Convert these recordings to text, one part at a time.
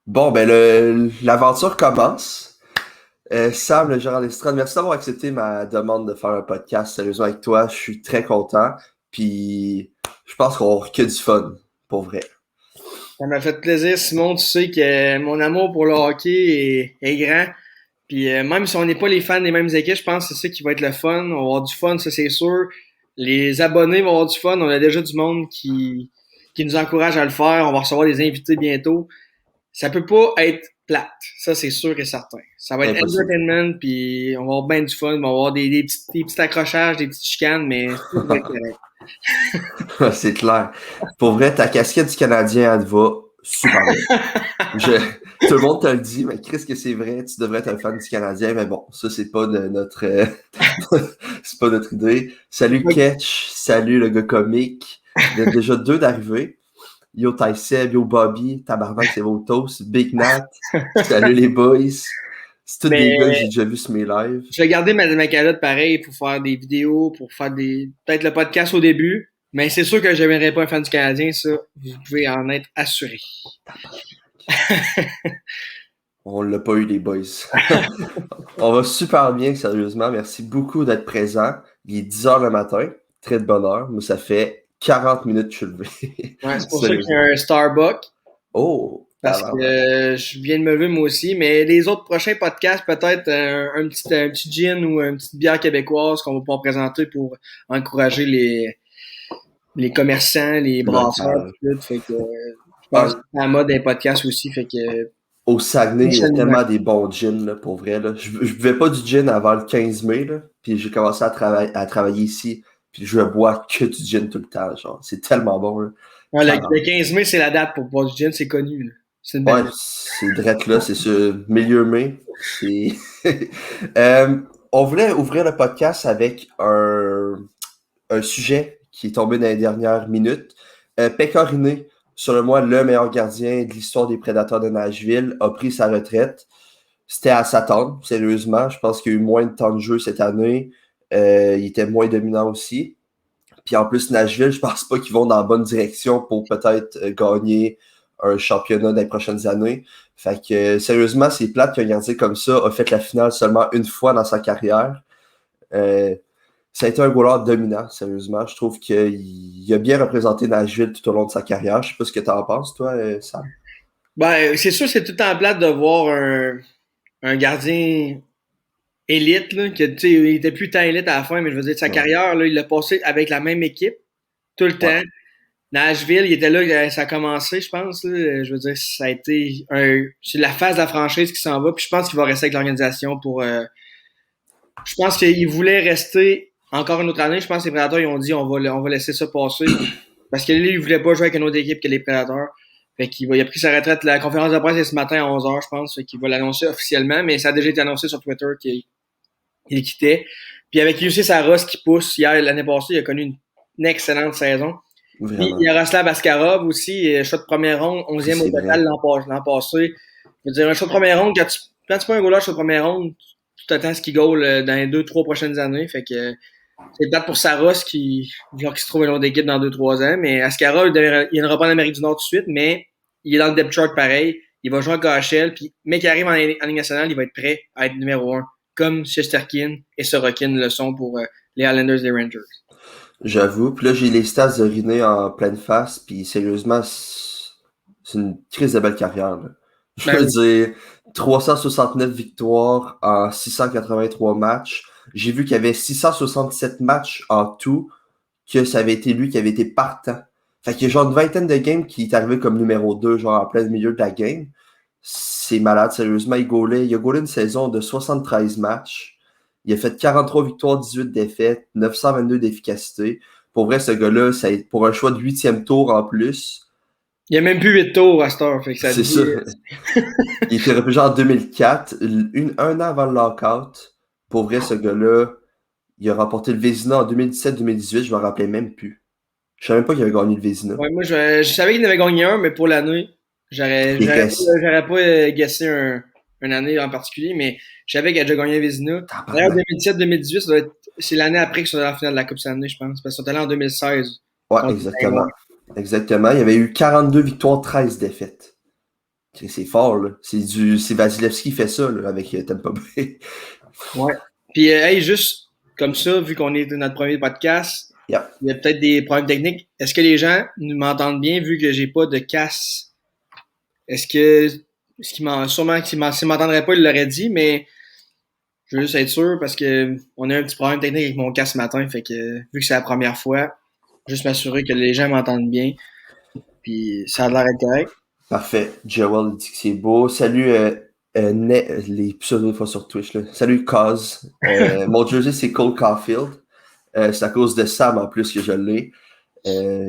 Bon, ben l'aventure commence. Sam, le gérant d'Estrade, merci d'avoir accepté ma demande de faire un podcast sérieusement avec toi. Je suis très content. Puis je pense qu'on aura que du fun, pour vrai. Ça m'a fait plaisir, Simon. Tu sais que mon amour pour le hockey est grand. Puis même si on n'est pas les fans des mêmes équipes, je pense que c'est ça qui va être le fun. On va avoir du fun, ça c'est sûr. Les abonnés vont avoir du fun. On a déjà du monde qui nous encourage à le faire. On va recevoir des invités bientôt. Ça peut pas être plate. Ça, c'est sûr et certain. Ça va être Impossible. entertainment, puis on va avoir bien du fun. On va avoir des petits accrochages, des petites chicanes, mais tout va être correct. C'est clair. Pour vrai, ta casquette du Canadien, elle te va super bien. Je, Tout le monde te le dit, mais Chris, que c'est vrai, tu devrais être un fan du Canadien, mais bon, ça, c'est pas de notre, c'est pas notre idée. Salut Ketch, salut le gars comique. Vous êtes déjà deux d'arriver. Yo Ty Yo Bobby, tabarnak, c'est vos toasts. Big Nat, salut les boys. C'est tous des gars que j'ai Mais déjà vus sur mes lives. je vais garder ma calotte pareil pour faire des vidéos, pour faire peut-être le podcast au début. Mais c'est sûr que je ne deviendrai pas un fan du Canadien, ça, vous pouvez en être assuré. On l'a pas eu, les boys. On va super bien, sérieusement. Merci beaucoup d'être présent. Il est 10 heures le matin. Très de bonne heure. Moi, ça fait 40 minutes que je suis levé. Ouais, c'est pour ça qu'il y Sérieusement. a un Starbucks, Oh, parce que tabarnak. je viens de me lever moi aussi. Mais les autres prochains podcasts, peut-être un petit gin ou une petite bière québécoise qu'on va pouvoir présenter pour encourager les commerçants, les brasseurs, Local. tout. Fait que je pense que Ah, c'est la mode des podcasts aussi. Fait que au Saguenay, il y a prochainement. tellement des bons gins, là, pour vrai. Là. Je buvais pas du gin avant le 15 mai, là, puis j'ai commencé à travailler ici, puis je bois que du gin tout le temps. Genre. C'est tellement bon. Là. Ouais, le 40. 15 mai, c'est la date pour boire du gin, c'est connu, là. C'est une Ouais, belle date. c'est drette là, c'est ce milieu mai. C'est... on voulait ouvrir le podcast avec un sujet qui est tombé dans les dernières minutes. Pécoriné, selon moi, le meilleur gardien de l'histoire des Prédateurs de Nashville, a pris sa retraite. C'était à s'attendre, sérieusement. Je pense qu'il y a eu moins de temps de jeu cette année. Il était moins dominant aussi. Puis en plus, Nashville, je pense pas qu'ils vont dans la bonne direction pour peut-être gagner un championnat dans les prochaines années. Fait que sérieusement, c'est plate qu'un gardien comme ça a fait la finale seulement une fois dans sa carrière. Euh, Ça a été un goaler dominant, sérieusement. Je trouve qu'il a bien représenté Nashville tout au long de sa carrière. Je sais pas ce que tu en penses, toi, Sam. Ben, c'est sûr, c'est tout le temps plate de voir un gardien élite, là, que, tu sais, il était plus tant élite à la fin, mais je veux dire, sa Non. carrière, là, il l'a passé avec la même équipe, tout le Ouais. temps. Nashville, il était là, ça a commencé, je pense, là. Je veux dire, ça a été c'est la phase de la franchise qui s'en va, puis je pense qu'il va rester avec l'organisation pour, je pense qu'il voulait rester encore une autre année. Je pense que les Prédateurs, ils ont dit, on va laisser ça passer. Parce que lui, il voulait pas jouer avec une autre équipe que les Prédateurs. Fait il a pris sa retraite. La conférence de presse est ce matin à 11h, je pense. Fait qu'il va l'annoncer officiellement, mais ça a déjà été annoncé sur Twitter qu'il quittait. Puis avec Jussi Saros qui pousse hier, l'année passée, il a connu une excellente saison. Puis il Vraiment. y a Yaroslav Askarov aussi, choix de première ronde, Ça, 11e au c'est total vrai. l'an passé. Je veux dire, un choix de première ronde, quand tu prends un goaler choix de première ronde, tu t'attends à ce qu'il goal dans les 2-3 prochaines années. Fait que c'est peut-être pour Saros genre, qui se trouve un long d'équipe dans 2-3 ans. Mais Askarov, il n'ira pas en Amérique du Nord tout de suite, mais il est dans le depth chart pareil. Il va jouer en KHL, puis mec qui arrive en Ligue nationale, il va être prêt à être numéro 1, comme Shesterkin et Sorokin le sont pour les Islanders et les Rangers. J'avoue. Puis là, j'ai les stats de Riné en pleine face. Puis sérieusement, c'est une crise de belle carrière, là. Je Ben veux oui. dire, 369 victoires en 683 matchs. J'ai vu qu'il y avait 667 matchs en tout, que ça avait été lui qui avait été partant. Fait qu'il y a genre une vingtaine de games qui est arrivé comme numéro 2, genre en plein milieu de la game. C'est malade, sérieusement. Il a gaulé une saison de 73 matchs. Il a fait 43 victoires, 18 défaites, 922 d'efficacité. Pour vrai, ce gars-là, pour un choix de huitième tour en plus, Il y a même plus 8 tours à cette heure, fait que ça c'est dit. ça. Il était repêché en 2004, un an avant le lockout. Pour vrai, ce gars-là, il a remporté le Vézina en 2017-2018, je me rappelais même plus. Je savais même pas qu'il avait gagné le Vézina. Ouais, moi, je savais qu'il en avait gagné un, mais pour l'année, Il reste. j'aurais pas guessé une année en particulier, mais je savais qu'il a déjà gagné un Vézina. D'ailleurs, Tabarnak. 2017-2018, c'est l'année après qu'ils sont allés en finale de la Coupe Stanley, je pense. Parce qu'ils sont allés en 2016 Ouais, contre les exactement. Penguins. Exactement. Il y avait eu 42 victoires, 13 défaites. C'est fort, là. C'est Vasilevski qui fait ça, là, avec Tampa Bay. Ouais. Puis, hey, juste comme ça, vu qu'on est dans notre premier podcast, Yeah. il y a peut-être des problèmes techniques. Est-ce que les gens m'entendent bien vu que j'ai pas de casse? Sûrement s'ils m'entendraient pas, ils l'auraient dit, mais je veux juste être sûr parce que on a un petit problème technique avec mon casque ce matin, fait que vu que c'est la première fois, juste m'assurer que les gens m'entendent bien, puis ça a l'air d'être correct. Parfait. Joel dit que c'est beau. Salut, les pseudos fois sur Twitch, là. Salut, Cause. Mon jersey, c'est Cole Caulfield. C'est à cause de Sam, en plus, que je l'ai.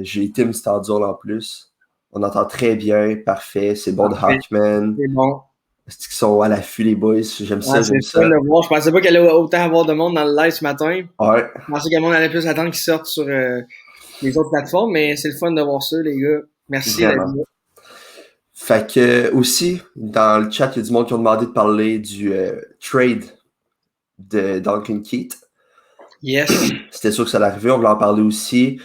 J'ai Tim Stadzel, en plus. On entend très bien. Parfait. C'est bon de Parfait. Hawkman. C'est bon. C'est qu'ils sont à l'affût, les boys. J'aime ça, Ouais, c'est j'aime fun ça. de voir. Je pensais pas qu'il allait autant avoir de monde dans le live ce matin. Ouais. Je pensais que le monde allait plus attendre qu'ils sortent sur les autres plateformes, mais c'est le fun de voir ça, les gars. Merci d'être Vraiment. là. Fait que, aussi, dans le chat, il y a du monde qui ont demandé de parler du trade de Duncan Keith. Yes. C'était sûr que ça allait arriver, on voulait en parler aussi.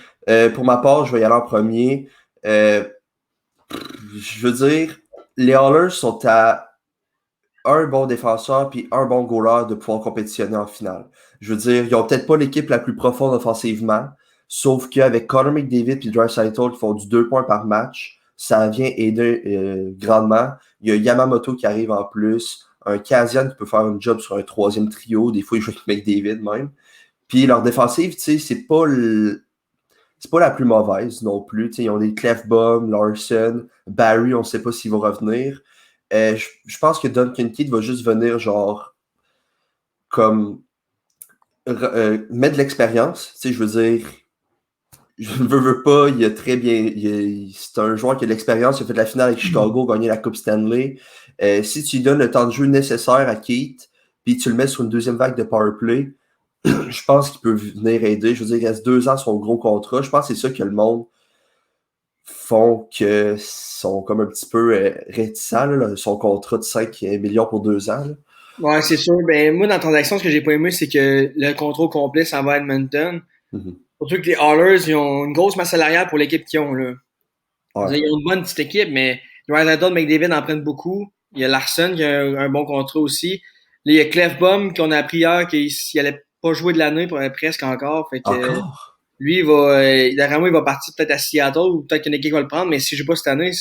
Pour ma part, je vais y aller en premier. Je veux dire, les Oilers sont à un bon défenseur puis un bon goaler de pouvoir compétitionner en finale. Je veux dire, ils ont peut-être pas l'équipe la plus profonde offensivement, sauf qu'avec Connor McDavid puis Draisaitl qui font du 2 points par match, ça vient aider grandement. Il y a Yamamoto qui arrive en plus, un Kazian qui peut faire un job sur un troisième trio, des fois il joue avec McDavid même. Puis leur défensive, tu sais, c'est pas la plus mauvaise non plus. T'sais, ils ont des Clefbaum, Larson, Barry, on ne sait pas s'il va revenir. Je pense que Duncan Keith va juste venir genre comme mettre de l'expérience. Je veux dire, je ne veux pas, il a très bien. C'est un joueur qui a de l'expérience, il a fait de la finale avec Chicago, gagné la Coupe Stanley. Si tu lui donnes le temps de jeu nécessaire à Keith, puis tu le mets sur une deuxième vague de powerplay, je pense qu'il peut venir aider. Je veux dire, il reste 2 ans son gros contrat. Je pense que c'est ça que le monde font que sont comme un petit peu réticents, là, son contrat de 5 millions pour 2 ans. Là. Ouais, c'est sûr. Ben, moi, dans la transaction, ce que j'ai pas aimé, c'est que le contrôle complet s'en va à Edmonton. Mm-hmm. Surtout que les Oilers, ils ont une grosse masse salariale pour l'équipe qu'ils ont, là. Ouais. Ils ont une bonne petite équipe, mais Draisaitl, McDavid en prennent beaucoup. Il y a Larson qui a un bon contrat aussi. Là, il y a Clefbaum qu'on a appris hier qu'il allait pas jouer de l'année presque encore. Fait que Encore? lui, d'après moi, il va partir peut-être à Seattle ou peut-être qu'une équipe va le prendre, mais si je joue pas cette année,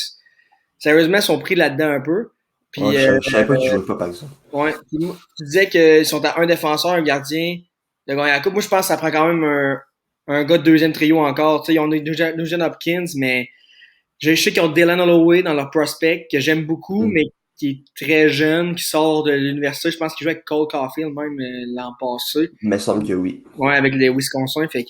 sérieusement, ils sont pris là-dedans un peu. Puis, Ouais, je savais pas qu'il jouait pas, par exemple. ouais. Puis, tu disais qu'ils sont à un défenseur, un gardien de gagner la coupe. Moi, je pense que ça prend quand même un gars de deuxième trio encore. Tu sais, ils ont Nugent Hopkins, mais je sais qu'ils ont Dylan Holloway dans leur prospect, que j'aime beaucoup, mais qui est très jeune, qui sort de l'université. Je pense qu'il joue avec Cole Caulfield même l'an passé. Il me semble que oui. Ouais, avec les Wisconsin. Fait que,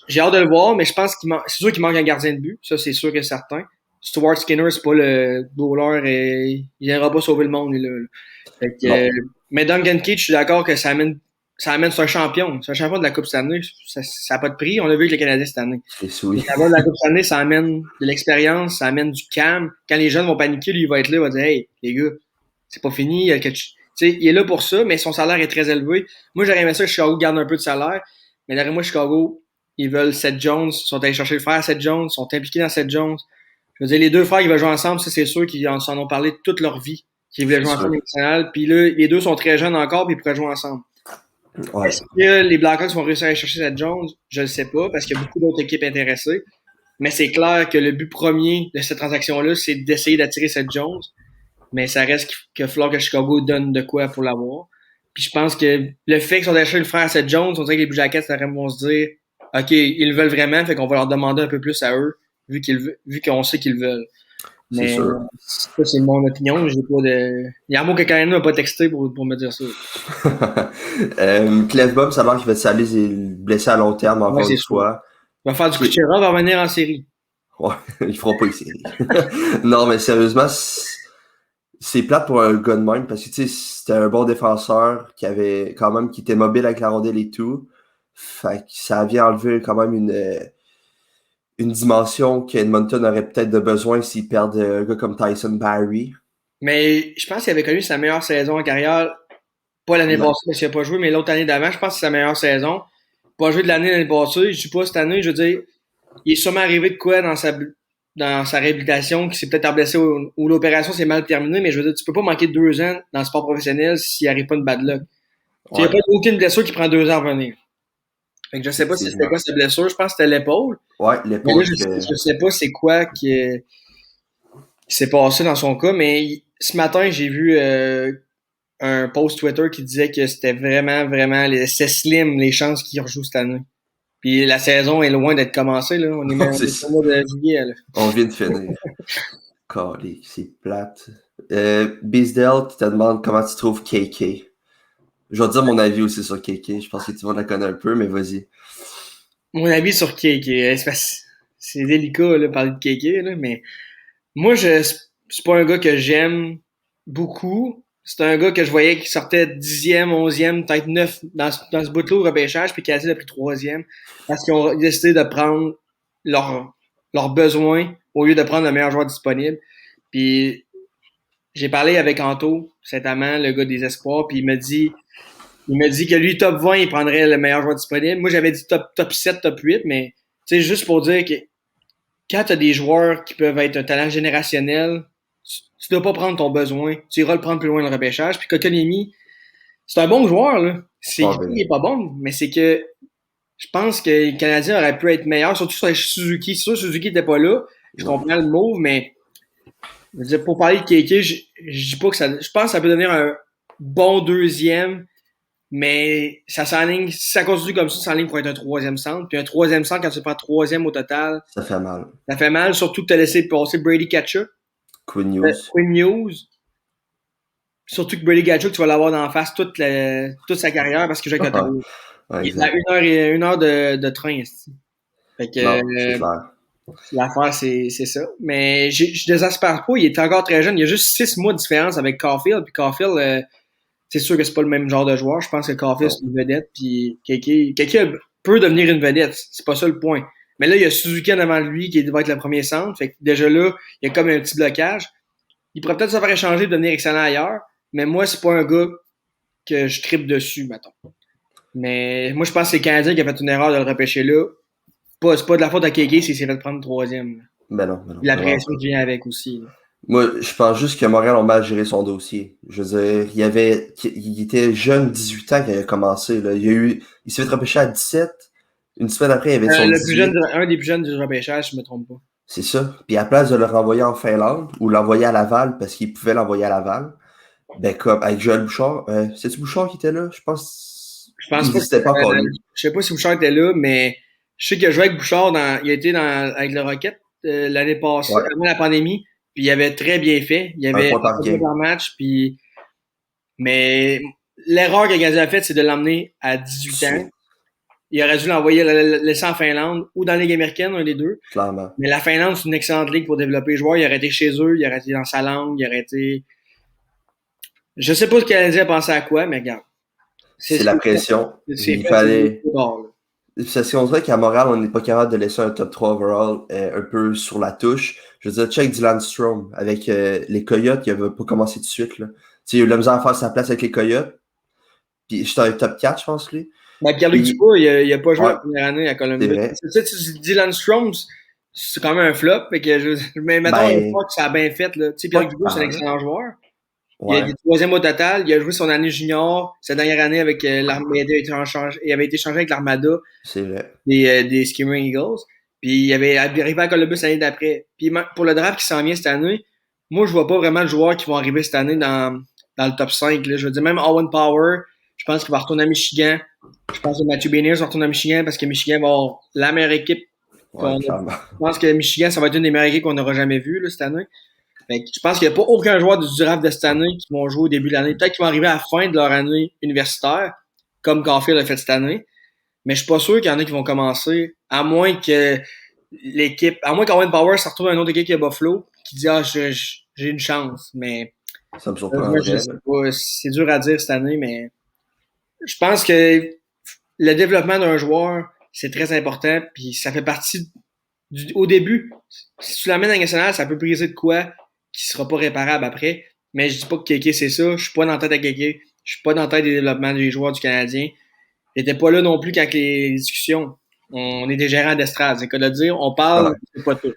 j'ai hâte de le voir, mais je pense c'est sûr qu'il manque un gardien de but. Ça, c'est sûr que c'est certain. Stuart Skinner, c'est pas le goaler et il viendra pas sauver le monde, lui, là. Fait que, mais Duncan Keith, je suis d'accord que ça amène c'est un champion. C'est un champion de la Coupe cette année. Ça n'a pas de prix. On l'a vu avec les Canadiens cette année. C'est sweet. La de la Coupe cette année, ça amène de l'expérience, ça amène du calme. Quand les jeunes vont paniquer, lui, il va être là, il va dire, hey, les gars, c'est pas fini. Il est là pour ça, mais son salaire est très élevé. Moi, j'aurais aimé ça que Chicago garde un peu de salaire. Mais derrière moi, Chicago, ils veulent Seth Jones, ils sont allés chercher le frère Seth Jones, ils sont impliqués dans Seth Jones. Je veux dire, les deux frères, ils veulent jouer ensemble, ça, c'est sûr qu'ils s'en ont parlé toute leur vie, qu'ils voulaient jouer ensemble national. Puis là, les deux sont très jeunes encore, puis ils pourraient jouer ensemble. Ouais. Est-ce que les Blackhawks vont réussir à aller chercher Seth Jones? Je ne sais pas, parce qu'il y a beaucoup d'autres équipes intéressées. Mais c'est clair que le but premier de cette transaction-là, c'est d'essayer d'attirer Seth Jones. Mais ça reste qu'il va falloir que Chicago donne de quoi pour l'avoir. Puis je pense que le fait qu'ils sont allés chercher le frère Seth Jones, on dirait que les Blue Jackets vont se dire OK, ils le veulent vraiment, fait qu'on va leur demander un peu plus à eux, vu qu'on sait qu'ils le veulent. Mais c'est sûr. Ça, c'est mon opinion. J'ai pas de. Il y a un mot que Karen m'a pas texté pour me dire ça. Clefbaum, ça a l'air qu'il va s'aller blessé à long terme encore une fois. Il va faire du Kuchera, va revenir en série. Ouais, ils feront pas les séries. Non, mais sérieusement, c'est plate pour un gars de même parce que tu sais, c'était un bon défenseur qui était mobile avec la rondelle et tout. Fait que ça vient enlever quand même une dimension qu'Edmonton aurait peut-être de besoin s'ils perdent un gars comme Tyson Barrie. Mais je pense qu'il avait connu sa meilleure saison en carrière. Pas l'année passée parce qu'il n'a pas joué, mais l'autre année d'avant, je pense que c'est sa meilleure saison. Pas joué de l'année passée, je ne sais pas cette année, je veux dire, il est sûrement arrivé de quoi dans dans sa réhabilitation, qui s'est peut-être blessé ou l'opération s'est mal terminée, mais je veux dire, tu peux pas manquer 2 ans dans le sport professionnel s'il arrive pas une bad luck. Il n'y a pas aucune blessure qui prend 2 ans à revenir. Fait que je sais pas si c'était quoi sa blessure. Je pense que c'était l'épaule. Ouais, l'épaule. Je sais pas c'est quoi qui s'est passé dans son cas, mais ce matin, j'ai vu un post Twitter qui disait que c'était vraiment, c'est slim les chances qu'il rejoue cette année. Puis la saison est loin d'être commencée, là. On est même au mois de juillet, là. On vient de finir. Calé, c'est plate. Beasdale, tu te demandes comment tu trouves KK. Je vais te dire mon avis aussi sur KK. Je pense que tu vas la connaître un peu, mais vas-y. Mon avis sur KK, c'est délicat, là, parler de KK, là, mais moi, c'est pas un gars que j'aime beaucoup. C'est un gars que je voyais qui sortait 10e, 11e, peut-être 9 dans ce bout-là au repêchage, puis qui a été pris 3e, parce qu'ils ont décidé de prendre leurs besoins au lieu de prendre le meilleur joueur disponible. Puis j'ai parlé avec Anto, cet amant, le gars des espoirs, puis il m'a dit que lui, top 20, il prendrait le meilleur joueur disponible. Moi, j'avais dit top 7, top 8, mais tu sais, juste pour dire que quand tu as des joueurs qui peuvent être un talent générationnel, tu dois pas prendre ton besoin. Tu iras le prendre plus loin dans le repêchage. Puis Kotkaniemi, c'est un bon joueur, là. Il est pas bon, mais c'est que je pense que les Canadiens auraient pu être meilleurs, surtout sur Suzuki. C'est sûr, Suzuki n'était pas là. Je comprends le move, mais je veux dire, pour parler de KK, je dis pas que ça. Je pense que ça peut devenir un bon deuxième, mais ça s'enligne. Si ça continue comme ça s'enligne pour être un troisième centre. Puis un troisième centre, quand tu prends troisième au total. Ça fait mal. Ça fait mal, surtout que tu as laissé passer Brady Tkachuk. Quinn Hughes. Surtout que Brady Tkachuk, tu vas l'avoir d'en face toute sa carrière parce que j'ai il a 1 heure de train ici. Fait que c'est clair. L'affaire, c'est ça. Mais je désespère pas. Il est encore très jeune. Il y a juste 6 mois de différence avec Caulfield. Puis Caulfield, c'est sûr que c'est pas le même genre de joueur. Je pense que Caulfield, c'est une vedette. Puis quelqu'un peut devenir une vedette. C'est pas ça le point. Mais là, il y a Suzuki en avant de lui qui va être le premier centre. Fait que déjà là, il y a comme un petit blocage. Il pourrait peut-être se faire échanger, devenir excellent ailleurs. Mais moi, c'est pas un gars que je tripe dessus, mettons. Mais moi, je pense que c'est le Canadien qui a fait une erreur de le repêcher là. C'est pas de la faute à KK s'il s'est fait prendre troisième. Ben non. La pression qui vient avec aussi. Là. Moi, je pense juste que Montréal a mal géré son dossier. Je veux dire, il était jeune, 18 ans quand il a commencé. Là. Il s'est fait repêcher à 17. Une semaine après, il avait son 18. Un des plus jeunes du repêchage, si je me trompe pas. C'est ça. Puis à la place de le renvoyer en Finlande ou l'envoyer à Laval parce qu'il pouvait l'envoyer à Laval, ben comme avec Joël Bouchard, c'est-tu Bouchard qui était là? Je pense pas que c'était pas lui. Je sais pas si Bouchard était là, mais je sais qu'il a joué avec Bouchard il a été avec le Rocket l'année passée, avant la pandémie, puis il avait très bien fait. Il avait un par match, puis mais l'erreur que Gazet a faite, c'est de l'emmener à 18 ans. Il aurait dû l'envoyer, laisser en Finlande ou dans la Ligue américaine, un des deux. Clairement. Mais la Finlande, c'est une excellente ligue pour développer les joueurs. Il aurait été chez eux, il aurait été dans sa langue, il aurait été... Je sais pas ce que le Canadien pensait à quoi, mais regarde. C'est la pression. Il fallait... C'est qu'on dirait qu'à Montréal, on n'est pas capable de laisser un top 3 overall un peu sur la touche. Je veux dire, check Dylan Strome avec les Coyotes, il n'avait pas commencé tout de suite. Là. Il a eu de la misère à faire sa place avec les Coyotes. Puis j'étais un top 4, je pense, lui. Ben, Pierre-Luc Dubois, il a pas joué la première année à Columbus. Dylan Strome, c'est quand même un flop. Fait que mais mettons une fois que ça a bien fait. Pierre-Luc Dubois, c'est un excellent joueur. Il a été troisième au total. Il a joué son année junior, sa dernière année avec l'Armada. Il avait été changé avec l'Armada. C'est vrai. Des Screaming Eagles. Puis il avait arrivé à Columbus l'année d'après. Puis pour le draft qui s'en vient cette année, moi, je vois pas vraiment de joueurs qui vont arriver cette année dans le top 5. Là. Je veux dire, même Owen Power, je pense qu'il va retourner à Michigan. Je pense que Matthew Beniers va retourner à Michigan parce que Michigan va avoir la meilleure équipe. Je pense que Michigan, ça va être une des meilleures équipes qu'on n'aura jamais vues là, cette année. Fait que je pense qu'il n'y a pas aucun joueur du draft de cette année qui vont jouer au début de l'année. Peut-être qu'ils vont arriver à la fin de leur année universitaire, comme Caulfield a fait cette année. Mais je suis pas sûr qu'il y en a qui vont commencer, à moins qu'Owen Power se retrouve à une autre équipe qui est Buffalo, qui dit j'ai une chance. Mais ça me surprend. C'est dur à dire cette année, mais je pense que le développement d'un joueur, c'est très important, puis ça fait partie au début. Si tu l'amènes à la nationale, ça peut briser de quoi qui sera pas réparable après. Mais je dis pas que Kéké, c'est ça. Je suis pas dans la tête à Kéké. Je suis pas dans la tête des développements des joueurs du Canadien. J'étais pas là non plus quand les discussions. On est des gérants d'estrade. C'est quoi de dire, on parle, c'est pas tout.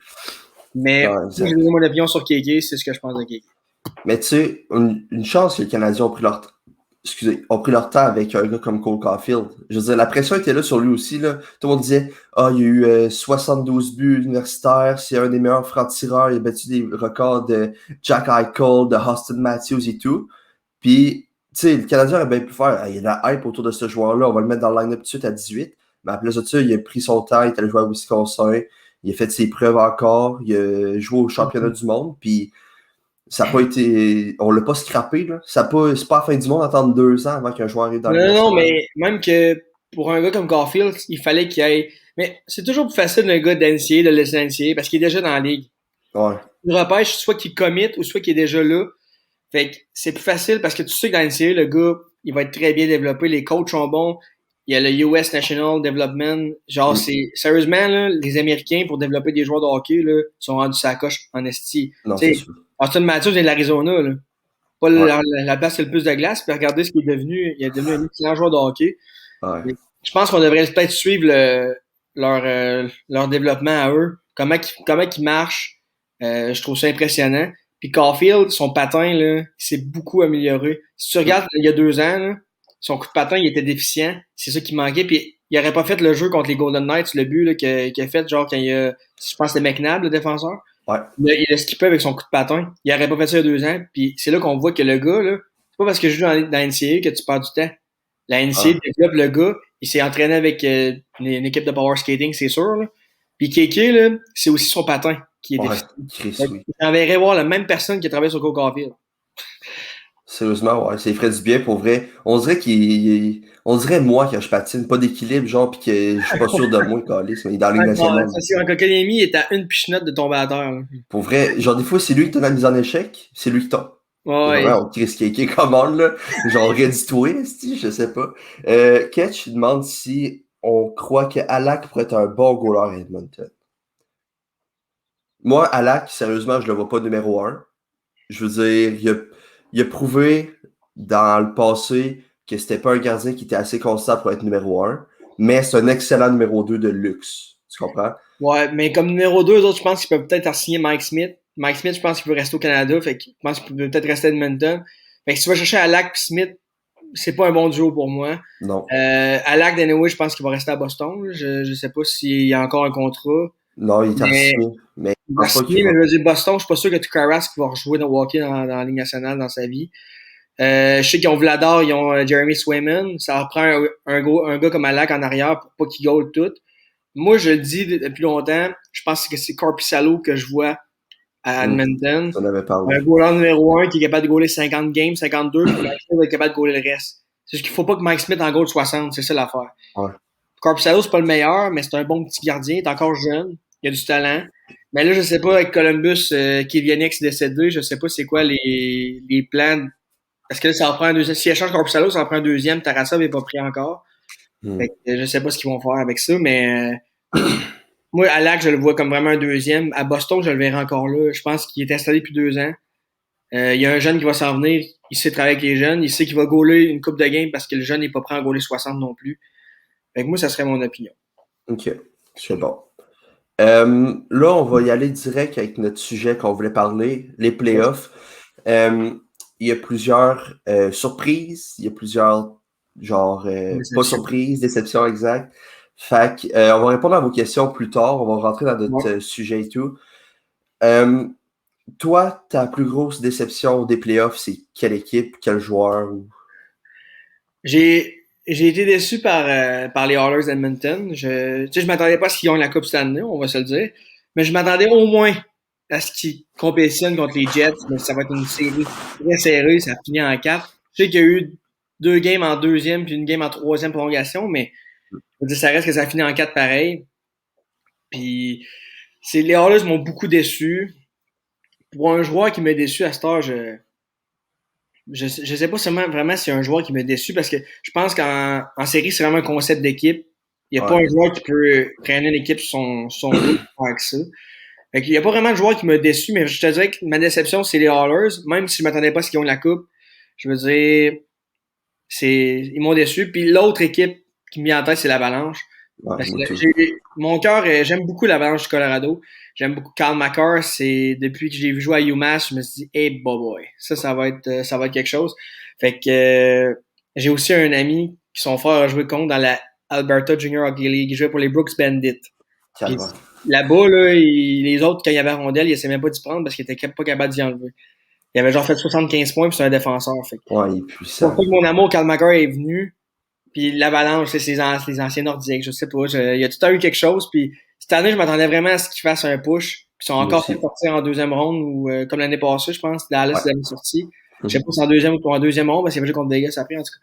Mais Non, moi, j'ai exact. donné mon opinion sur Kéké, c'est ce que je pense de Kéké. Mais tu sais, une chance que les Canadiens ont pris leur temps avec un gars comme Cole Caulfield. Je veux dire, la pression était là sur lui aussi, là. Tout le monde disait, ah, il y a eu 72 buts universitaires, c'est un des meilleurs francs-tireurs, il a battu des records de Jack Eichel, de Austin Matthews et tout. Puis, tu sais, le Canadien aurait bien pu faire, ah, il y a de la hype autour de ce joueur-là, on va le mettre dans le line-up tout de suite à 18. Mais à place de ça, il a pris son temps, il est allé jouer à Wisconsin, il a fait ses preuves encore, il a joué au championnat du monde, puis ça n'a pas été. On l'a pas scrappé, là. C'est pas la fin du monde d'attendre 2 ans avant qu'un joueur arrive dans le Non, non, national. mais même que pour un gars comme Caulfield, il fallait qu'il aille. Mais c'est toujours plus facile d'un gars d'NCA, de laisser NCA, parce qu'il est déjà dans la ligue. Ouais. Il repêche soit qu'il commit ou soit qu'il est déjà là. Fait que c'est plus facile parce que tu sais que dans NCA, le gars, il va être très bien développé, les coachs sont bons. Il y a le US National Development. Genre, Mm. c'est. Sérieusement, là, les Américains, pour développer des joueurs de hockey, là, sont rendus sa coche en esti. Non, Tu c'est sais, sûr. Austin Matthews vient de l'Arizona, là. Pas Ouais. la place qui a le plus de glace, puis regardez ce qu'il est devenu. Il est devenu un excellent joueur de hockey. Ouais. Je pense qu'on devrait peut-être suivre leur développement à eux. Comment qu'ils marchent. Je trouve ça impressionnant. Puis Caulfield, son patin, là, il s'est beaucoup amélioré. Si tu regardes il y a 2 ans, là, son coup de patin, il était déficient. C'est ça qui manquait. Puis il aurait pas fait le jeu contre les Golden Knights, le but là, qu'il a fait, genre quand il a. Je pense que c'était McNabb, le défenseur. Ouais. Il a skippé avec son coup de patin. Il aurait pas fait ça il y a 2 ans. Puis c'est là qu'on voit que le gars, là, c'est pas parce que je joue dans NCAA que tu perds du temps. La NCAA Ouais. développe le gars. Il s'est entraîné avec une équipe de power skating, c'est sûr. Là. Puis Kéké, là, c'est aussi son patin qui est Ouais. déficient. Chris, Fait que oui. j'enverrais voir la même personne qui a travaillé sur Cole Caulfield. Sérieusement, ouais. Ça ferait du bien pour vrai. On dirait moi quand je patine, pas d'équilibre, genre, pis que je suis pas sûr de moi, câlisse, mais il est dans la Ligue nationale. Ça, c'est en Coconemi, il est à une pichenote de tomber à terre. Là. Pour vrai, genre, des fois, c'est lui qui te donne la mise en échec, c'est lui qui tombe. Genre, Ouais. on Chris Kéké commande, là. Genre, rédit-toi, je sais pas. Ketch demande si on croit que Alak pourrait être un bon goaler à Edmonton. Moi, Alak, sérieusement, je le vois pas numéro 1. Je veux dire, il a prouvé dans le passé que c'était pas un gardien qui était assez constant pour être numéro 1, mais c'est un excellent numéro 2 de luxe. Tu comprends? Ouais, mais comme numéro 2, eux autres, je pense qu'ils peuvent peut-être signer Mike Smith. Mike Smith, je pense qu'il peut rester au Canada, fait que je pense qu'il peut peut-être rester à Edmonton. Fait que si tu vas chercher Alak puis Smith, c'est pas un bon duo pour moi. Non. Alak, anyway, je pense qu'il va rester à Boston. Je sais pas s'il y a encore un contrat. Non, il est Mais signé. Mais je il va pense pas qu'il signer, va. mais je veux dire, Boston, je suis pas sûr que Tukarask va rejouer dans hockey dans la Ligue nationale dans sa vie. Je sais qu'ils ont Vladar, ils ont Jeremy Swayman. Ça reprend un gars comme Alak en arrière pour pas qu'il goal tout. Moi, je le dis depuis longtemps, je pense que c'est Korpisalo que je vois à Edmonton. On avait Un parlé. goaler numéro 1 qui est capable de goaler 50 games, 52, puis Mike Smith va être capable de goaler le reste. C'est juste qu'il faut pas que Mike Smith en goal 60, c'est ça l'affaire. Ouais. Korpisalo, c'est pas le meilleur, mais c'est un bon petit gardien, il est encore jeune, il a du talent. Mais là, je sais pas, avec Columbus, Kivienik décédé, je sais pas c'est quoi les plans. Parce que là, ça en prend un deuxième. Si échange Korpisalo, ça en prend un deuxième. Tarasov n'est pas pris encore. Fait que, je sais pas ce qu'ils vont faire avec ça, mais moi, à Lac, je le vois comme vraiment un deuxième. À Boston, je le verrai encore là. Je pense qu'il est installé depuis 2 ans. Il y a un jeune qui va s'en venir. Il sait travailler avec les jeunes. Il sait qu'il va gauler une coupe de game parce que le jeune n'est pas prêt à gauler 60 non plus. Fait que moi, ça serait mon opinion. OK. C'est bon. Là, on va y aller direct avec notre sujet qu'on voulait parler, les playoffs. Il y a plusieurs surprises, il y a plusieurs, genre, pas surprises, déceptions exactes. Fait que, on va répondre à vos questions plus tard, on va rentrer dans notre sujet et tout. Toi, ta plus grosse déception des playoffs, c'est quelle équipe, quel joueur? J'ai été déçu par les Oilers d'Edmonton. Je m'attendais pas à ce qu'ils gagnent la Coupe Stanley, on va se le dire. Mais je m'attendais au moins à ce qu'ils compétitionnent contre les Jets. Mais ça va être une série très serrée. Ça finit en 4. Je sais qu'il y a eu 2 games en deuxième puis une game en troisième prolongation, mais je veux dire, ça reste que ça finit en 4 pareil. Puis les Oilers m'ont beaucoup déçu. Pour un joueur qui m'a déçu à cette heure, je sais pas vraiment s'il y a un joueur qui m'a déçu parce que je pense qu'en série, c'est vraiment un concept d'équipe. Il n'y a pas un joueur qui peut traîner une équipe sur son dos avec ça. Fait qu'il n'y a pas vraiment de joueur qui m'a déçu, mais je te dirais que ma déception, c'est les Oilers. Même si je m'attendais pas à ce qu'ils ont la coupe, je veux dire, ils m'ont déçu. Puis l'autre équipe qui me vient en tête, c'est l'Avalanche. Ouais, Parce que moi tout. mon cœur, j'aime beaucoup l'Avalanche du Colorado. J'aime beaucoup Carl McCarr. C'est depuis que j'ai vu jouer à UMass, je me suis dit, hey, boy, ça va être quelque chose. Fait que j'ai aussi un ami qui son frère a joué contre dans la Alberta Junior Hockey League. Il jouait pour les Brooks Bandits. Puis Calme. là-bas, là, les autres, quand il y avait la rondelle, ils essaient même pas d'y prendre parce qu'ils étaient pas capables d'y enlever. Il avait genre fait 75 points, puis c'est un défenseur. Fait que, Ouais, il est pour puissant. ça que mon amour, Carl McCarr est venu. Puis l'Avalanche, c'est les anciens Nordiques, je sais pas. Il y a tout le temps eu quelque chose. Puis cette année, je m'attendais vraiment à ce qu'ils fassent un push. Ils sont Moi encore fait aussi. sortir en deuxième ronde, ou comme l'année passée, je pense. Dallas, Ouais. ils avaient sorti. Je sais pas si en deuxième ou en deuxième ronde, parce qu'il y avait joué contre Vegas après, en tout cas.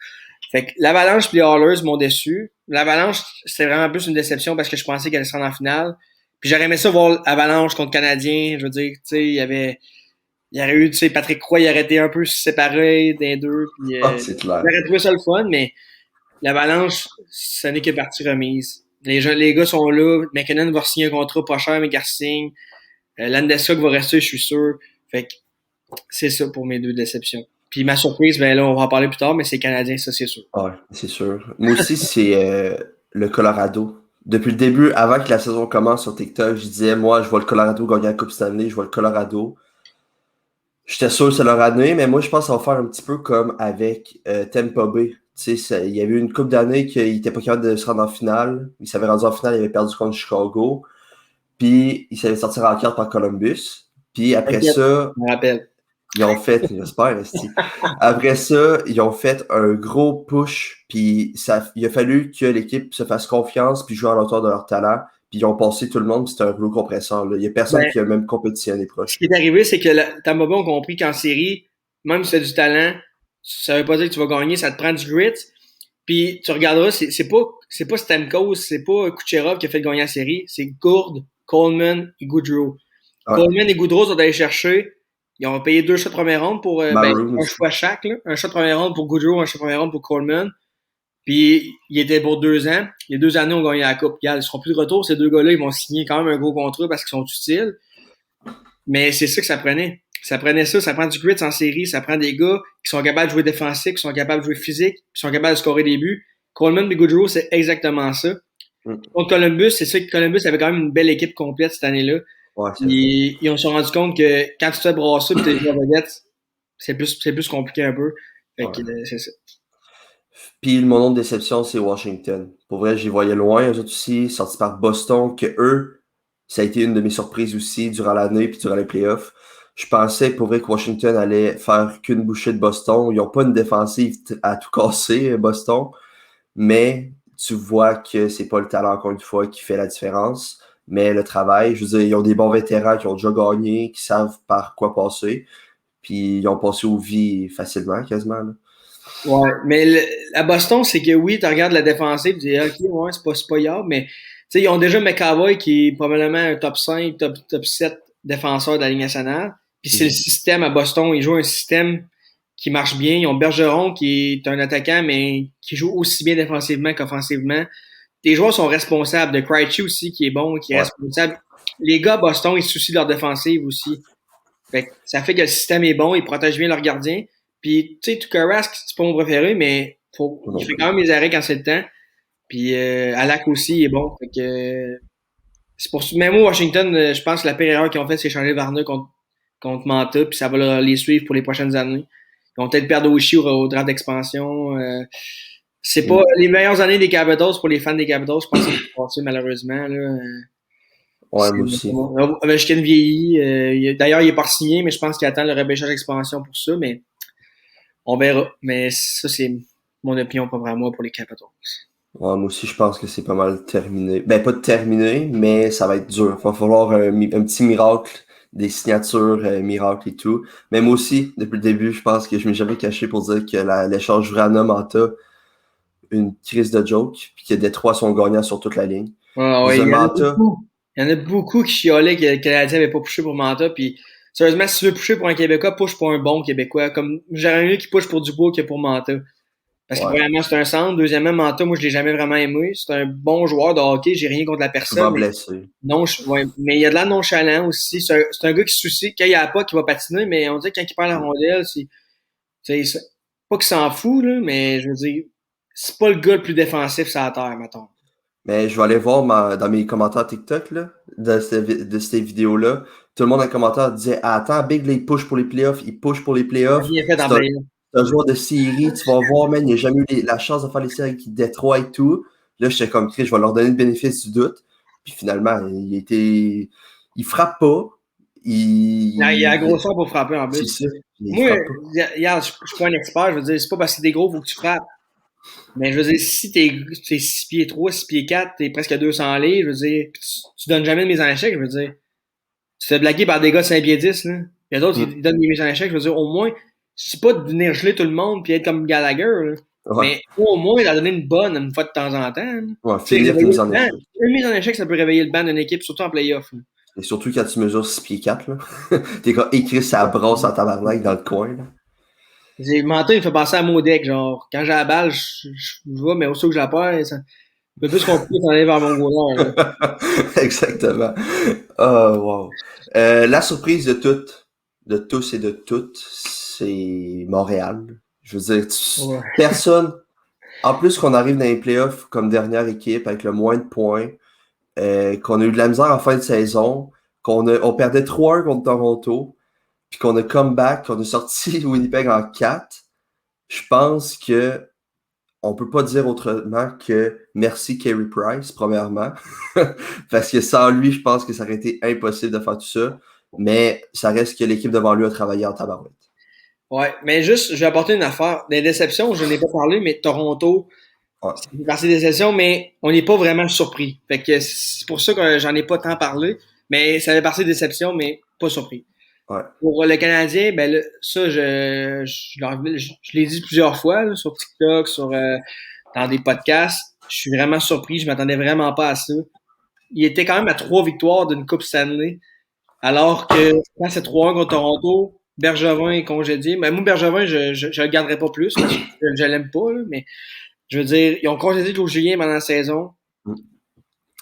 Fait que l'Avalanche et les Oilers m'ont déçu. L'Avalanche, c'était vraiment plus une déception parce que je pensais qu'elle allait se rendre en finale. Puis j'aurais aimé ça voir l'Avalanche contre Canadien. Je veux dire, tu sais, il y aurait eu, tu sais, Patrick Roy, il aurait été un peu séparé des deux. Puis Ah, c'est clair. j'aurais trouvé ça le fun, mais l'Avalanche, ce n'est que partie remise. Les gars sont là. McKinnon va signer un contrat pas cher, mais qu'il signe. Landeskog va rester, je suis sûr. Fait que c'est ça pour mes deux déceptions. Puis ma surprise, ben là, on va en parler plus tard, mais c'est Canadien, ça c'est sûr. Ouais, c'est sûr. Moi aussi, c'est le Colorado. Depuis le début, avant que la saison commence sur TikTok, je disais, moi, je vois le Colorado gagner la Coupe Stanley, je vois le Colorado. J'étais sûr que c'est leur année, mais moi, je pense que ça va faire un petit peu comme avec Tampa Bay. Tu sais, il y avait eu une couple d'années qu'il n'était pas capable de se rendre en finale. Il s'avait rendu en finale, il avait perdu contre Chicago. Puis, il s'avait sorti en quart par Columbus. Puis, après T'inquiète, ça, je me rappelle. ils ont fait, j'espère, esti. Après ça, ils ont fait un gros push, puis il a fallu que l'équipe se fasse confiance, puis joue à l'auteur de leur talent, puis ils ont passé tout le monde, puis c'était un rouleau compresseur, là. Il y a personne Ben, qui a même compétitionné ce proche, qui là. est arrivé, c'est que Tampa Bay ont compris qu'en série, même si tu as du talent, ça veut pas dire que tu vas gagner, ça te prend du grit. Puis tu regarderas, c'est pas Stamkos, c'est pas Kucherov qui a fait gagner la série, c'est Gourde, Coleman et Goudreau. Ouais. Coleman et Goudreau sont allés chercher. Ils ont payé 2 shots de première ronde pour Maroon un aussi. choix chaque, là. Un shot de première ronde pour Goudreau, un shot de première ronde pour Coleman. Puis il était pour 2 ans. Les 2 années ont gagné la coupe. Regarde, ils seront plus de retour. Ces deux gars-là, ils vont signer quand même un gros contrat parce qu'ils sont utiles. Mais c'est ça que ça prenait. Ça prenait ça, ça prend du grit en série, ça prend des gars qui sont capables de jouer défensif, qui sont capables de jouer physique, qui sont capables de scorer des buts. Coleman et Goudreau, c'est exactement ça. Mm. Contre Columbus, c'est ça que Columbus avait quand même une belle équipe complète cette année-là. Ouais, c'est vrai. Ils ont se rendu compte que quand tu te fais brasser et t'es joueur vedette, c'est plus compliqué un peu. Fait que Ouais. c'est ça. Puis mon autre déception, c'est Washington. Pour vrai, j'y voyais loin, eux autres aussi, sortis par Boston, que eux, ça a été une de mes surprises aussi durant l'année puis durant les playoffs. Je pensais pour vrai que Washington allait faire qu'une bouchée de Boston. Ils n'ont pas une défensive à tout casser, Boston, mais tu vois que c'est pas le talent, encore une fois, qui fait la différence, mais le travail. Je veux dire, ils ont des bons vétérans qui ont déjà gagné, qui savent par quoi passer, puis ils ont passé aux vies facilement, quasiment, là. Ouais, mais à Boston, c'est que oui, tu regardes la défensive, tu dis OK, ouais, c'est pas grave, mais tu sais, ils ont déjà McAvoy qui est probablement un top 5, top 7 défenseur de la Ligue nationale. Puis c'est le Mhm. système à Boston, ils jouent un système qui marche bien. Ils ont Bergeron qui est un attaquant, mais qui joue aussi bien défensivement qu'offensivement. Les joueurs sont responsables. De Krejci aussi, qui est bon, qui est Ouais. responsable. Les gars à Boston, ils se soucient de leur défensive aussi. Fait que ça fait que le système est bon, ils protègent bien leurs gardiens. Puis, tu sais, Tuukka Rask, c'est pas mon préféré, mais il Non fait quand plus. même les arrêts quand c'est le temps. Puis, Alak aussi, il est bon. Fait que, c'est pour ça. Même au Washington, je pense que la pire erreur qu'ils ont faite, c'est changer Varna contre Manta, puis ça va les suivre pour les prochaines années. Ils vont peut-être perdre Oshie au draft d'expansion. C'est pas Mm. les meilleures années des Capitals pour les fans des Capitals. Je pense que c'est passé malheureusement. Là. Ouais, moi aussi. Ovechkin vieillit. D'ailleurs, il est pas signé, mais je pense qu'il attend le repêchage d'expansion pour ça. Mais on verra. Mais ça, c'est mon opinion, pas vraiment pour les Capitals. Ouais, moi aussi, je pense que c'est pas mal terminé. Ben, pas terminé, mais ça va être dur. Il va falloir un petit miracle, des signatures miracles et tout. Mais moi aussi, depuis le début, je pense que je m'ai jamais caché pour dire que l'échange Vrana-Manta, une crise de joke, puis que Détroit sont gagnants sur toute la ligne. Ouais, Je veux ouais, dire, il y en a Manta, beaucoup. Il y en a beaucoup qui chiolaient que le Canadien n'avait pas poussé pour Manta. Puis, sérieusement, si tu veux pusher pour un Québécois, push pour un bon Québécois. Comme j'aurais mieux qui push pour Dubois que pour Manta. Parce que ouais, premièrement, c'est un centre. Deuxièmement, Manta, moi, je l'ai jamais vraiment aimé. C'est un bon joueur de hockey. J'ai rien contre la personne. souvent Mais, blessé. non, ouais, mais il y a de la nonchalant aussi. C'est un gars qui se soucie. Quand il y a pas, qui va patiner. Mais on dirait que quand il perd la rondelle, pas qu'il s'en fout, là, mais je veux dire, c'est pas le gars le plus défensif sur la terre, mettons. Mais je vais aller voir dans mes commentaires TikTok, là, de cette vidéo-là. Tout le monde dans les commentaires disait ah, attends, Big, là, il push pour les playoffs, il push pour les playoffs. Bien fait en C'est un, play-off. c'est un joueur de série, tu vas voir, man, il n'a jamais eu la chance de faire les séries avec Détroit et tout. Là, j'étais comme Chris, je vais leur donner le bénéfice du doute. Puis finalement, il frappe pas. Il a la grosseur pour frapper en C'est plus. ça. Il Moi, frappe pas. regarde, je suis pas un expert, je veux dire, c'est pas parce que t'es gros, faut que tu frappes. Mais je veux dire, si t'es 6 pieds 3, 6 pieds 4, t'es presque 200 livres, je veux dire, tu donnes jamais de mise en échec, je veux dire. Tu te fais blaguer par des gars de 5 pieds 10, là. Il y a d'autres qui donnent des mises en échec, je veux dire, au moins, c'est pas de venir geler tout le monde puis être comme Gallagher, là. Ouais. Mais au moins, il a donné une bonne une fois de temps en temps. Là. Ouais, Tu sais, finir tes mises en échec. une mise en échec, ça peut réveiller le banc d'une équipe, surtout en playoff. Là. Et surtout quand tu mesures 6 pieds 4, là. T'es comme écrit sa brosse en tabarnak dans le coin, là. Menton, il fait passer à Modec, genre, quand j'ai la balle, je vois, mais aussitôt que je la perds, ça, un peu plus compliqué d'en aller vers mon goaler. Exactement. Oh, wow. La surprise de tous et de toutes, c'est Montréal. Je veux dire, Ouais. personne, en plus qu'on arrive dans les playoffs comme dernière équipe avec le moins de points, qu'on a eu de la misère en fin de saison, on perdait 3-1 contre Toronto, puis qu'on a comeback, qu'on a sorti Winnipeg en 4, je pense que on peut pas dire autrement que merci Carey Price, premièrement. Parce que sans lui, je pense que ça aurait été impossible de faire tout ça. Mais ça reste que l'équipe devant lui a travaillé en tabarouette. Ouais, mais juste, je vais apporter une affaire. Des déceptions, je n'ai pas parlé, mais Toronto, Ouais. c'est partie des déceptions, mais on n'est pas vraiment surpris. Fait que c'est pour ça que j'en ai pas tant parlé, mais ça fait partie des déceptions, mais pas surpris. Ouais. Pour le Canadien, ben là, ça, je l'ai dit plusieurs fois là, sur TikTok, dans des podcasts. Je suis vraiment surpris. Je m'attendais vraiment pas à ça. Il était quand même à 3 victoires d'une Coupe Stanley, alors que quand c'est 3-1 contre Toronto, Bergevin est congédié. Mais moi, Bergevin, je le garderai pas plus parce que je l'aime pas, là, mais je veux dire, ils ont congédié Claude Julien pendant la saison. Mm.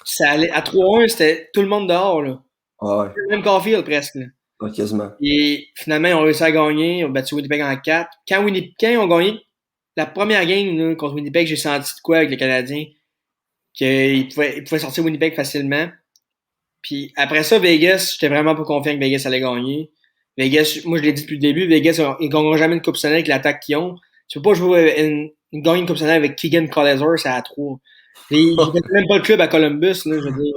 Ça allait, à 3-1, c'était tout le monde dehors. Là. Ouais. Même Caulfield presque. Là. Ouais, quasiment. Et finalement, ils ont réussi à gagner. Ils ont battu Winnipeg en 4. Quand ils ont gagné la première game là, contre Winnipeg, j'ai senti de quoi avec les Canadiens? Qu'ils pouvaient sortir Winnipeg facilement. Puis après ça, Vegas, j'étais vraiment pas confiant que Vegas allait gagner. Vegas, moi je l'ai dit depuis le début, Vegas, ils gagneront jamais une Coupe Stanley avec l'attaque qu'ils ont. Tu peux pas jouer gagner une Coupe Stanley avec Keegan Colliser, c'est à 3. Ils n'avaient même pas le club à Columbus, là, je veux dire.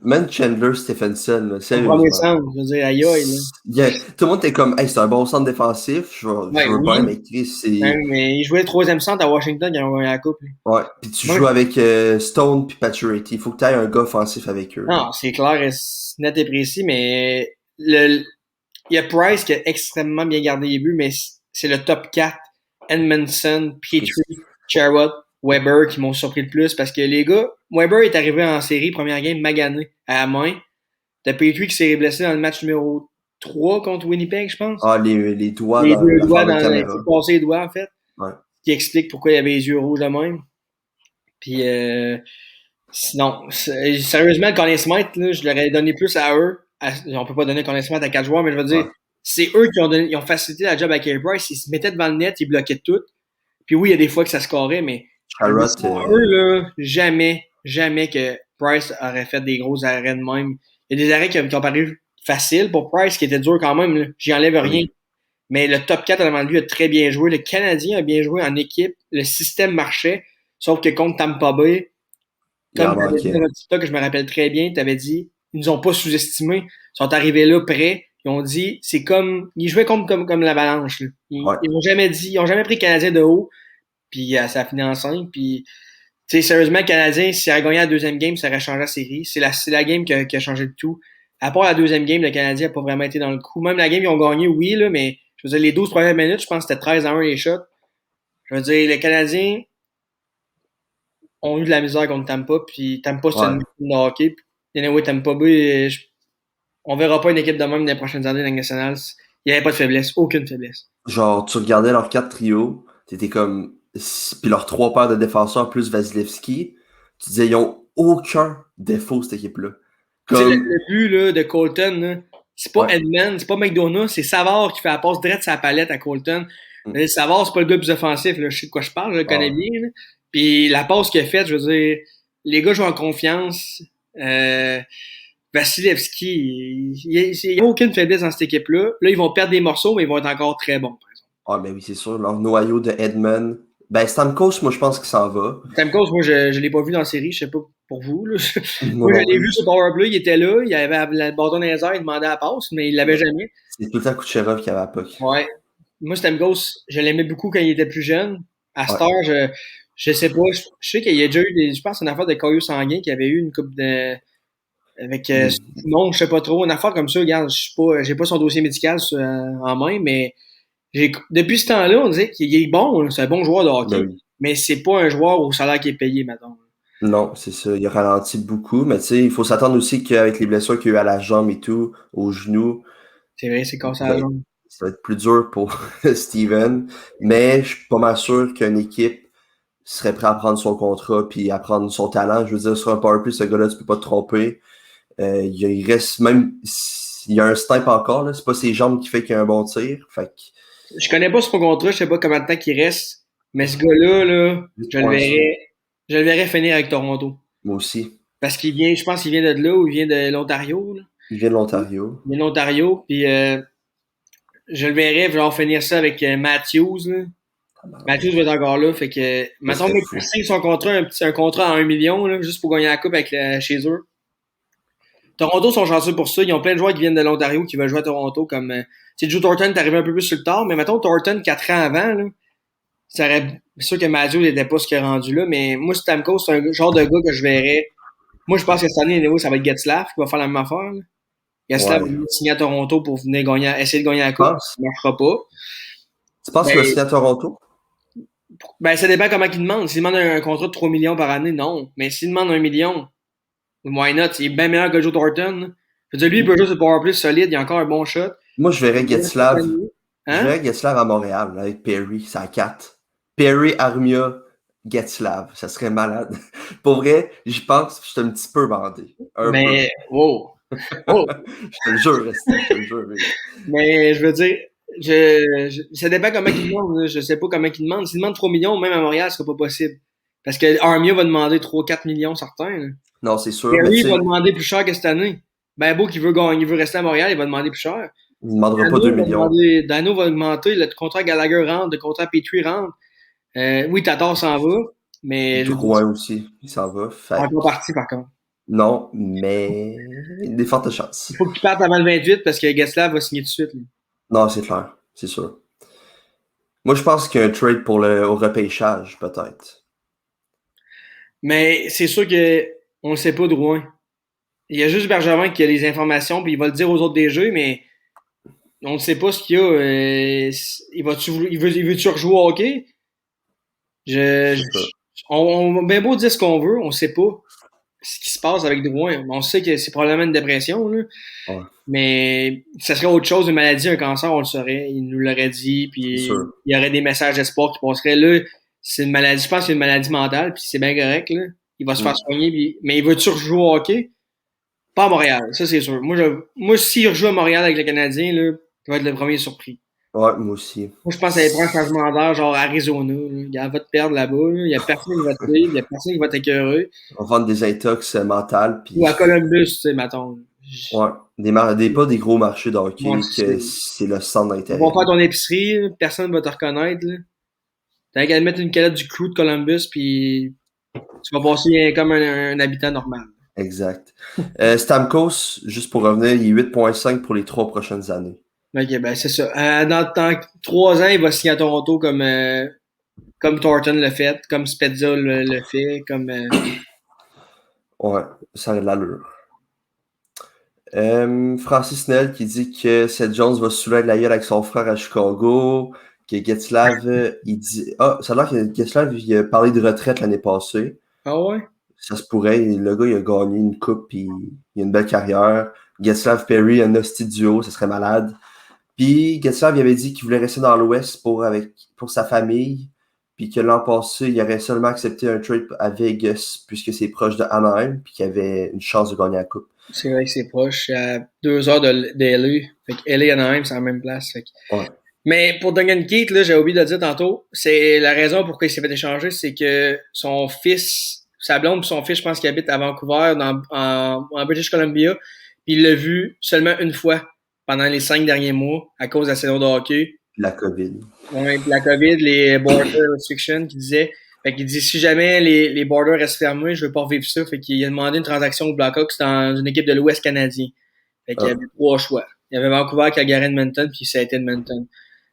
Man Chandler Stephenson, là, Au premier sérieusement. centre, je veux dire, aïe aïe, là. Tout le monde était comme, hey, c'est un bon centre défensif. Je veux Oui. bien, mais Chris, c'est. Ouais, mais il jouait le troisième centre à Washington quand ils ont gagné la Coupe. Là. Ouais. Puis tu joues avec Stone puis Pacioretty. Il faut que tu aies un gars offensif avec eux. Non, c'est clair, net et précis, mais il y a Price qui a extrêmement bien gardé les buts, mais c'est le top 4. Edmondson, Petrie, Sherwood, Weber qui m'ont surpris le plus parce que les gars, Weber est arrivé en série, première game, magané à la main. T'as Petrie qui s'est blessé dans le match numéro 3 contre Winnipeg, je pense. Ah, les doigts Les dans deux la doigts de dans caméra. il s'est passé les doigts, en fait. Ouais. Qui explique pourquoi il avait les yeux rouges de même. Puis, sinon, sérieusement, le Conn Smythe, là, je l'aurais donné plus à eux. On peut pas donner Conn Smythe à 4 joueurs, mais je veux dire, c'est eux qui ils ont facilité la job à Carey Price. Ils se mettaient devant le net, ils bloquaient tout. Puis oui, il y a des fois que ça scorait, mais Charlotte, eux, là, jamais que Price aurait fait des gros arrêts de même. Il y a des arrêts qui ont paru faciles pour Price, qui étaient durs quand même. Là. J'y enlève rien. Oui. Mais le top 4 avant lui a très bien joué. Le Canadien a bien joué en équipe. Le système marchait. Sauf que contre Tampa Bay, comme tu avais dit dans notre TikTok, que je me rappelle très bien, tu avais dit, ils nous ont pas sous-estimés. Ils sont arrivés là près. Ils ont dit, c'est comme, ils jouaient comme l'Avalanche. Là. Ils ont jamais dit, ils ont jamais pris le Canadien de haut. Puis ça a fini en 5. Puis, tu sais, sérieusement, le Canadien, s'il avait gagné la deuxième game, ça aurait changé la série. C'est la game qui a changé le tout. À part la deuxième game, le Canadien n'a pas vraiment été dans le coup. Même la game, ils ont gagné, oui, là, mais je veux dire, les 12 premières minutes, je pense que c'était 13-1 les shots. Je veux dire, les Canadiens ont eu de la misère contre Tampa, puis Tampa, c'est une équipe de hockey. Anyway, Tampa Bay, on verra pas une équipe de même dans les prochaines années dans la nationale. Il n'y avait pas de faiblesse, aucune faiblesse. Genre, tu regardais leurs 4 trios, t'étais comme... Puis leurs 3 paires de défenseurs plus Vasilevski, tu disais, ils ont aucun défaut, cette équipe-là. Comme... Le but là, de Colton, là, c'est pas Edman, c'est pas McDonough, c'est Savard qui fait la passe direct sa palette à Colton. Savard, c'est pas le gars le plus offensif, là, je sais de quoi je parle, je le connais bien. Là. Puis la passe qu'il a faite, je veux dire, les gars jouent en confiance. Vasilevski, il n'y a aucune faiblesse dans cette équipe-là. Là, ils vont perdre des morceaux, mais ils vont être encore très bons, par exemple. Ah, ben oui, c'est sûr. Leur noyau de Edmund. Ben, Stamkos, moi, je pense qu'il s'en va. Stamkos, moi, je l'ai pas vu dans la série, je sais pas pour vous. Là. Moi Moi, je non l'ai plus. vu sur Powerplay, il était là, il avait le bâton dans les airs, il demandait la passe, mais il l'avait jamais. C'est tout le temps Kucherov qui avait la puck. Ouais. Moi, Stamkos, je l'aimais beaucoup quand il était plus jeune. À cette Ouais. heure, je sais pas, je sais qu'il y a déjà eu je pense, une affaire de caillou sanguin qui avait eu une coupe de, avec, Des- non, je sais pas trop, une affaire comme ça, regarde, j'ai pas son dossier médical en main, mais depuis ce temps-là, on disait qu'il est bon, là, c'est un bon joueur de Ben hockey, oui. mais c'est pas un joueur au salaire qui est payé, maintenant. Non, c'est ça. Il a ralenti beaucoup. Mais tu sais, il faut s'attendre aussi qu'avec les blessures qu'il y a eu à la jambe et tout, au genou, C'est vrai, c'est cassé ça à va la être, jambe. ça va être plus dur pour Steven. Mais je suis pas mal sûr qu'une équipe serait prête à prendre son contrat puis à prendre son talent. Je veux dire, sur un powerplay, ce gars-là, tu peux pas te tromper. Il reste même. Il y a un snipe encore, là. C'est pas ses jambes qui fait qu'il y a un bon tir. Fait que Je connais pas son contrat, je sais pas combien de temps qu'il reste, mais ce gars-là, là, 8,5. je le verrais finir avec Toronto. Moi aussi. Parce qu'il vient, je pense qu'il vient de là ou il vient de l'Ontario, là. Il vient de l'Ontario. Il vient de l'Ontario, puis je le verrais genre finir ça avec Matthews, là. Matthews va être encore là, fait que, Ça mettons, serait mec, fou. il signe son contrat, un contrat à 1 million, là, juste pour gagner la coupe avec chez eux. Toronto sont chanceux pour ça. Ils ont plein de joueurs qui viennent de l'Ontario qui veulent jouer à Toronto comme Joe Thornton est arrivé un peu plus sur le tard, mais mettons Thornton 4 ans avant, là, c'est sûr que Matthews n'était pas ce qu'il est rendu là, mais moi Stamkos, c'est un genre de gars que je verrais. Moi je pense que cette année, anyway, ça va être Getzlaf qui va faire la même affaire. Là. Getzlaf va Ouais. venir signer à Toronto pour venir essayer de gagner la Tu coupe. penses? Ça ne marchera pas. Tu penses qu'il va Ben, signer à Toronto? ben, ça dépend comment il demande. S'il demande un contrat de 3 millions par année, non. Mais s'il demande 1 million, why not? Il est bien meilleur que Joe Thornton. Là. Je veux dire, lui, il peut jouer sur le powerplay solide, il a encore un bon shot. Moi, je verrais Getzlav. Je Hein? verrais Getzlav à Montréal, là, avec Perry, c'est à 4. Perry, Armia, Getzlav. Ça serait malade. Pour vrai, j'y pense, je suis un petit peu bandé. Un Mais, wow. Oh. Je te le jure, Esti, je te le jure. Mais, je veux dire, ça dépend comment il demande. Là. Je sais pas comment il demande. S'il demande 3 millions, même à Montréal, ce sera pas possible. Parce que Armia va demander 3-4 millions certains. Là. Non, c'est sûr, mais Perry tu va sais, demander plus cher que cette année. Ben beau qu'il veut gagner, il veut rester à Montréal, il va demander plus cher. il ne demandera pas 2 millions. Dano va augmenter, le contrat Gallagher rentre, le contrat Petrie rentre. Oui, Tatar s'en va, mais je veux dire, Drouin aussi, il s'en va. c'est Fait encore parti par contre. non, mais des fortes chances. Il faut qu'il parte avant le 28 parce que Getzlav va signer tout de suite. Là. Non, c'est clair, c'est sûr. Moi, je pense qu'il y a un trade pour au repêchage, peut-être. Mais c'est sûr que on ne sait pas Drouin. Il y a juste Bergevin qui a les informations, puis il va le dire aux autres des jeux, mais on ne sait pas ce qu'il y a. Il veut-tu rejouer au hockey? Je, C'est ça. on bien beau dire ce qu'on veut, on sait pas ce qui se passe avec Drouin. On sait que c'est probablement une dépression, là. Ouais, Mais ça serait autre chose, une maladie, un cancer, on le saurait. Il nous l'aurait dit, c'est puis sûr. il y aurait des messages d'espoir qui passeraient. Là, c'est une maladie, je pense que c'est une maladie mentale, puis c'est bien correct, là. Il va se faire soigner, mais il va-tu rejouer au hockey? Pas à Montréal, ça c'est sûr. Moi s'il rejoue à Montréal avec le Canadien, là, il va être le premier surpris. Ouais, moi aussi. Moi, je pense que ça va prendre un changement d'air, genre Arizona. Là. Il va te perdre là-bas. Là. Il y a personne qui va te suivre. Il y a personne qui va t'écœurer. On va vendre des intox mentales, Ou puis à Columbus, tu sais, mettons. ouais, pas des gros marchés de hockey, Ouais, que c'est le centre tu d'intérêt. vas faire ton épicerie, là, personne va te reconnaître. Là. T'as qu'à mettre une calotte du crew de Columbus, puis tu vas passer comme un habitant normal. Exact. Stamkos, juste pour revenir, il est 8,5 pour les 3 prochaines années. Ok, ben c'est ça. Dans 3 ans, il va signer à Toronto comme Thornton l'a fait, comme Spezza le fait, comme... Ouais, ça a de l'allure. Francis Nel qui dit que Seth Jones va se soulever la gueule avec son frère à Chicago, que Getzlav, il dit... Ah, ça a l'air que Getzlav, il a parlé de retraite l'année passée. Ah ouais? Ça se pourrait. Le gars, il a gagné une coupe, puis il a une belle carrière. Getzlav Perry, un hostie duo, ça serait malade. Puis Getzlav, il avait dit qu'il voulait rester dans l'Ouest pour sa famille, puis que l'an passé, il aurait seulement accepté un trade à Vegas, puisque c'est proche de Anaheim, puis qu'il avait une chance de gagner la coupe. C'est vrai que c'est proche. C'est à 2 heures de LA. Fait que LA et Anaheim, c'est à la même place. Fait que... Ouais. Mais pour Duncan Keith, là, j'ai oublié de le dire tantôt, c'est la raison pour laquelle il s'est fait échanger, c'est que son fils, sa blonde et son fils, je pense qu'il habite à Vancouver, en British Columbia, puis il l'a vu seulement une fois pendant les 5 derniers mois à cause de la saison de hockey. La COVID. Ouais, puis la COVID, les border restrictions, qui disait, fait qu'il dit si jamais les borders restent fermés, je veux pas revivre ça. Fait qu'il a demandé une transaction au Blackhawks dans une équipe de l'Ouest canadien. Fait qu'il y Ah. avait 3 choix. Il y avait Vancouver, Calgary, Edmonton, puis ça a été Edmonton.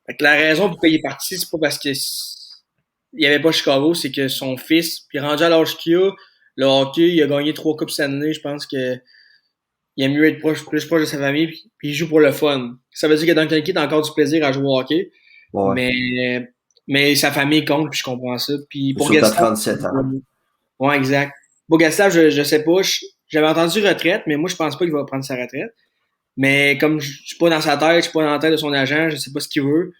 Fait que la raison pour laquelle il est parti, c'est pas parce que il y avait pas Chicago, c'est que son fils, puis rendu à l'âge qu'il a, le hockey, il a gagné 3 coupes cette année. Je pense que il aime mieux être plus proche de sa famille, puis il joue pour le fun. Ça veut dire que Duncan Keith a encore du plaisir à jouer au hockey, Ouais. mais sa famille compte, puis je comprends ça. Puis pour Surtout à Gustav, 37 ans. ouais, exact. Pour Gustav, je sais pas, j'avais entendu retraite, mais moi je pense pas qu'il va prendre sa retraite. Mais comme je suis pas dans sa tête, je suis pas dans la tête de son agent, je sais pas ce qu'il veut.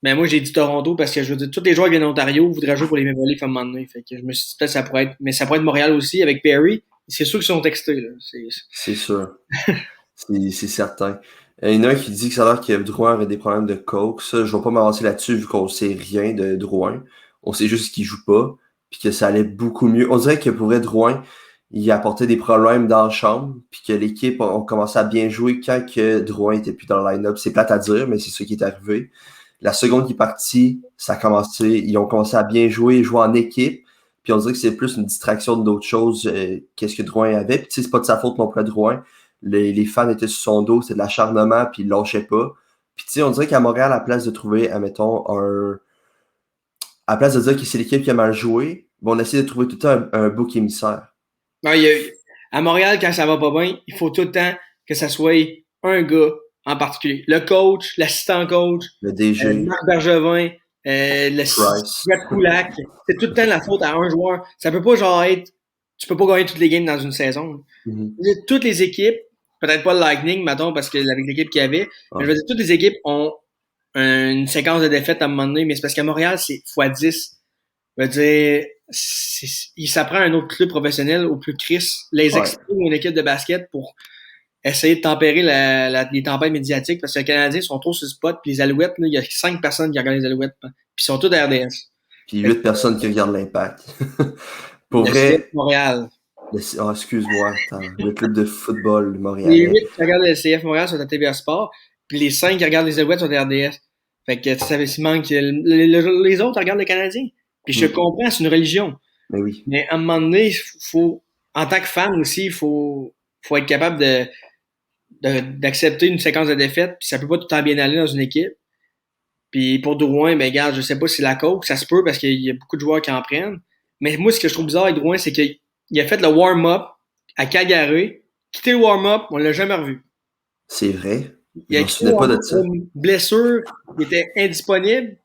Mais moi j'ai dit Toronto parce que je veux dire, tous les joueurs qui viennent d'Ontario voudraient jouer pour les Maple Leafs à un moment donné. Fait que je me suis dit peut-être ça pourrait être, mais ça pourrait être Montréal aussi avec Perry. C'est sûr qu'ils sont textés, là. C'est sûr. C'est certain. Il y en a un qui dit que ça a l'air que Drouin avait des problèmes de coke. Ça, je vais pas m'avancer là-dessus vu qu'on sait rien de Drouin. On sait juste qu'il joue pas, puis que ça allait beaucoup mieux. On dirait que pour vrai, Drouin, il apportait des problèmes dans la chambre, puis que l'équipe a commencé à bien jouer quand que Drouin était plus dans le line-up. C'est plate à dire, mais c'est ce qui est arrivé. La seconde qui est partie, ça a commencé, ils ont commencé à bien jouer en équipe. Puis on dirait que c'est plus une distraction d'autres choses qu'est-ce que Drouin avait. Puis tu sais, c'est pas de sa faute non plus à Drouin. Les fans étaient sur son dos, c'est de l'acharnement, puis il lâchait pas. Puis tu sais, on dirait qu'à Montréal, à la place de trouver, admettons, à la place de dire que c'est l'équipe qui a mal joué, on essaie de trouver tout le temps un bouc émissaire. Non, à Montréal, quand ça va pas bien, il faut tout le temps que ça soit un gars en particulier. Le coach, l'assistant coach, Le DG, Marc Bergevin, Price. Brett Kulak. C'est tout le temps la faute à un joueur. Ça peut pas genre être, tu peux pas gagner toutes les games dans une saison. Toutes les équipes, peut-être pas le Lightning, mettons, parce que avec l'équipe qu'il y avait, mais je veux dire, toutes les équipes ont une séquence de défaites à un moment donné, mais c'est parce qu'à Montréal, c'est x10. Je veux dire, ça prend un autre club professionnel au plus Chris, les experts ou une équipe de basket pour essayer de tempérer les tempêtes médiatiques parce que les Canadiens sont trop sur le spot, puis les Alouettes, là, il y a 5 personnes qui regardent les Alouettes, puis ils sont tous RDS. Puis 8 personnes qui regardent l'Impact. Pour le vrai. CF Montréal. Excuse-moi, le club de football Montréal. Les 8 qui regardent le CF Montréal sont à TVA Sport, puis les 5 qui regardent les Alouettes sont à RDS. Fait que tu savais s'il manque les autres regardent les Canadiens. Puis je comprends, c'est une religion. Mais oui. Mais à un moment donné, faut, en tant que fan aussi, il faut être capable d'accepter une séquence de défaites, puis ça peut pas tout le temps bien aller dans une équipe. Puis pour Drouin, ben regarde, je sais pas si c'est la coke, ça se peut parce qu'il y a beaucoup de joueurs qui en prennent. Mais moi, ce que je trouve bizarre avec Drouin, c'est qu'il a fait le warm-up à Calgary, quitté le warm-up, on l'a jamais revu. C'est vrai. Il a quitté le pas de ça. Une blessure, il était indisponible.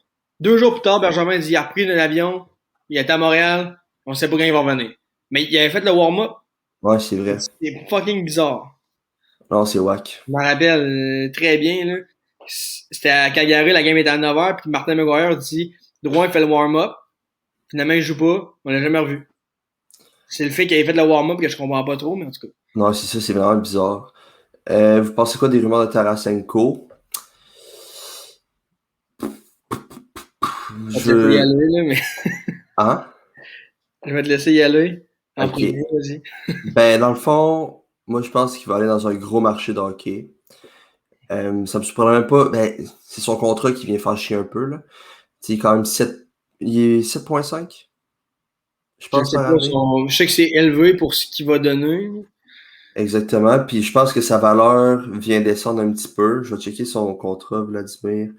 2 jours plus tard, Benjamin dit il a repris l'avion, il était à Montréal, on sait pas quand il va revenir. Mais il avait fait le warm-up. Ouais, c'est vrai. C'est fucking bizarre. Non, c'est whack. Je m'en rappelle très bien, là. C'était à Calgary, la game était à 9h, puis Martin McGuire dit Drouin fait le warm-up. Finalement, il joue pas. On l'a jamais revu. C'est le fait qu'il ait fait le warm-up que je comprends pas trop, mais en tout cas. Non, c'est ça, c'est vraiment bizarre. Vous pensez quoi des rumeurs de Tarasenko? Je vais y aller, là, mais. Hein? Je vais te laisser y aller. En Ok. premier, vas-y. Ben, dans le fond, moi, je pense qu'il va aller dans un gros marché de hockey. Ça me surprendrait même pas. Ben, c'est son contrat qui vient faire chier un peu, là. C'est quand même 7. Il est 7,5? Je pense par année. Je sais que c'est élevé pour ce qu'il va donner. Exactement. Puis je pense que sa valeur vient descendre un petit peu. Je vais checker son contrat, Vladimir.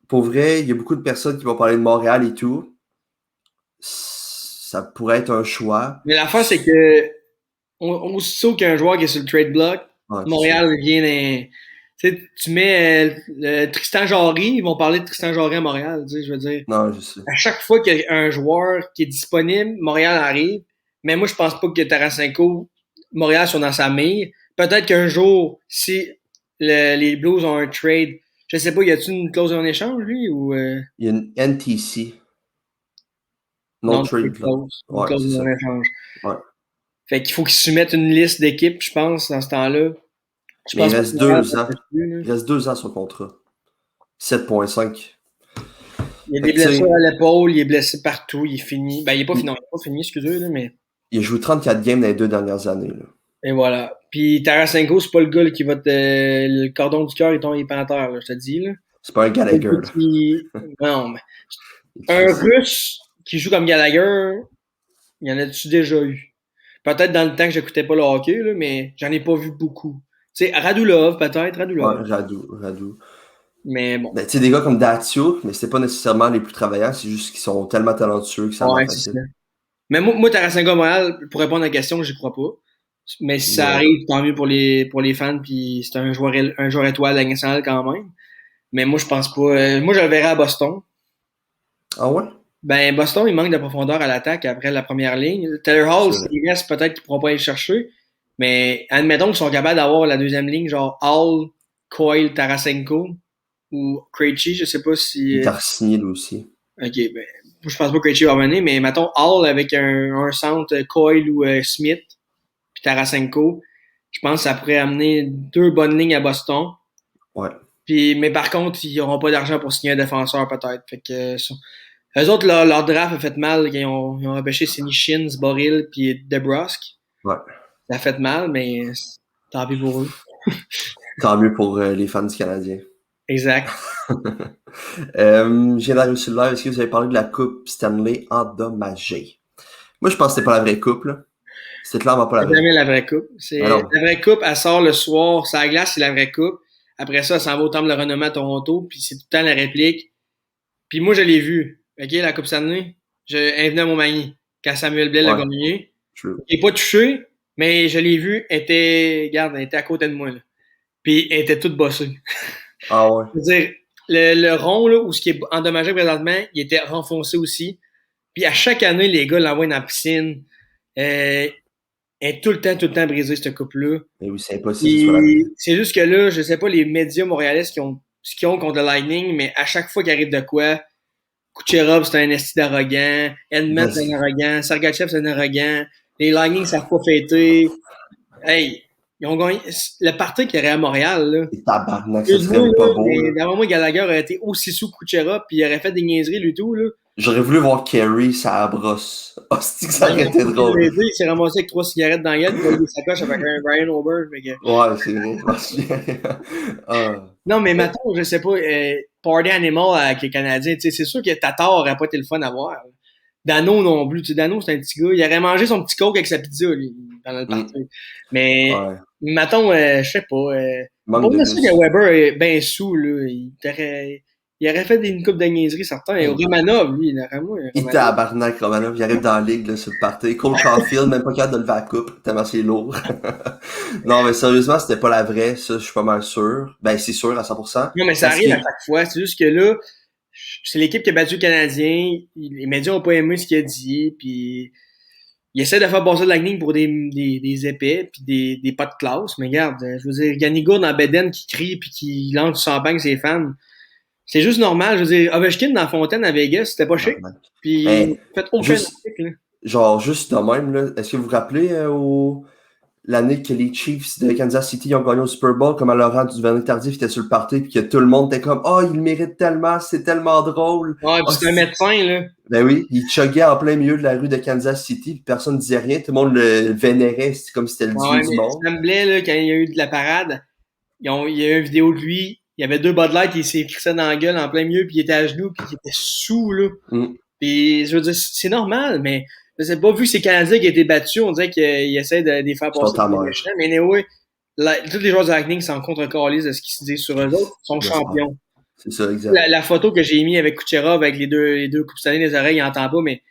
Pour vrai, il y a beaucoup de personnes qui vont parler de Montréal et tout. Ça pourrait être un choix. Mais l'affaire, c'est que aussitôt qu'un joueur qui est sur le trade block, Montréal vient tu mets Tristan Jarry, ils vont parler de Tristan Jarry à Montréal, je veux dire. Non, je sais. À chaque fois qu'il y a un joueur qui est disponible, Montréal arrive. Mais moi, je pense pas que Tarasenko, Montréal soit dans sa mire. Peut-être qu'un jour, si les Blues ont un trade, je sais pas, y a-t-il une clause en échange, lui, ou Il y a une NTC. Non trade clause. Une clause en échange. Ouais. Fait qu'il faut qu'ils soumettent une liste d'équipes, je pense, dans ce temps-là. Mais il reste 2 ans. Il reste 2 ans son contrat. 7,5. Il y a des blessures à l'épaule, il est blessé partout, il est fini. Ben, il est pas fini, excusez, là, mais. Il a joué 34 games dans les 2 dernières années. Là. Et voilà. Puis Tarasenko, c'est pas le gars là, qui va te. Le cordon du cœur, il tombe à terre, là, je te dis. Là. C'est pas un Gallagher. Non, mais. Un Russe qui joue comme Gallagher, il y en a-tu déjà eu? Peut-être dans le temps que j'écoutais pas le hockey, là, mais j'en ai pas vu beaucoup. Tu sais, Radulov, peut-être, Radulov. Ouais, Radou. Mais bon. Ben, tu sais, des gars comme Datsuk, mais c'est pas nécessairement les plus travaillants, c'est juste qu'ils sont tellement talentueux que ça va facile. Mais moi Tarasenko Montréal, pour répondre à la question, j'y crois pas. Mais si ça arrive, tant mieux pour les fans, puis c'est un joueur étoile de la nationale quand même. Mais moi, je pense pas. Moi, je le verrais à Boston. Ah ouais? Ben, Boston, il manque de profondeur à l'attaque après la première ligne. Taylor Hall, s'il reste, peut-être qu'ils pourront pas aller le chercher. Mais admettons qu'ils sont capables d'avoir la deuxième ligne, genre Hall, Coyle, Tarasenko ou Krejci, je sais pas si. Il t'a re-signé lui aussi. Ok, ben, je pense pas que Krejci va revenir, mais mettons Hall avec un centre Coyle ou Smith, puis Tarasenko, je pense que ça pourrait amener 2 bonnes lignes à Boston. Ouais. Puis, mais par contre, ils n'auront pas d'argent pour signer un défenseur, peut-être. Fait que eux autres, leur draft a fait mal. Ils ont repêché Senyshyn, Boril puis DeBrusk. Ouais. Ça a fait mal, mais tant pis pour eux. Tant mieux pour les fans du Canadien. Exact. J'ai la sur l'air. Est-ce que vous avez parlé de la Coupe Stanley endommagée? Moi, je pense que c'était pas la vraie coupe, là. C'était clairement pas la vraie. C'est jamais la vraie coupe. La vraie coupe, elle sort le soir. Ça glace, c'est la vraie coupe. Après ça, ça va au temple de renommée à Toronto. Puis c'est tout le temps la réplique. Puis moi, je l'ai vu. OK, la Coupe Stanley. Elle venait à Montmagny. Quand Samuel Blais l'a gagné. Il n'est pas touché, mais je l'ai vu. Elle était à côté de moi. Là. Puis elle était toute bossée. Ah ouais. Je veux dire, le rond, là, où ce qui est endommagé présentement, il était renfoncé aussi. Puis à chaque année, les gars l'envoient dans la piscine. Elle est tout le temps brisée, cette coupe-là. Mais oui, c'est impossible. C'est juste que là, je sais pas les médias montréalais ce qu'ils ont contre le Lightning, mais à chaque fois qu'il arrive de quoi, Kucherov, c'est un esti d'arrogant, Edmond, c'est un arrogant, Sergachev, c'est un arrogant, les Lightning savent pas fêter. Hey, ils ont gagné. Le party qu'il y aurait à Montréal, là. Et tabarnak, ça serait pas beau. D'abord, moi, Gallagher aurait été aussi sous Kucherov, puis il aurait fait des niaiseries, lui, tout, là. J'aurais voulu voir Kerry, ça brosse. Oh, c'est que ça aurait été drôle. Il s'est ramassé avec 3 cigarettes dans la gueule, puis il a eu sa coche avec un Brian Ober. Ouais, c'est vrai. Non, mais maintenant, je sais pas, Party Animal avec les Canadiens, c'est sûr que Tatar aurait pas été le fun à voir. Dano non plus. Dano, c'est un petit gars. Il aurait mangé son petit coke avec sa pizza, lui, pendant le party. Mais, mettons, je sais pas. Pour moi, c'est que Weber est bien sous, là. Il aurait fait une coupe de niaiseries, certains. Et Romanov, lui, il aurait moins. Il tabarnak, Romanov. Il arrive dans la ligue, là, sur le party. Cole Caulfield, même pas capable de lever la coupe, tellement c'est lourd. Non, mais sérieusement, c'était pas la vraie, ça, je suis pas mal sûr. Ben, c'est sûr, à 100%. Non, mais ça arrive à chaque fois. C'est juste que là, c'est l'équipe qui a battu le Canadien. Les médias ont pas aimé ce qu'il a dit, puis il essaie de faire passer le Lightning pour des épais puis des pas de classe. Mais regarde, je veux dire, Ganigo dans Beden qui crie puis qui lance du champagne ses fans. C'est juste normal. Je veux dire, Ovechkin dans Fontaine à Vegas, c'était pas chic. Puis, faites aucun article. Genre, juste de même, là. Est-ce que vous vous rappelez l'année que les Chiefs de Kansas City ont gagné au Super Bowl, comme à Laurent Duvernay-Tardif était sur le party, puis que tout le monde était comme « Oh, il mérite tellement, c'est tellement drôle! » Ouais, puis c'est un médecin, là. Ben oui, il chuguait en plein milieu de la rue de Kansas City, puis personne ne disait rien, tout le monde le vénérait, c'est comme si c'était le dieu du monde. Sam Blais, là, quand il y a eu de la parade, il y a eu une vidéo de lui, il y avait 2 Bud Light, il s'est crissé dans la gueule en plein milieu, puis il était à genoux, puis il était sous, là. Puis, je veux dire, c'est normal, mais je sais pas, vu que c'est Canadien qui a été battu, on dirait qu'il essaie de les faire passer pour des méchants. Mais anyway, tous les joueurs de Lightning sont contre-calés de ce qu'ils se disent sur eux autres, sont champions. C'est ça, exact. La photo que j'ai mis avec Kucherov, avec les deux coupes Stanley les oreilles, il entend pas, mais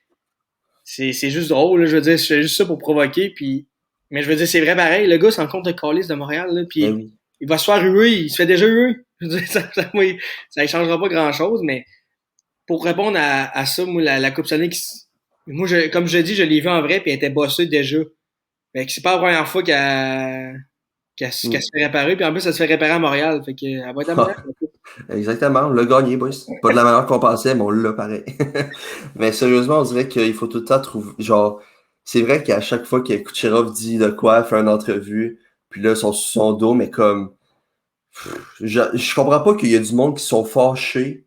c'est juste drôle, là, je veux dire, je fais juste ça pour provoquer, puis mais je veux dire, c'est vrai pareil, le gars, c'est en contre-calés de Montréal, là, puis il va se faire huer, il se fait déjà huer. Je veux dire, ça ne changera pas grand-chose, mais pour répondre à ça, moi, la Coupe Stanley, moi, comme je dis, je l'ai vu en vrai, puis elle était bossée déjà. Fait que c'est pas la première fois qu'elle se fait réparer, puis en plus, elle se fait réparer à Montréal. Fait que elle va être à Montréal. Exactement, on l'a gagné, boys. Pas de la manière qu'on pensait, mais on l'a pareil. Mais sérieusement, on dirait qu'il faut tout le temps trouver. Genre, c'est vrai qu'à chaque fois que Kucherov dit de quoi, fait une entrevue, puis là, ils sont sur son dos, mais comme. Je comprends pas qu'il y a du monde qui sont fâchés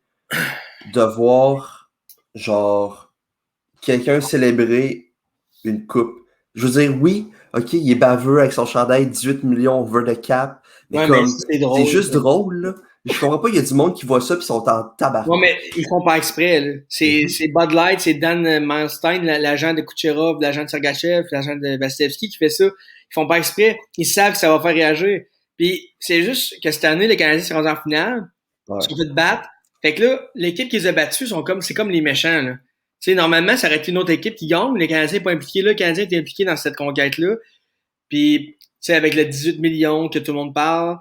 de voir, genre, quelqu'un célébrer une coupe. Je veux dire, oui, ok, il est baveux avec son chandail 18 millions over the cap, mais Ouais, mais comme, c'est drôle. c'est juste drôle, là. Je comprends pas, il y a du monde qui voit ça pis sont en tabarnak. Ouais, mais ils font pas exprès, là. C'est Bud Light, c'est Dan Malstein, l'agent de Kucherov, l'agent de Sergachev, l'agent de Vasilevski qui fait ça. Ils font pas exprès. Ils savent que ça va faire réagir. Puis c'est juste que cette année, les Canadiens sont rendus en finale. Ouais. Ils sont fait battre. Fait que là, l'équipe qui les a battus c'est comme les méchants, là. Tu sais, normalement, ça aurait été une autre équipe qui gagne, mais les Canadiens sont pas impliqués là. Les Canadiens étaient impliqués dans cette conquête-là. Puis, tu sais, avec le 18 millions que tout le monde parle,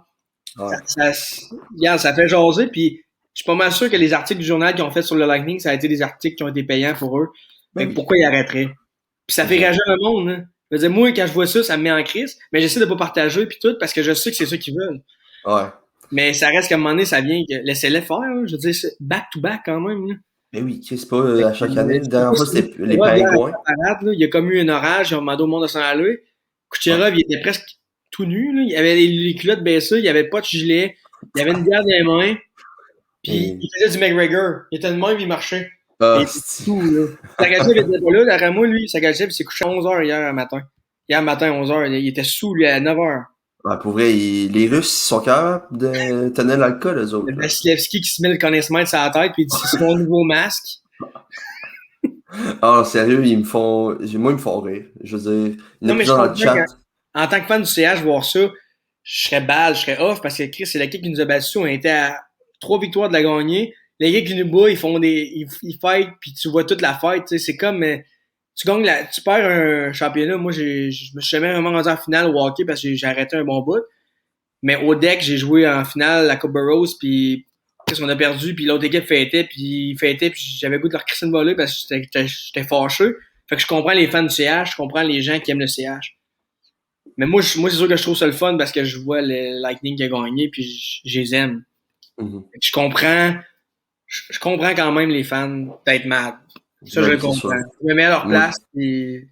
Ouais. regarde, ça fait jaser. Puis, je suis pas mal sûr que les articles du journal qu'ils ont fait sur le Lightning, ça a été des articles qui ont été payants pour eux. Fait que pourquoi ils arrêteraient? Puis ça fait réagir le monde, hein. Je veux dire, moi, quand je vois ça, ça me met en crise, mais j'essaie de pas partager puis tout, parce que je sais que c'est ça qu'ils veulent. Ouais. Mais ça reste qu'à un moment donné, ça vient que laissez-les faire, hein. Je veux dire, c'est back-to-back quand même, là. Mais oui, c'est pas à chaque année. La dernière fois, c'était les Kucherov, Pingouins. il y a comme eu un orage, ils ont demandé au monde de s'en aller. Kucherov, il était presque tout nu, là. Il avait les culottes baissées, il avait pas de gilet, il avait une bière dans les mains, puis il faisait du McGregor. Il était de même, il marchait. Ah, Et tout, là. Sergachev était pas là, d'après moi, lui, Sergachev, il s'est couché à 11h hier matin. Hier matin, 11h, il était sous, lui, à 9h. ouais, pour vrai, les Russes sont capables de tenir l'alcool, eux autres. Le Vasilevski qui se met le connaissement sur la tête, puis il dit c'est mon nouveau masque. Ah, sérieux, moi, ils me font rire. Je veux dire, il y en a plusieurs dans le chat. En tant que fan du CH, voir ça, je serais off, parce que Chris, c'est l'équipe qui nous a battus. On était à 3 victoires de la gagner. Les gars qui nous battent, ils fight, puis tu vois toute la fête, tu sais. C'est comme, tu perds un championnat. Moi, je me suis jamais vraiment rendu en finale au hockey parce que j'ai arrêté un bon bout. Mais au deck, j'ai joué en finale la Coupe Burroughs, puis qu'est-ce qu'on a perdu, puis l'autre équipe fêtait, puis j'avais le goût de leur crisser une volée parce que j'étais fâché. Fait que je comprends les fans du CH, je comprends les gens qui aiment le CH. Mais moi, c'est sûr que je trouve ça le fun parce que je vois le Lightning qui a gagné, puis je les aime. Mm-hmm. Je comprends quand même les fans d'être mad. Ça, je le comprends. Je me mets à leur place, puis...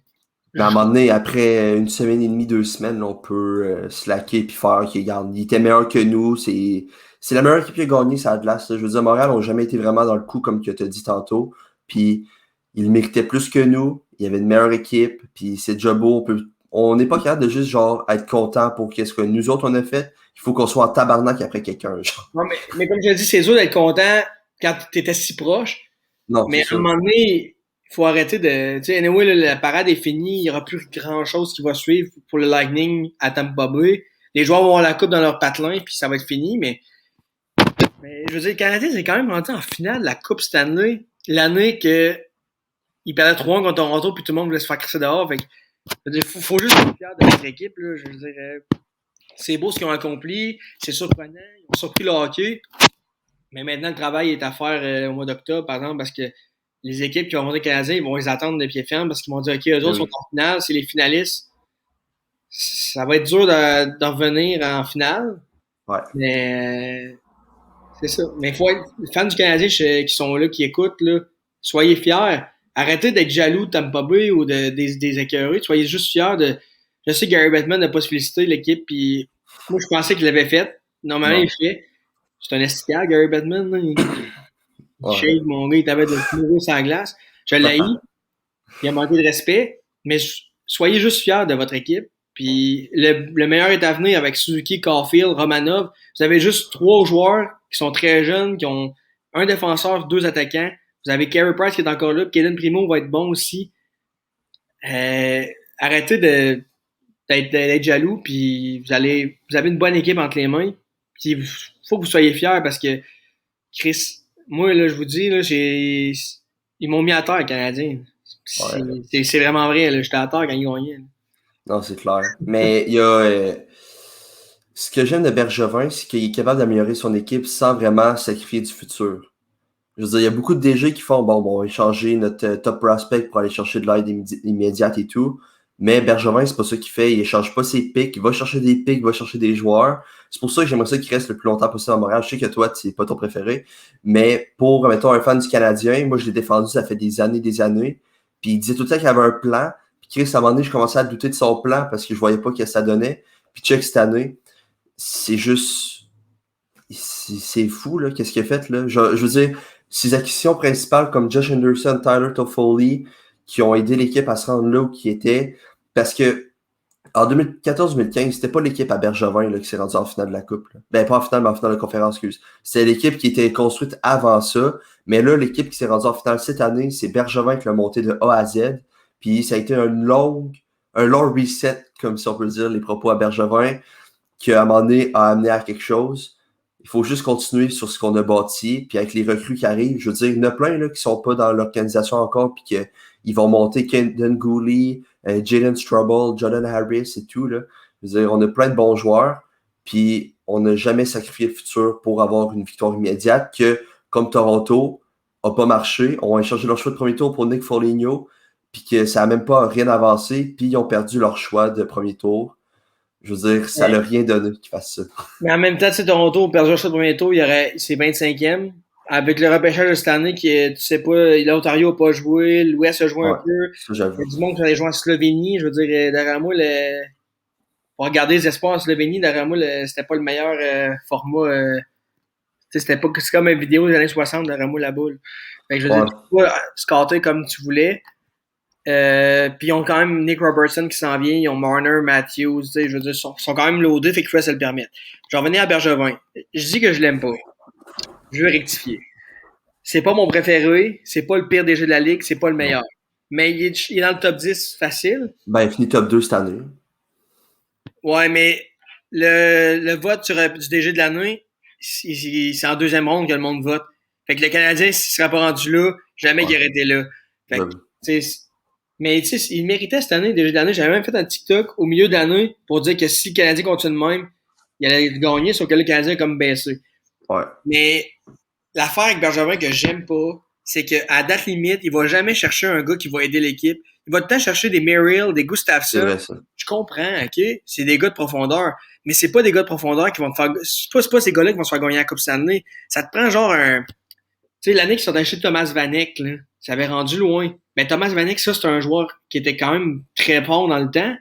Mais à un moment donné, après une semaine et demie, 2 semaines, là, on peut slacker puis faire qu'il il était meilleur que nous. C'est la meilleure équipe qui a gagné, ça a de glace. Je veux dire, Montréal n'a jamais été vraiment dans le coup, comme tu as dit tantôt. Puis, ils méritaient plus que nous. Il y avait une meilleure équipe. Puis, c'est déjà beau. On n'est pas capable de juste, genre, être content pour qu'est-ce que nous autres, on a fait. Il faut qu'on soit en tabarnak après quelqu'un, genre. Non, mais comme je l'ai dit, c'est dur d'être content quand tu étais si proche. Non, mais à un moment donné, il faut arrêter de... Tu sais, anyway, la parade est finie. Il n'y aura plus grand-chose qui va suivre pour le Lightning à Tampa Bay. Les joueurs vont avoir la coupe dans leur patelin, puis ça va être fini. Mais je veux dire, le Canadien, c'est quand même rendu en finale de la Coupe Stanley. L'année que ils perdaient 3-1 contre Toronto, puis tout le monde voulait se faire crisser dehors. Fait que, faut juste être fier de notre équipe. Là. Je veux dire, c'est beau ce qu'ils ont accompli. C'est surprenant. Ils ont surpris le hockey. Mais maintenant, le travail est à faire au mois d'octobre, par exemple, parce que les équipes qui vont monter Canadien, ils vont les attendre de pied ferme parce qu'ils vont dire, OK, eux autres sont en finale, c'est les finalistes. Ça va être dur d'en revenir en finale. Ouais. Mais c'est ça. Mais il faut être fans du Canadien qui sont là, qui écoutent, là, soyez fiers. Arrêtez d'être jaloux de Tampa Bay ou des écœurés. Soyez juste fiers de... Je sais que Gary Bettman n'a pas se félicité l'équipe, puis moi, je pensais qu'il l'avait fait. Normalement, il le fait. C'est un estiqueur, Gary Bettman. Là. Il shake, mon gars, il t'avait de mourir sur la glace. Je l'ai eu. Il a manqué de respect. Mais soyez juste fiers de votre équipe. Puis le meilleur est à venir avec Suzuki, Caulfield, Romanov. Vous avez juste 3 joueurs qui sont très jeunes, qui ont un défenseur, 2 attaquants. Vous avez Carey Price qui est encore là. Kaden Primo va être bon aussi. Arrêtez d'être jaloux. Puis vous avez une bonne équipe entre les mains. Puis il faut que vous soyez fiers parce que Chris, moi, là, je vous dis, là, ils m'ont mis à terre, les Canadiens. C'est vraiment vrai, là. J'étais à terre quand ils gagnaient. Non, c'est clair. Mais il y a... ce que j'aime de Bergevin, c'est qu'il est capable d'améliorer son équipe sans vraiment sacrifier du futur. Je veux dire, il y a beaucoup de DG qui font, bon, on va échanger notre top prospect pour aller chercher de l'aide immédiate et tout. Mais Bergevin, c'est pas ça qu'il fait. Il échange pas ses picks. Il va chercher des picks, il va chercher des joueurs. C'est pour ça que j'aimerais ça qu'il reste le plus longtemps possible à Montréal. Je sais que toi, c'est pas ton préféré. Mais pour, mettons, un fan du Canadien, moi, je l'ai défendu, ça fait des années. Puis il disait tout le temps qu'il avait un plan. Puis Chris, à un moment donné, je commençais à douter de son plan parce que je voyais pas ce que ça donnait. Puis check cette année, c'est juste c'est fou, là, qu'est-ce qu'il a fait, là. Je veux dire, ses acquisitions principales comme Josh Anderson, Tyler Toffoli, qui ont aidé l'équipe à se rendre là où qui était, parce que en 2014-2015, c'était pas l'équipe à Bergevin là, qui s'est rendue en finale de la Coupe. Là. Ben, pas en finale, mais en finale de conférence, excuse. C'était l'équipe qui était construite avant ça. Mais là, l'équipe qui s'est rendue en finale cette année, c'est Bergevin qui l'a monté de A à Z. Puis ça a été un long reset, comme si on peut dire, les propos à Bergevin, qui à un moment donné a amené à quelque chose. Il faut juste continuer sur ce qu'on a bâti. Puis avec les recrues qui arrivent, je veux dire, il y en a plein là, qui sont pas dans l'organisation encore, puis qu'ils vont monter Kendon Gooley, Jalen Struble, Jordan Harris et tout. Là. Je veux dire, on a plein de bons joueurs, puis on n'a jamais sacrifié le futur pour avoir une victoire immédiate que, comme Toronto, n'a pas marché. On a échangé leur choix de premier tour pour Nick Foligno, puis que ça n'a même pas rien avancé, puis ils ont perdu leur choix de premier tour. Je veux dire, ça n'a rien donné qu'ils fassent ça. Mais en même temps, tu sais, Toronto, perdu le premier tour, c'est 25e. Avec le repêchage de cette année, tu sais pas, l'Ontario n'a pas joué, l'Ouest a joué un peu. Ça, j'avoue. Il y a du monde qui allait jouer en Slovénie. Je veux dire, derrière moi, pour regarder les espoirs en Slovénie, derrière moi, c'était pas le meilleur format. Tu sais, c'est comme une vidéo des années 60 derrière moi, la boule. Fait que je veux dire, tu peux pas scatter comme tu voulais. Puis ils ont quand même Nick Robertson qui s'en vient, ils ont Marner, Matthews, tu sais, je veux dire, sont quand même loadés, fait qu'il faut se le permettre. Je vais revenir à Bergevin. Je dis que je l'aime pas. Je veux rectifier. C'est pas mon préféré, c'est pas le pire des jeux de la ligue, c'est pas le meilleur. Mais il est dans le top 10 facile. Ben, il finit top 2 cette année. Ouais, mais le vote du DG de l'année, c'est en deuxième ronde que le monde vote. Fait que le Canadien, s'il serait pas rendu là, jamais il aurait été là. Fait que, tu sais, mais tu sais, il méritait cette année, DG de l'année. J'avais même fait un TikTok au milieu de l'année pour dire que si le Canadien continue de même, il allait gagner, sauf que le Canadien a comme baissé. Ouais. Mais l'affaire avec Bergevin que j'aime pas, c'est qu'à date limite, il va jamais chercher un gars qui va aider l'équipe. Il va tout le temps chercher des Merrill, des Gustafsson. C'est vrai, ça. Je comprends, OK? C'est des gars de profondeur. Mais c'est pas des gars de profondeur qui vont te faire... C'est pas ces gars-là qui vont se faire gagner la Coupe Stanley. Ça te prend genre un... Tu sais, l'année qu'ils sont allés chez Thomas Vanek, là, ça avait rendu loin. Mais Thomas Vanek, ça, c'est un joueur qui était quand même très bon dans le temps.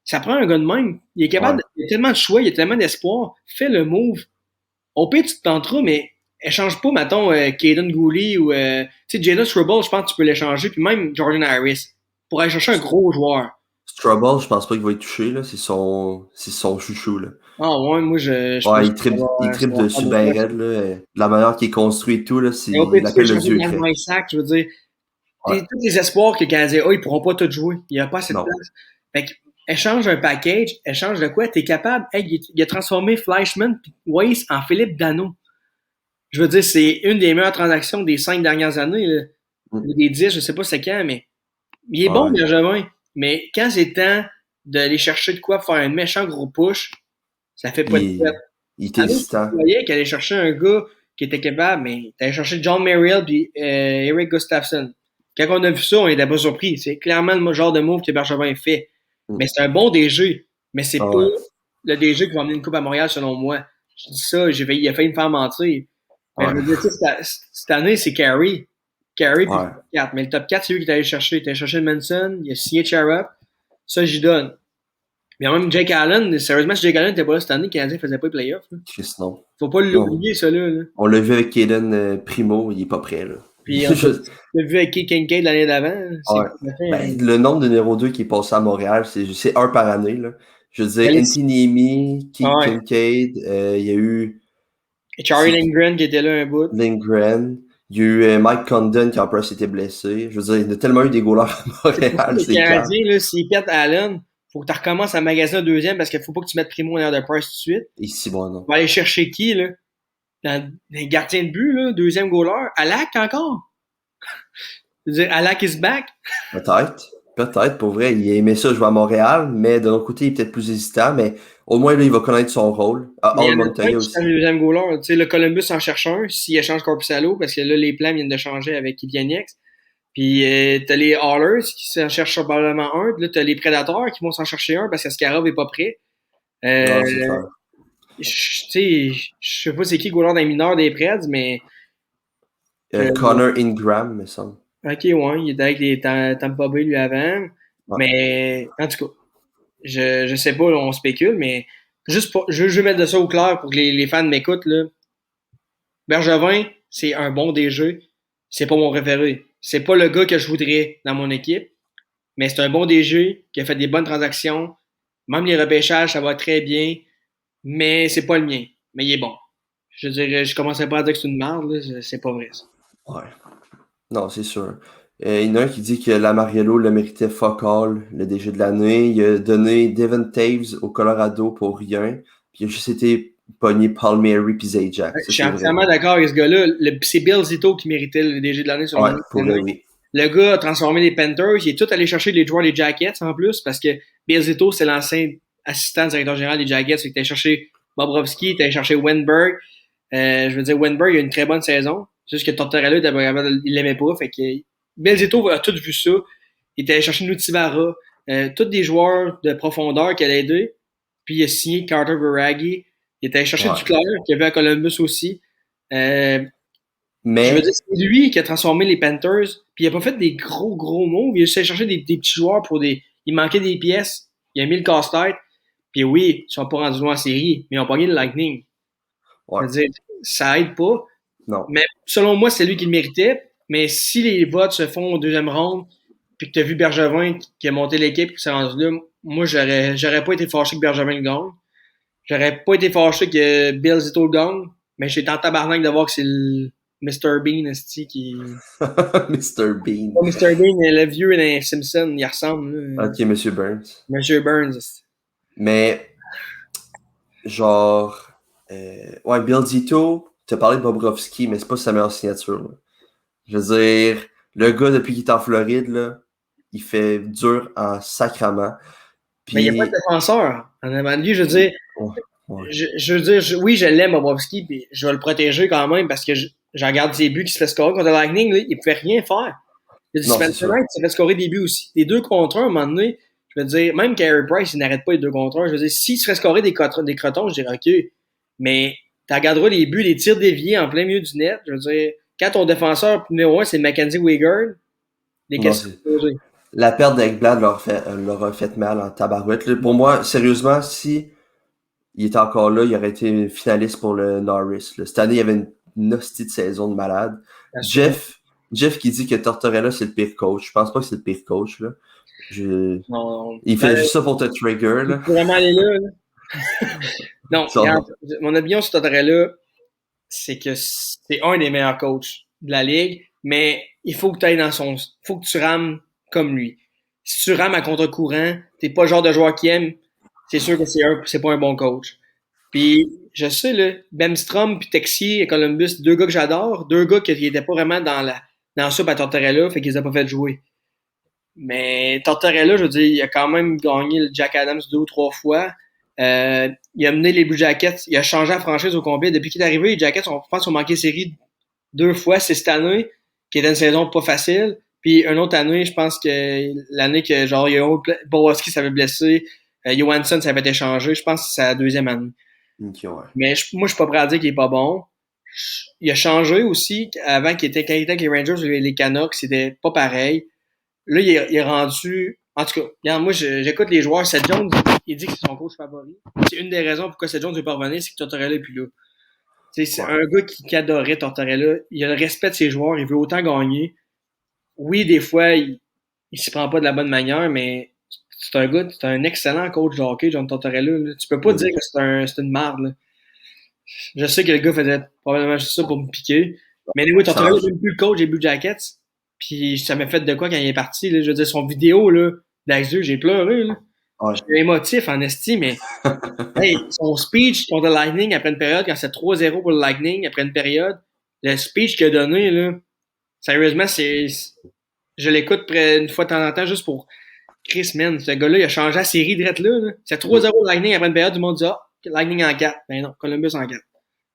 Ça prend un gars de même. Il est capable... Il y a tellement de choix, il y a tellement d'espoir. Fais le move. Au pire, tu te tenteras, mais échange pas, mettons, Caden Gooley ou... tu sais, Jalen Struble, je pense que tu peux l'échanger. Puis même Jordan Harris. Pour aller chercher un gros joueur. Struble, je pense pas qu'il va y toucher, là. C'est son chouchou, là. Ah ouais, moi, je Ouais, pense il tripe dessus ben raide, là. La manière qu'il est construit et tout, là, c'est, au pire, il appelle le dieu tu effet. Sac, je veux dire, Ouais. tous les espoirs que le Canadien a, ils pourront pas tout jouer. Il n'y a pas assez de Non. place. Fait que, échange un package, échange de quoi? T'es capable. Hey, il a transformé Fleischmann et Weiss en Philippe Dano. Je veux dire, c'est une des meilleures transactions des 5 dernières années, là. Des 10, je sais pas c'est quand, mais il est bon, Bergevin. Mais quand c'est temps d'aller chercher de quoi pour faire un méchant gros push, ça fait pas de tête. Il était hésitant. Tu voyais qu'elle allait chercher un gars qui était capable, mais t'allais chercher John Merrill puis Eric Gustafsson. Quand on a vu ça, on n'était pas surpris. C'est clairement le genre de move que Bergevin fait. Mais c'est un bon DG. Mais c'est pas le DG qui va amener une coupe à Montréal, selon moi. Je dis ça, il a failli me faire mentir. Mais je veux dire, cette année, c'est Carey. Carey puis le top 4. Mais le top 4, c'est lui qui est allé chercher. Il a cherché Manson, il a signé Charup. Ça, j'y donne. Mais même Jake Allen, sérieusement, si Jake Allen n'était pas là cette année, le Canadien ne faisait pas les playoffs. Chris, non. Faut pas l'oublier, ça, là. On l'a vu avec Caden Primo, il est pas prêt, là. Puis on l'a vu avec Keith Kincaid l'année d'avant. Ben, le nombre de numéro 2 qui est passé à Montréal, c'est un par année, là. Je veux dire, Antiniemi, Keith Kincaid, il y a eu... Charlie Lindgren qui était là un bout. Lindgren. Il y a eu Mike Condon qui en plus était blessé. Je veux dire, il y a tellement eu des goalers à Montréal. Les Canadiens, là, s'ils pètent Allen, faut que tu recommences à magasiner un deuxième parce qu'il faut pas que tu mettes Primo en l'air de Price tout de suite. Ici, bon, non. On va aller chercher qui, là? Dans les gardiens de but, là, deuxième goaler. Alak encore? Je veux dire, Alak is back? Peut-être, pour vrai. Il aimait ça jouer à Montréal, mais de l'autre côté, il est peut-être plus hésitant, mais au moins, là, il va connaître son rôle. All Montaigne aussi. Le deuxième goaler. Tu sais, le Columbus en cherche un s'il échange Korpisalo, parce que là, les plans viennent de changer avec Ilianieks. Puis t'as les Hallers qui s'en cherchent probablement un. Puis là, t'as les Prédateurs qui vont s'en chercher un parce que Skarov est pas prêt. Tu sais, je sais pas c'est qui le goaler d'un mineur des Preds, mais... Connor Ingram, me semble. Ok, ouais, il était avec les Tampa Bay lui avant. Ouais. Mais, en tout cas, je sais pas, là, on spécule, mais juste pour, je veux mettre de ça au clair pour que les fans m'écoutent, là. Bergevin, c'est un bon DG. C'est pas mon préféré. C'est pas le gars que je voudrais dans mon équipe, mais c'est un bon DG qui a fait des bonnes transactions. Même les repêchages, ça va très bien, mais c'est pas le mien. Mais il est bon. Je dirais, je commencerai pas à dire que c'est une merde, là. C'est pas vrai, ça. Ouais. Non, c'est sûr. Il y en a un qui dit que Lamariello le méritait fuck all, le DG de l'année. Il a donné Devin Taves au Colorado pour rien. Puis il a juste été pogné Palmieri puis Zajac. Je Ça, suis c'est vrai. entièrement d'accord avec ce gars-là. C'est Bill Zito qui méritait le DG de l'année, selon Ouais, moi. pour le oui. Le gars a transformé les Panthers. Il est tout allé chercher les joueurs des Jackets en plus parce que Bill Zito, c'est l'ancien assistant directeur général des Jackets. Il était allé chercher Bobrovski, il était allé chercher Wenberg. Je veux dire, Wenberg a une très bonne saison. C'est juste que Tortorella, il l'aimait pas. Fait que Bill Zito a tout vu ça. Il était allé chercher Nutivara. Tous des joueurs de profondeur qui allaient aider. Puis il a signé Carter Verhaeghe. Il était allé chercher Ouais. Duclair, qui avait à Columbus aussi. Je veux Mais, dire, c'est lui qui a transformé les Panthers. Puis il a pas fait des gros moves. Il a essayé de chercher des petits joueurs pour des. Il manquait des pièces. Il a mis le casse-tête. Puis oui, ils sont pas rendus loin en série, mais ils ont pogné le Lightning. Je ouais, veux dire, ça aide pas. non. Mais selon moi, c'est lui qui le méritait. Mais si les votes se font au deuxième round, puis que tu as vu Bergevin qui a monté l'équipe qui s'est rendu là, moi, j'aurais pas été fâché que Bergevin le gagne. J'aurais pas été fâché que Bill Zito le gagne. Mais j'étais en tabarnak de voir que c'est le Mr. Bean qui. Mr. Bean. Pas Mr. Bean, le vieux dans les Simpsons, il ressemble. Là. Ok, Monsieur Burns. Monsieur Burns. Mais, genre, ouais, Bill Zito, t'as parlé de Bobrovski, mais c'est pas sa meilleure signature, là. Je veux dire, le gars, depuis qu'il est en Floride, là, il fait dur en sacrament. Mais il n'y a pas de Puis, défenseur. En avant de lui, je veux dire, ouais, ouais. je veux dire, oui, je l'aime, Bobrovski, puis je vais le protéger quand même parce que je regarde ses buts qui se fait scorer contre le Lightning, là, il ne pouvait rien faire. Il y a du Non, c'est Spencer sûr. Knight qui s'est fait scorer des buts aussi. Les 2 contre 1, à un moment donné, je veux dire, même Carey Price, il n'arrête pas les 2 contre 1. Je veux dire, s'il se fait scorer des crotons, je dirais OK. Mais tu regarderas les buts, les tirs déviés en plein milieu du net. Je veux dire, quand ton défenseur numéro 1, c'est Mackenzie Weegar, les Non, questions c'est... posées. La perte d'Ekblad leur a fait mal en tabarouette, là. Pour moi, sérieusement, si il était encore là, il aurait été finaliste pour le Norris, là. Cette année, il y avait une hostie de saison de malade. Jeff qui dit que Tortorella, c'est le pire coach. Je pense pas que c'est le pire coach, là. Non, Il fait juste ça pour te trigger, là. faut vraiment aller là. Non, Ça, regarde, mon opinion sur Tortorella, c'est que c'est un des meilleurs coachs de la ligue, mais il faut que tu ailles dans son. Faut que tu rames comme lui. Si tu rames à contre-courant, t'es pas le genre de joueur qui aime, c'est sûr que c'est pas un bon coach. Puis, je sais, là, Bemstrom puis Texier à Columbus, 2 gars que j'adore, 2 gars qui étaient pas vraiment dans la soupe à Tortorella, fait qu'ils les ont pas fait jouer. Mais Tortorella, je veux dire, il a quand même gagné le Jack Adams 2 ou 3 fois. Il a mené les Blue Jackets. Il a changé la franchise au complet. Depuis qu'il est arrivé, les Jackets, je pense, ont manqué série 2 fois. C'est cette année, qui était une saison pas facile. Puis une autre année, je pense que l'année que genre Borowski s'avait blessé, Johansson s'avait été changé. Je pense que c'est sa deuxième année. ok, ouais. Mais moi, je suis pas prêt à dire qu'il est pas bon. Il a changé aussi avant quand il était avec les Rangers ou les Canucks, c'était pas pareil. Là, il est rendu. En tout cas, regarde, moi, j'écoute les joueurs. Seth Jones, il dit que c'est son coach favori. C'est une des raisons pourquoi Seth Jones ne veut pas revenir, c'est que Tortorella est plus là. C'est Ouais. un gars qui adorait Tortorella. Il a le respect de ses joueurs. Il veut autant gagner. Oui, des fois, il s'y prend pas de la bonne manière, mais c'est un excellent coach de hockey, John Tortorella. Là. Tu peux pas dire que c'est une marde. Là. Je sais que le gars faisait probablement juste ça pour me piquer. Mais oui, Tortorella n'est même plus le coach des Blue Jackets. Puis ça m'a fait de quoi quand il est parti. Là. Je veux dire, son vidéo là, d'Axeux, j'ai pleuré. Là. Ouais. J'étais émotif en esti, mais hey, son speech contre le Lightning après une période, quand c'est 3-0 pour le Lightning après une période, le speech qu'il a donné, là, sérieusement, je l'écoute près une fois de temps en temps juste pour Chris, man. Ce gars-là, il a changé la série direct là. C'est 3-0 le Lightning après une période, du monde dit Lightning en 4. Ben non, Columbus en 4.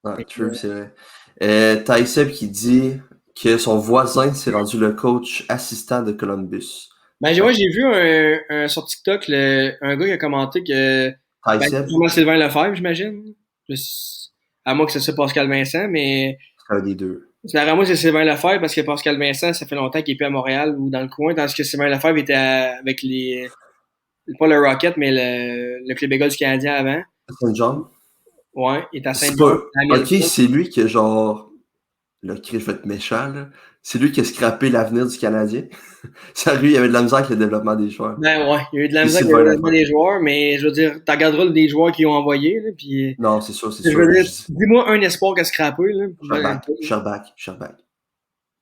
Ouais, true, c'est vrai. Taïseb qui dit que son voisin s'est rendu le coach assistant de Columbus. Ben, j'ai vu sur TikTok un gars qui a commenté que. Taïseb, Sûrement Sylvain Lefebvre, j'imagine. À moi que c'est ça Pascal Vincent, mais. c'est un des deux. D'après moi, c'est Sylvain Lefebvre parce que Pascal Vincent, ça fait longtemps qu'il est plus à Montréal ou dans le coin, tandis que Sylvain Lefebvre était avec les. Pas le Rocket, mais le Club École du Canadien avant. Saint John? Ouais, il est à C'est Saint-John. pas... Ok, c'est lui qui, genre, là, Chris, je vais être méchant, là. C'est lui qui a scrappé l'avenir du Canadien. Sérieux, il y avait de la misère avec le développement des joueurs. Ben ouais, il y a eu de la Et misère avec Sylvain le développement Lafrance. des joueurs, mais je veux dire, tu regarderas des joueurs qu'ils ont envoyés, là, puis Non, c'est sûr, c'est je sûr. veux dire, dis-moi un espoir qui a scrappé, là. Ben, Sherbak.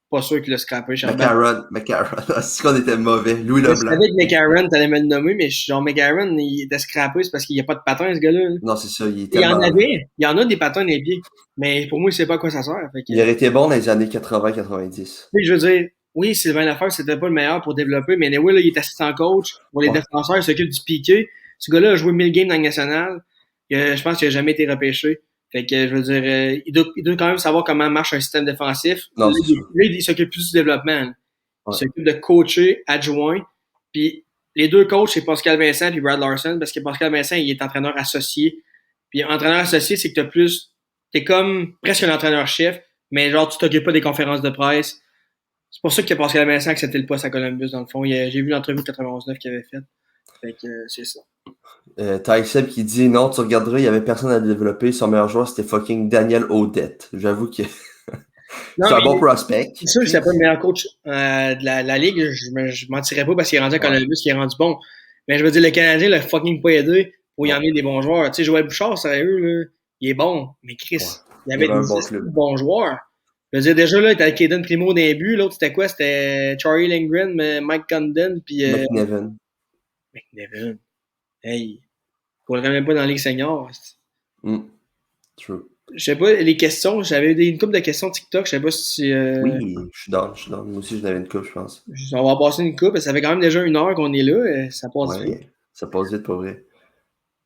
pas sûr qu'il a scrappé, Sherbak. McCarron. C'est qu'on était mauvais. Louis Je Leblanc. savais que McCarron, t'allais me le nommer, mais genre McCarron, il était scrappé, c'est parce qu'il n'y a pas de patin, ce gars-là. Là. Non, c'est ça, il est Il y en tellement. avait, il y en a des patins dans les pieds, mais pour moi, il sait pas à quoi ça sert. Fait que, Il aurait été bon dans les années 80-90. je veux dire, oui, Sylvain Lafleur, c'était pas le meilleur pour développer, mais anyway, là, il est assistant coach pour les Ouais. défenseurs, il s'occupe du piqué. Ce gars-là a joué 1000 games dans le national. Je pense qu'il a jamais été repêché. Fait que, je veux dire, il doit quand même savoir comment marche un système défensif. Non, c'est sûr. Il s'occupe plus du développement. Là. Il Ouais. s'occupe de coacher, adjoint. Puis les deux coachs, c'est Pascal Vincent et Brad Larson, parce que Pascal Vincent, il est entraîneur associé. Puis entraîneur associé, c'est que t'es comme presque un entraîneur-chef, mais genre, tu t'occupes pas des conférences de presse. C'est pour ça que Pascal Vincent a accepté le poste à Columbus, dans le fond. J'ai vu l'entrevue 91-9 qu'il avait faite. Fait que c'est ça. Ty Seb qui dit non, tu regarderas, il y avait personne à développer. Son meilleur joueur, c'était fucking Daniel Odette. J'avoue que Non, c'est un mais bon prospect. c'est sûr que c'était pas le meilleur coach de la ligue. Je mentirais pas parce qu'il est rendu à Ouais. Columbus, qu'il est rendu bon. Mais je veux dire, le Canadien l'a fucking pas aidé pour y emmener des bons joueurs. Tu sais, Joël Bouchard, sérieux, là, il est bon. Mais Chris, Ouais. il y avait un des bon club. bons joueurs. Je veux dire, déjà, là, t'avais Caden Primo dans les buts. L'autre, c'était quoi? C'était Charlie Lindgren, Mike Condon, puis McNevin. McNevin. Hey, il ne même pas dans la Ligue senior. True. Je sais pas, les questions, j'avais une couple de questions TikTok, je sais pas si Oui, je suis down. Moi aussi, j'en avais une coupe, je pense. on va passer une coupe, ça fait quand même déjà 1 heure qu'on est là, ça passe vite. Ouais, ça passe vite, pour vrai.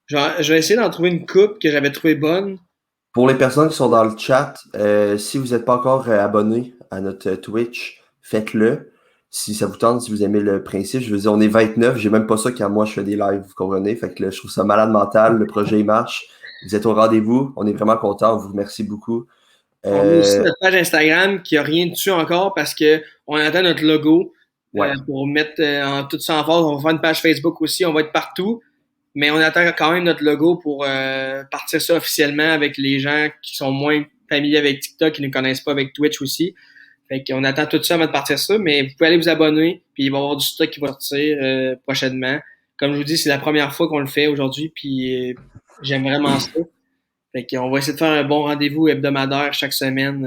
Je vais essayer d'en trouver une coupe que j'avais trouvée bonne. Pour les personnes qui sont dans le chat, si vous n'êtes pas encore abonné à notre Twitch, faites-le. Si ça vous tente, si vous aimez le principe, je veux dire, on est 29, j'ai même pas ça quand moi je fais des lives, vous comprenez? Fait que là, je trouve ça malade mental, le projet il marche. Vous êtes au rendez-vous, on est vraiment contents, on vous remercie beaucoup. On a aussi notre page Instagram qui a rien dessus encore parce que on attend notre logo Ouais. pour mettre tout ça en force. On va faire une page Facebook aussi, on va être partout. Mais on attend quand même notre logo pour partir ça officiellement avec les gens qui sont moins familiers avec TikTok, qui ne connaissent pas avec Twitch aussi. Fait qu'on attend tout ça avant de partir ça, mais vous pouvez aller vous abonner, puis il va y avoir du stock qui va sortir prochainement. Comme je vous dis, c'est la première fois qu'on le fait aujourd'hui, puis j'aime vraiment ça. Fait qu'on va essayer de faire un bon rendez-vous hebdomadaire chaque semaine,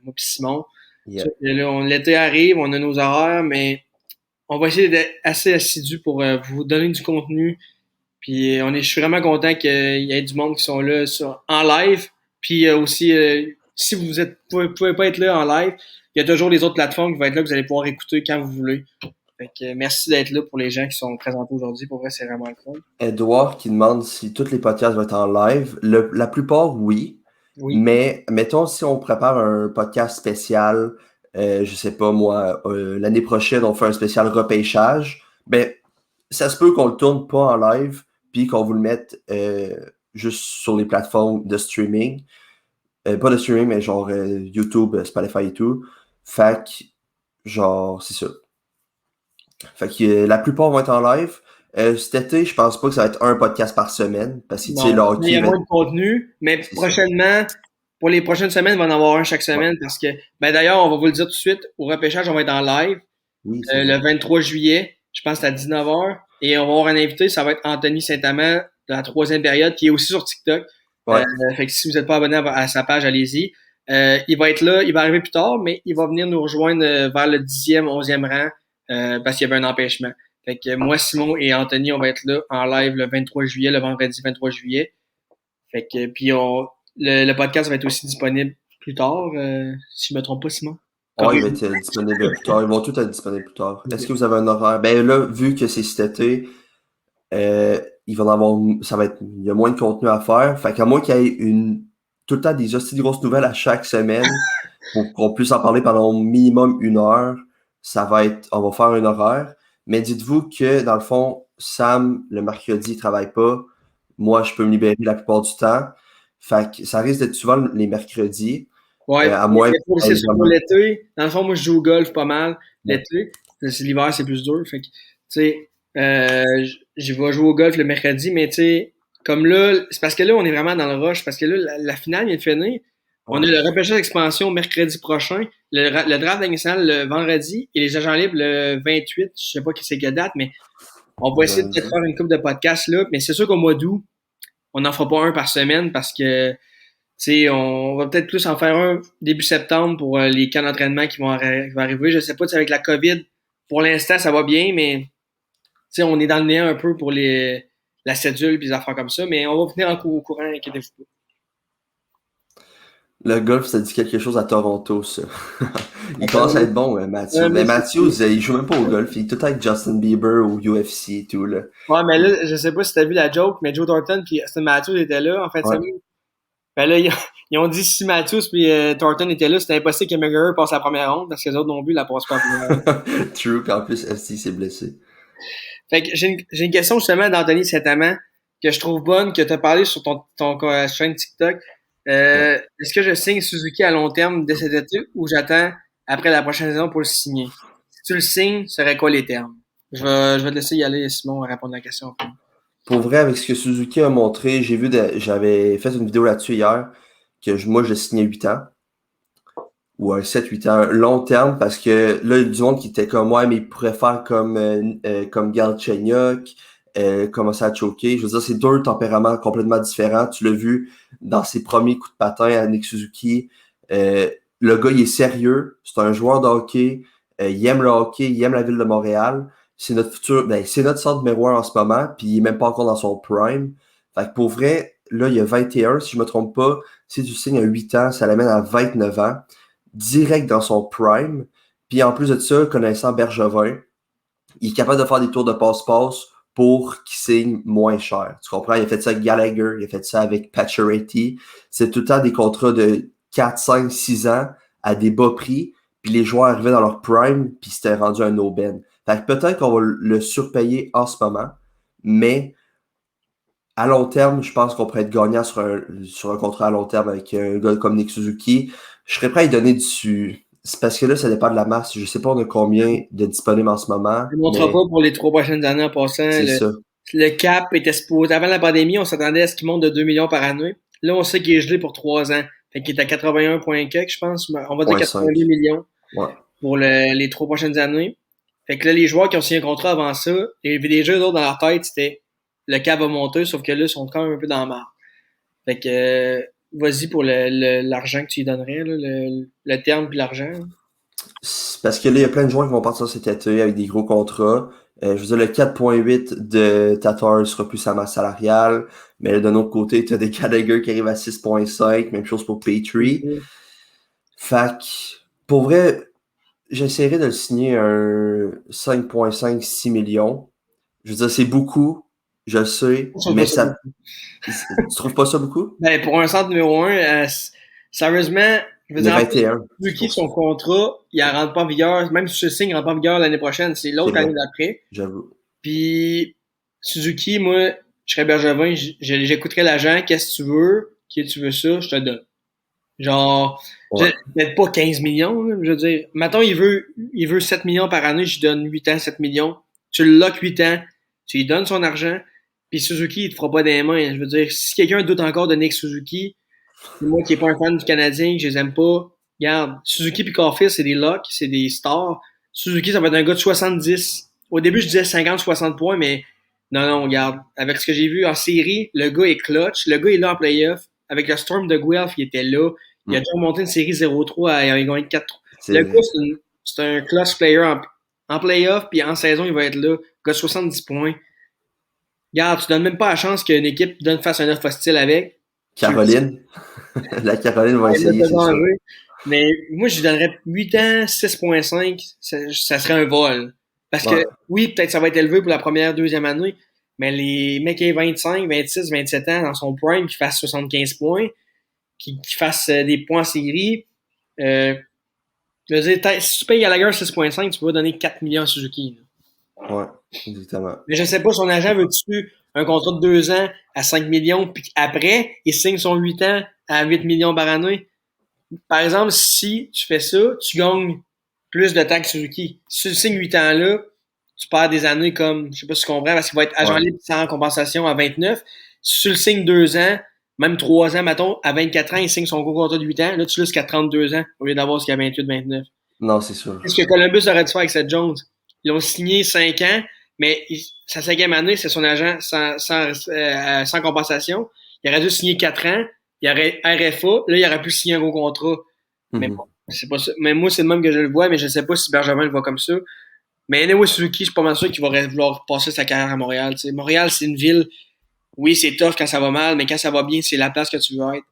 moi puis Simon. Yeah. Là, l'été arrive, on a nos horaires, mais on va essayer d'être assez assidu pour vous donner du contenu. Puis je suis vraiment content qu'il y ait du monde qui sont là en live. Puis aussi, si pouvez pas être là en live, il y a toujours les autres plateformes qui vont être là que vous allez pouvoir écouter quand vous voulez. Fait que merci d'être là pour les gens qui sont présentés aujourd'hui. Pour vrai, c'est vraiment cool. Edouard qui demande si tous les podcasts vont être en live. La plupart, oui. Mais mettons, si on prépare un podcast spécial, je sais pas moi, l'année prochaine, on fait un spécial repêchage, ben, ça se peut qu'on le tourne pas en live, puis qu'on vous le mette juste sur les plateformes de streaming. Pas de streaming, mais genre YouTube, Spotify et tout. Fait que, genre, c'est ça. Fait que la plupart vont être en live. Cet été, je pense pas que ça va être un podcast par semaine, parce que, tu sais, le hockey... Il y a moins de contenu, mais prochainement, pour les prochaines semaines, il va en avoir un chaque semaine, parce que, ben d'ailleurs, on va vous le dire tout de suite, au repêchage, on va être en live le 23 juillet, je pense à 19h, et on va avoir un invité, ça va être Anthony Saint-Amand, de la 3e période, qui est aussi sur TikTok. Fait que si vous n'êtes pas abonné à sa page, allez-y. Il va être là, il va arriver plus tard, mais il va venir nous rejoindre vers le 10e, 11e rang, parce qu'il y avait un empêchement. Fait que moi, Simon et Anthony, on va être là en live le 23 juillet, le vendredi 23 juillet. Fait que puis le podcast va être aussi disponible plus tard, si je me trompe pas, Simon. Ouais, il va être disponible plus tard. Ils vont tous être disponibles plus tard. Est-ce que vous avez un horaire? Ben là, vu que c'est cet été, il va en avoir, il y a moins de contenu à faire. Fait qu'à moins qu'il y ait tout le temps des hosties de grosses nouvelles à chaque semaine pour qu'on puisse en parler pendant au minimum 1 heure, on va faire un horaire. Mais dites-vous que, dans le fond, Sam, le mercredi, il travaille pas. Moi, je peux me libérer la plupart du temps. Fait que ça risque d'être souvent les mercredis. Ouais, à moins c'est ça pour l'été. Dans le fond, moi, je joue au golf pas mal l'été. L'hiver, c'est plus dur. Fait que, tu sais, je vais jouer au golf le mercredi, mais tu sais, comme là, c'est parce que là, on est vraiment dans le rush. Parce que là, la finale vient de finir. On a le repêchage d'expansion mercredi prochain, le draft national le vendredi et les agents libres le 28. Je sais pas qui c'est quelle date, mais on va essayer de peut-être faire une couple de podcasts là. Mais c'est sûr qu'au mois d'août, on n'en fera pas un par semaine parce que on va peut-être plus en faire un début septembre pour les camps d'entraînement qui vont arriver. Je sais pas si avec la COVID, pour l'instant, ça va bien, mais on est dans le néant un peu pour la cédule et les affaires comme ça, mais on va venir au courant, inquiétez-vous pas. Le golf, ça dit quelque chose à Toronto, ça. Il commence à être bon, Matthews. Mais Matthews, il joue même pas au golf. Il est tout avec Justin Bieber ou UFC et tout, là. Ouais, mais là, je sais pas si t'as vu la joke, mais Joe Thornton puis Austin Matthews étaient là, en fait, semaine. Ben là, ils ont dit si Matthews puis Thornton étaient là, c'était impossible que McGregor passe la première ronde parce que les autres non plus la passent pas la première ronde. True, puis en plus, FC s'est blessé. Fait que j'ai une question justement d'Anthony Saint-Amand que je trouve bonne, que tu as parlé sur ton chaîne TikTok. Est-ce que je signe Suzuki à long terme dès cet été ou j'attends après la prochaine saison pour le signer? Si tu le signes, ce serait quoi les termes? Je vais te laisser y aller, Simon, répondre à la question. Pour vrai, avec ce que Suzuki a montré, j'avais fait une vidéo là-dessus hier, que moi, je signais 8 ans. Ou un 7-8 ans, long terme, parce que là, il y a du monde qui était comme ouais, mais il pourrait faire comme Galchenyuk, commencer à choquer. Je veux dire, c'est deux tempéraments complètement différents. Tu l'as vu dans ses premiers coups de patin à Nick Suzuki. Le gars, il est sérieux. C'est un joueur de hockey. Il aime le hockey. Il aime la ville de Montréal. C'est notre futur. Ben, c'est notre centre numéro 1 en ce moment. Puis il est même pas encore dans son prime. Fait que pour vrai, là, il y a 21, si je me trompe pas. Si tu signes à 8 ans, ça l'amène à 29 ans. Direct dans son prime. Puis en plus de ça, connaissant Bergevin, il est capable de faire des tours de passe-passe pour qu'il signe moins cher. Tu comprends? Il a fait ça avec Gallagher, il a fait ça avec Pacioretty. C'est tout le temps des contrats de 4, 5, 6 ans à des bas prix. Puis les joueurs arrivaient dans leur prime, puis c'était rendu un no-ben. Fait que peut-être qu'on va le surpayer en ce moment, mais à long terme, je pense qu'on pourrait être gagnant sur un contrat à long terme avec un gars comme Nick Suzuki. Je serais prêt à lui donner du... C'est parce que là, ça dépend de la masse. Je sais pas on a combien de disponibles en ce moment. Je ne montrera pas pour les 3 prochaines années en passant. Le cap était supposé. Avant la pandémie, on s'attendait à ce qu'il monte de 2 millions par année. Là, on sait qu'il est gelé pour 3 ans. Fait qu'il est à 81 points quelques, je pense. On va dire 82 millions pour les 3 prochaines années. Fait que là, les joueurs qui ont signé un contrat avant ça, et les jeux d'autres dans leur tête, c'était le cap va monter, sauf que là, ils sont quand même un peu dans la marre. Fait que vas-y pour l'argent que tu lui donnerais, là, le terme puis l'argent. Parce que là, il y a plein de joueurs qui vont partir cet été avec des gros contrats. Je veux dire, le 4.8 de Tatar sera plus sa masse salariale. Mais là, d'un autre côté, tu as des Gallagher qui arrivent à 6.5. Même chose pour Petrie. Fait que, pour vrai, j'essaierai de le signer un 5.5, 6 millions. Je veux dire, c'est beaucoup. Je le sais. Mais ça... Tu trouves pas ça beaucoup? Ben, pour un centre numéro 1, sérieusement, je veux dire, 21. Suzuki, son contrat, il ne rentre pas en vigueur. Même si je signe, il ne rentre pas en vigueur l'année prochaine. C'est l'autre année d'après. J'avoue. Puis, Suzuki, moi, je serais Bergevin, j'écouterais l'agent. Qu'est-ce que tu veux? Qui tu veux ça? Je te donne. Genre, peut-être pas 15 millions, là, je veux dire. Mettons, il veut 7 millions par année, je lui donne 8 ans, 7 millions. Tu le lock 8 ans, tu lui donnes son argent, puis Suzuki, il te fera pas des mains. Je veux dire, si quelqu'un doute encore de Nick Suzuki, moi qui est pas un fan du Canadien, que je les aime pas, regarde, Suzuki puis Caulfield, c'est des locks, c'est des stars. Suzuki, ça va être un gars de 70. Au début, je disais 50-60 points, mais non, regarde. Avec ce que j'ai vu en série, le gars est clutch, le gars est là en playoff. Avec le Storm de Guelph, il était là. Il a déjà monté une série 0-3, il a gagné 4. Le gars, c'est un clutch player en playoff, puis en saison, il va être là. Gars de 70 points. Regarde, tu donnes même pas la chance qu'une équipe donne face à un offre hostile avec. Caroline. La Caroline va essayer, c'est sûr. Mais moi, je lui donnerais 8 ans, 6.5, ça serait un vol. Parce que, oui, peut-être ça va être élevé pour la première, deuxième année, mais les mecs qui ont 25, 26, 27 ans dans son prime, qui fassent 75 points, qui fassent des points en série, je veux dire, si tu payes Gallagher 6.5, tu peux donner 4 millions à Suzuki. Là. Ouais, exactement. Mais je sais pas, son agent veut-tu un contrat de 2 ans à 5 millions, puis après, il signe son 8 ans à 8 millions par année. Par exemple, si tu fais ça, tu gagnes plus de temps que Suzuki. Si tu signes 8 ans là, tu perds des années comme, je sais pas si tu comprends, parce qu'il va être agent libre sans compensation à 29. Si tu le signes 2 ans, même 3 ans, mettons, à 24 ans, il signe son gros contrat de 8 ans. Là, tu l'as jusqu'à 32 ans, au lieu d'avoir jusqu'à 28, 29. Non, c'est sûr. Qu'est-ce que Columbus aurait dû faire avec Seth Jones? Ils ont signé 5 ans, mais sa 5e année, c'est son agent sans compensation. Il aurait dû signer 4 ans. Il aurait RFA. Là, il aurait pu signer un gros contrat. Mais bon, c'est pas ça. Mais moi, c'est le même que je le vois, mais je sais pas si Bergevin le voit comme ça. Mais anyway, Suzuki, je suis pas mal sûr qu'il va vouloir passer sa carrière à Montréal. T'sais. Montréal, c'est une ville, oui, c'est tough quand ça va mal, mais quand ça va bien, c'est la place que tu veux être.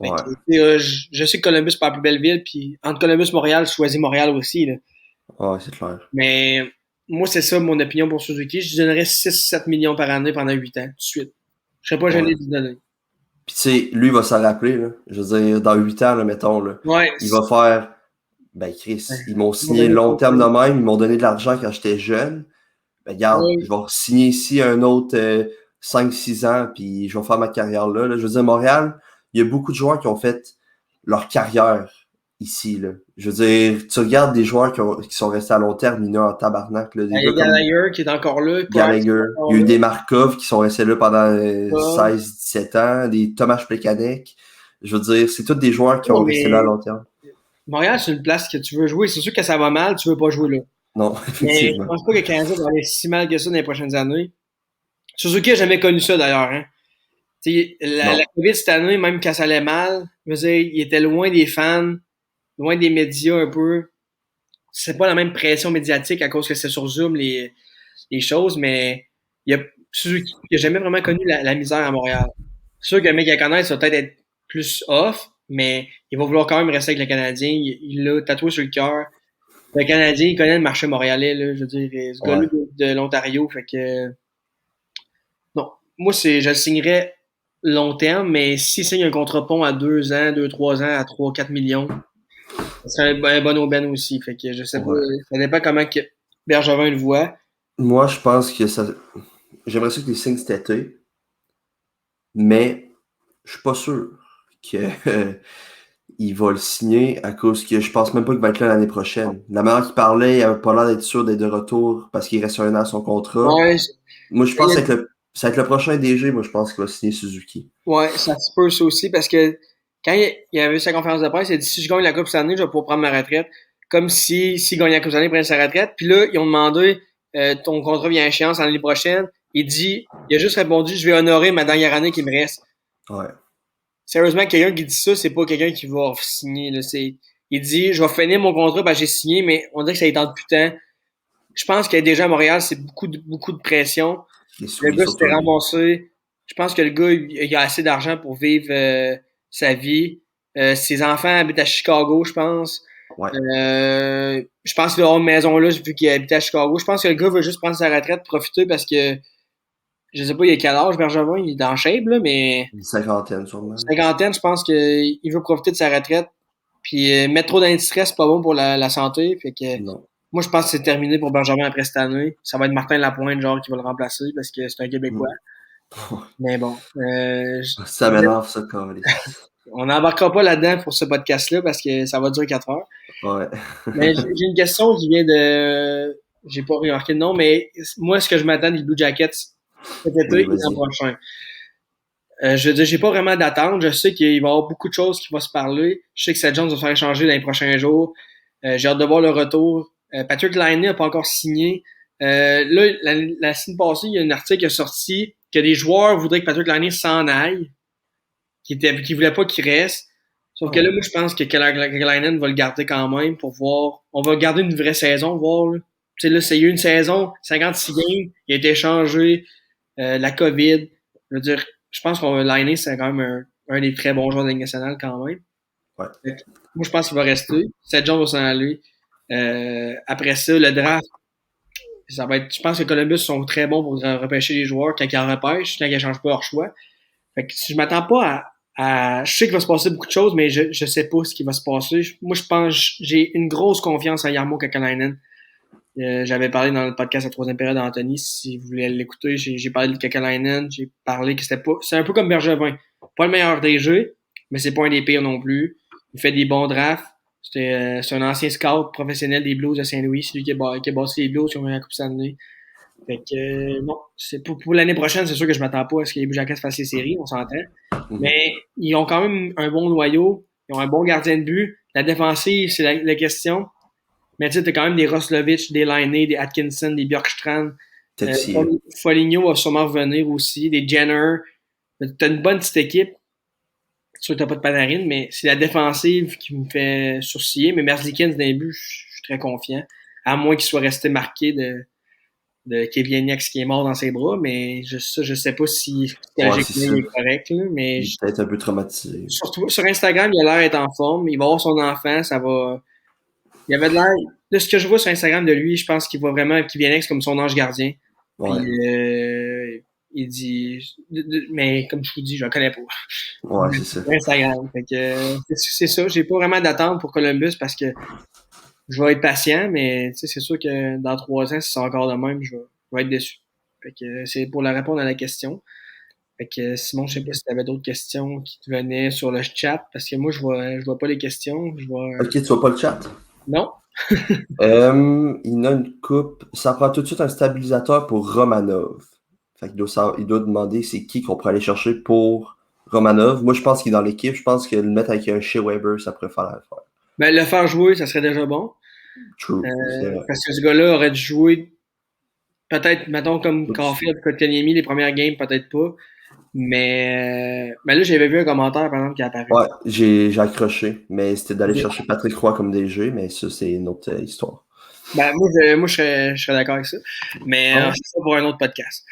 Fait Ouais. que, je sais que Columbus, c'est pas la plus belle ville, puis entre Columbus et Montréal, je choisis Montréal aussi. Là. Ouais, c'est clair. Mais moi, c'est ça mon opinion pour Suzuki. Je lui donnerais 6-7 millions par année pendant 8 ans, tout de suite. Je serais pas gêné de lui donner. Puis tu sais, lui, il va s'en rappeler, là. Je veux dire, dans 8 ans, là, mettons, là, Ouais. il va faire... Ben, Chris, ils m'ont signé long terme de même, ils m'ont donné de l'argent quand j'étais jeune. Ben, regarde, je vais signer ici un autre 5-6 ans, puis je vais faire ma carrière là, là. Je veux dire, Montréal, il y a beaucoup de joueurs qui ont fait leur carrière ici, là. Je veux dire, tu regardes des joueurs qui sont restés à long terme, il y en a en tabarnak, là. Des il y a gars Gallagher qui est encore là. Gallagher. Il y a eu des Markov qui sont restés là pendant 16-17 ans, des Tomáš Plekanec. Je veux dire, c'est tous des joueurs qui ont resté là à long terme. Montréal, c'est une place que tu veux jouer. C'est sûr que ça va mal, tu veux pas jouer là. Non, effectivement. Mais je pense pas que le Canadien va aller si mal que ça dans les prochaines années. Suzuki n'a jamais connu ça d'ailleurs. Hein. La COVID cette année, même quand ça allait mal, je veux dire, il était loin des fans, loin des médias un peu. C'est pas la même pression médiatique à cause que c'est sur Zoom les choses, mais Suzuki n'a jamais vraiment connu la misère à Montréal. C'est sûr que le mec à connaître, ça va peut-être être plus off, mais il va vouloir quand même rester avec le Canadien. Il l'a tatoué sur le cœur. Le Canadien, il connaît le marché montréalais, là, je veux dire, ce gars-là de l'Ontario, fait que non. Moi, je le signerais long terme, mais s'il signe un contrat pont à 2 ans, 2-3 ans, à 3-4 millions, ça serait un bon aubaine aussi. Fait que je sais pas, ça dépend comment que Bergevin le voit. Moi, je pense que ça. J'aimerais ça qu'il signe cet été, mais je suis pas sûr que il va le signer à cause que je pense même pas qu'il va être là l'année prochaine. La manière qu'il parlait, il avait pas l'air d'être sûr d'être de retour parce qu'il reste 1 an à son contrat. Ouais, moi, je pense que ça va être le prochain DG, moi, je pense qu'il va signer Suzuki. Ouais, ça se peut ça aussi parce que quand il avait sa conférence de presse, il a dit si je gagne la Coupe cette année, je vais pouvoir prendre ma retraite. Comme s'il gagnait la Coupe cette année, il prenait sa retraite. Puis là, ils ont demandé ton contrat vient à échéance l'année prochaine. Il a juste répondu je vais honorer ma dernière année qui me reste. Ouais. Sérieusement, quelqu'un qui dit ça, c'est pas quelqu'un qui va signer. Là. Il dit je vais finir mon contrat parce que j'ai signé, mais on dirait que ça lui tente plus tant. Je pense que déjà à Montréal, c'est beaucoup de pression. Le gars s'était ramassé. Je pense que le gars, il a assez d'argent pour vivre sa vie. Ses enfants habitent à Chicago, je pense. Ouais. Je pense qu'il a une maison là, vu qu'il habite à Chicago. Je pense que le gars veut juste prendre sa retraite, profiter parce que je sais pas, il a quel âge, Bergevin, il est dans shape, là, mais. Une cinquantaine, sûrement. Cinquantaine, je pense qu'il veut profiter de sa retraite. Puis mettre trop d'indistress, c'est pas bon pour la santé. Fait que. Non. Moi, je pense que c'est terminé pour Benjamin après cette année. Ça va être Martin Lapointe, genre, qui va le remplacer parce que c'est un Québécois. Mais bon. Ça m'énerve, ça, quand même. On n'embarquera pas là-dedans pour ce podcast-là parce que ça va durer 4 heures. Ouais. Mais j'ai une question qui vient de. J'ai pas remarqué le nom, mais moi, ce que je m'attends des Blue Jackets cet été et l'an prochain. Je veux dire, j'ai pas vraiment d'attente. Je sais qu'il va y avoir beaucoup de choses qui vont se parler. Je sais que Seth Jones va faire échanger dans les prochains jours. J'ai hâte de voir le retour. Patrick Laine n'a pas encore signé. Là, la semaine passée, il y a un article qui est sorti que des joueurs voudraient que Patrick Laine s'en aille, qui voulaient pas qu'il reste. Sauf que là, moi, je pense que Laine va le garder quand même pour voir. On va garder une vraie saison, voir. Tu sais, là, c'est eu une saison, 56 games, il a été échangé, la COVID. Je veux dire, je pense qu'on Laine, c'est quand même un des très bons joueurs de la Ligue nationale quand même. Ouais. Moi, je pense qu'il va rester. Seth Jones va s'en aller. Après ça, le draft, ça va être. Je pense que Columbus sont très bons pour repêcher les joueurs quand ils en repêchent, quand ils ne changent pas leur choix. Fait que je m'attends pas à. Je sais qu'il va se passer beaucoup de choses, mais je sais pas ce qui va se passer. Moi, je pense j'ai une grosse confiance en Jarmo Kekalainen. J'avais parlé dans le podcast la troisième période d'Anthony. Si vous voulez l'écouter, j'ai parlé de Kekalainen. J'ai parlé que c'était pas. C'est un peu comme Bergevin. Pas le meilleur des jeux, mais c'est pas un des pires non plus. Il fait des bons drafts. C'est un ancien scout professionnel des Blues de Saint-Louis. C'est lui qui a bâti les Blues qui ont eu la Coupe Stanley. Fait que, non, c'est pour l'année prochaine, c'est sûr que je m'attends pas à ce que les Blue Jackets fassent les séries, on s'entend. Mhm. Mais ils ont quand même un bon noyau, ils ont un bon gardien de but. La défensive, c'est la question. Mais tu sais, t'as quand même des Roslovic, des Laine, des Atkinson, des Bjorkstrand. Texier. Foligno va sûrement revenir aussi, des Jenner. T'as une bonne petite équipe. C'est sûr que t'as pas de Panarin, mais c'est la défensive qui me fait sourciller. Mais Merzlikins, d'un but, je suis très confiant. À moins qu'il soit resté marqué de Kevieniex qui est mort dans ses bras, mais je sais pas si Ouais, c'est psychologiquement ça. il est correct, là, mais Il est peut-être un peu traumatisé. surtout sur Instagram, il a l'air d'être en forme. Il va avoir son enfant, ça va. Il avait de l'air. De ce que je vois sur Instagram de lui, je pense qu'il voit vraiment Kevieniex comme son ange gardien. Puis Ouais. il dit. Mais comme je vous dis, je le connais pas. Ouais, c'est ça. Sur Instagram. Fait que c'est ça. J'ai pas vraiment d'attente pour Columbus parce que je vais être patient, mais c'est sûr que dans 3 ans, si c'est encore de même, je vais être déçu. Fait que c'est pour la répondre à la question. Fait que Simon, je sais pas si tu avais d'autres questions qui te venaient sur le chat, parce que moi, je vois pas les questions. Ok, tu vois pas le chat? Non? Il a une coupe. Ça prend tout de suite un stabilisateur pour Romanov. Fait qu'il il doit demander c'est qui qu'on pourrait aller chercher pour Romanov. Moi, je pense qu'il est dans l'équipe. Je pense que le mettre avec un Shea Weber, ça pourrait faire l'affaire. Ben, le faire jouer, ça serait déjà bon. True. C'est vrai. Parce que ce gars-là aurait dû jouer, peut-être, mettons, comme Caulfield, Kotkaniemi, les premières games, peut-être pas. Mais là, j'avais vu un commentaire, par exemple, qui est apparu. Ouais, j'ai accroché. Mais c'était d'aller chercher Patrick Roy comme DG, mais ça, c'est une autre histoire. Ben, moi je serais d'accord avec ça. Mais Ah ouais? c'est ça pour un autre podcast.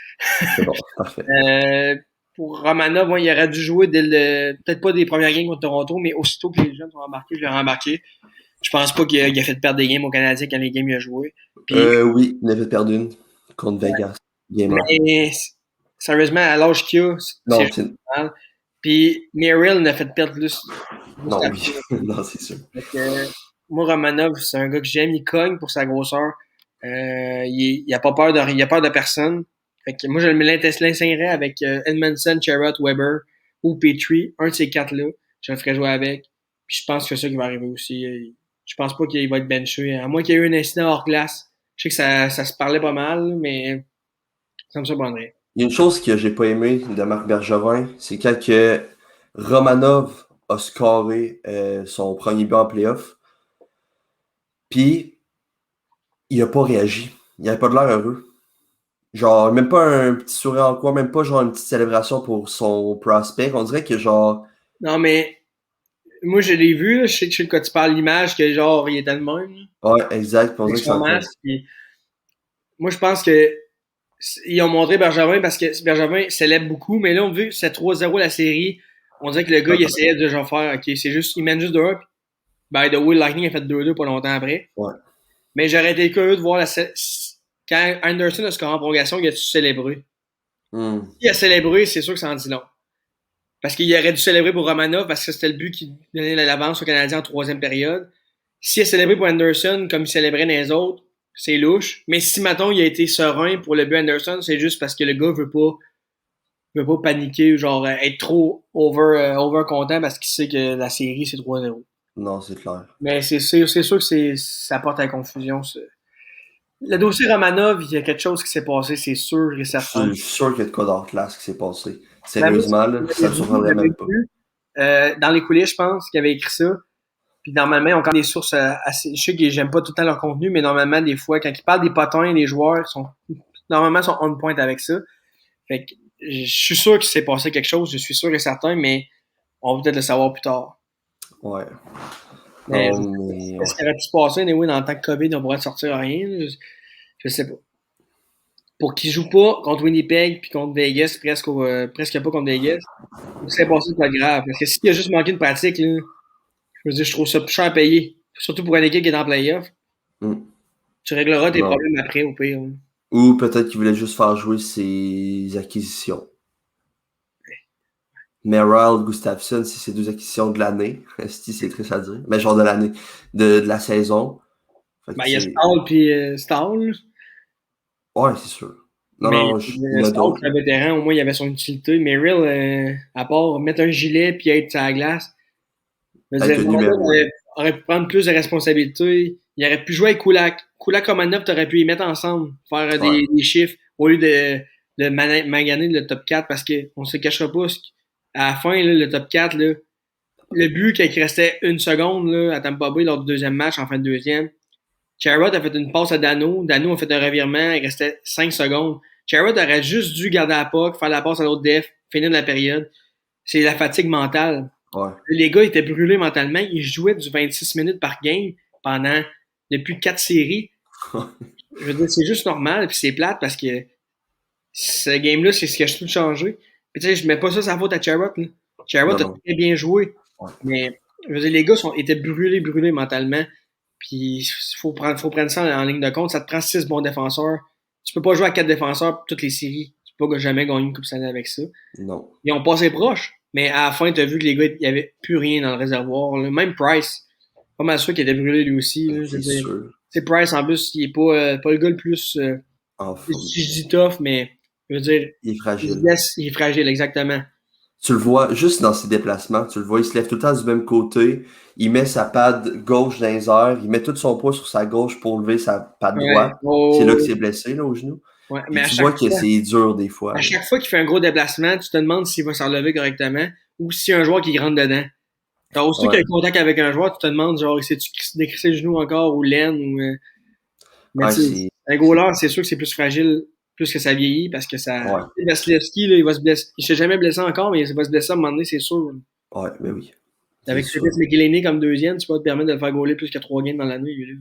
C'est bon, parfait. Pour Romanov, ouais, il aurait dû jouer peut-être pas des premières games contre Toronto, mais aussitôt que les jeunes sont embarqués, je l'ai rembarqué. Je pense pas qu'il a fait perdre des games aux Canadiens quand les games il a joué. Puis, Oui, il avait perdu une contre Vegas. Gamer. mais sérieusement, à l'âge qu'il a, c'est Non, juste mal. Puis Merrill n'a fait perdre juste non, après. oui. Non, c'est sûr. Fait que, moi, Romanov, c'est un gars que j'aime. Il cogne pour sa grosseur. Il a pas peur il a peur de personne. Fait que moi, je l'essayerais avec Edmondson, Sherrod, Weber ou Petrie. Un de ces quatre-là, je le ferais jouer avec. Puis je pense que c'est ça qui va arriver aussi. Je pense pas qu'il va être benché. À moins qu'il y ait eu un incident hors glace. Je sais que ça se parlait pas mal, mais ça me surprendrait. Il y a une chose que j'ai pas aimé de Marc Bergevin, c'est quand que Romanov a scoré son premier but en playoff, puis il a pas réagi. Il avait pas de l'air heureux. Genre, même pas un petit sourire en coin, même pas genre une petite célébration pour son prospect. On dirait que genre, Non, mais moi, je l'ai vu. Là, je sais de quoi tu parles, l'image, que genre, il était le même. Là, ouais, exact, puis on avec dirait que c'est son en train de... masque. Puis moi, je pense que ils ont montré Bergevin parce que Bergevin célèbre beaucoup, mais là, on vu que c'est 3-0 la série. On dirait que le gars, il essayait de genre faire, OK, c'est juste, il mène juste 2-1. Puis, by the way, le Lightning a fait 2-2 pas longtemps après. Ouais. Mais j'aurais été curieux de voir quand Anderson a scoré en prolongation, il a-tu célébré? Hmm. Il a célébré, c'est sûr que ça en dit long. Parce qu'il aurait dû célébrer pour Romanov parce que c'était le but qui donnait l'avance aux Canadiens en troisième période. S'il a célébré pour Anderson comme il célébrait dans les autres, c'est louche. Mais si, mettons, il a été serein pour le but Anderson, c'est juste parce que le gars veut pas paniquer, genre être trop over content parce qu'il sait que la série, c'est 3-0. Non, c'est clair. Mais c'est sûr que ça porte à la confusion. Le dossier Romanov, il y a quelque chose qui s'est passé, c'est sûr et certain. Je suis sûr qu'il y a de quoi d'hors classe qui s'est passé. Ben, moi, Sérieusement, là, ça me surprendrait j'avais même pas. vu, dans les coulisses, je pense, qu'il avait écrit ça. Puis normalement, ils ont quand même des sources assez. Je sais que j'aime pas tout le temps leur contenu, mais normalement, des fois, quand ils parlent des potins, les joueurs normalement sont on point avec ça. Fait que je suis sûr qu'il s'est passé quelque chose, je suis sûr et certain, mais on va peut-être le savoir plus tard. Ouais. Mais Non, mais est-ce ouais. qu'il aurait pu se passer, anyway, dans le temps que COVID, on pourrait sortir rien? Je sais pas. Pour qu'ils jouent pas contre Winnipeg puis contre Vegas, presque pas contre Vegas, il serait passé pas grave. Parce que s'il a juste manqué de pratique, là, je veux dire, je trouve ça plus cher à payer. Surtout pour une équipe qui est en playoff. Hmm. Tu régleras tes Non. problèmes après, au pire. Là. Ou peut-être qu'il voulait juste faire jouer ses acquisitions. Merrill, Gustafsson, c'est ses deux acquisitions de l'année. C'est triste à dire. Mais genre de l'année. De la saison. Fait que Ben, il y a c'est. Stall puis Stall. Ouais, c'est sûr. Non, Mais non, il y en a Stall, d'autres, c'est un là. vétéran, au moins, il avait son utilité. Mais Real, à part mettre un gilet puis être sur la glace, je veux Avec dire, un numéro, là. aurait pu prendre plus de responsabilités. Il aurait pu jouer avec Kulak. Kulak Romanov, t'aurais pu y mettre ensemble, faire des chiffres au lieu de maganer le top 4 parce qu'on se cachera pas. À la fin, là, le top 4, là, le but quand il restait une seconde là, à Tampa Bay lors du deuxième match, en fin de deuxième, Sherrod a fait une passe à Dano. Dano a fait un revirement. Il restait 5 secondes. Sherrod aurait juste dû garder la puck, faire la passe à l'autre def, finir la période. C'est la fatigue mentale. Ouais. Les gars étaient brûlés mentalement. Ils jouaient du 26 minutes par game depuis 4 séries. Je veux dire, c'est juste normal. Puis c'est plate parce que ce game-là, c'est ce qui a tout changé. Puis tu sais, je mets pas ça sur la faute à Sherrod. Sherrod a très bien joué. Ouais. Mais je veux dire, les gars étaient brûlés mentalement. Puis il faut prendre ça en ligne de compte. Ça te prend 6 bons défenseurs. Tu peux pas jouer à 4 défenseurs pour toutes les séries. Tu peux pas jamais gagner une Coupe Stanley avec ça. Non. Ils ont passé proche. Mais à la fin, tu as vu que les gars, il n'y avait plus rien dans le réservoir. Là. Même Price, pas mal sûr qu'il était brûlé lui aussi. Là, c'est sûr. C'est Price, en plus, il est pas le gars le plus... je dis tough, mais je veux dire... Il est fragile. Il est fragile, exactement. Tu le vois juste dans ses déplacements. Tu le vois, il se lève tout le temps du même côté. Il met sa patte gauche dans les airs. Il met tout son poids sur sa gauche pour lever sa patte droite. C'est là que c'est blessé, là, au genou. Ouais, mais tu vois que c'est dur des fois. À chaque fois qu'il fait un gros déplacement, tu te demandes s'il va s'en lever correctement ou s'il y a un joueur qui rentre dedans. T'as aussi qu'il y a un contact avec un joueur, tu te demandes, genre, sais-tu décrisser le genou encore ou l'aine ou... Mais un goaler, c'est sûr que c'est plus fragile plus que ça vieillit parce que ça... Ouais. Vasilevski, là, il va se blesser. Il s'est jamais blessé encore, mais il va se blesser à un moment donné, c'est sûr. Ouais, mais oui. Avec Cetis McGillany comme deuxième, tu peux te permettre de le faire goaler plus que 3 games dans la nuit.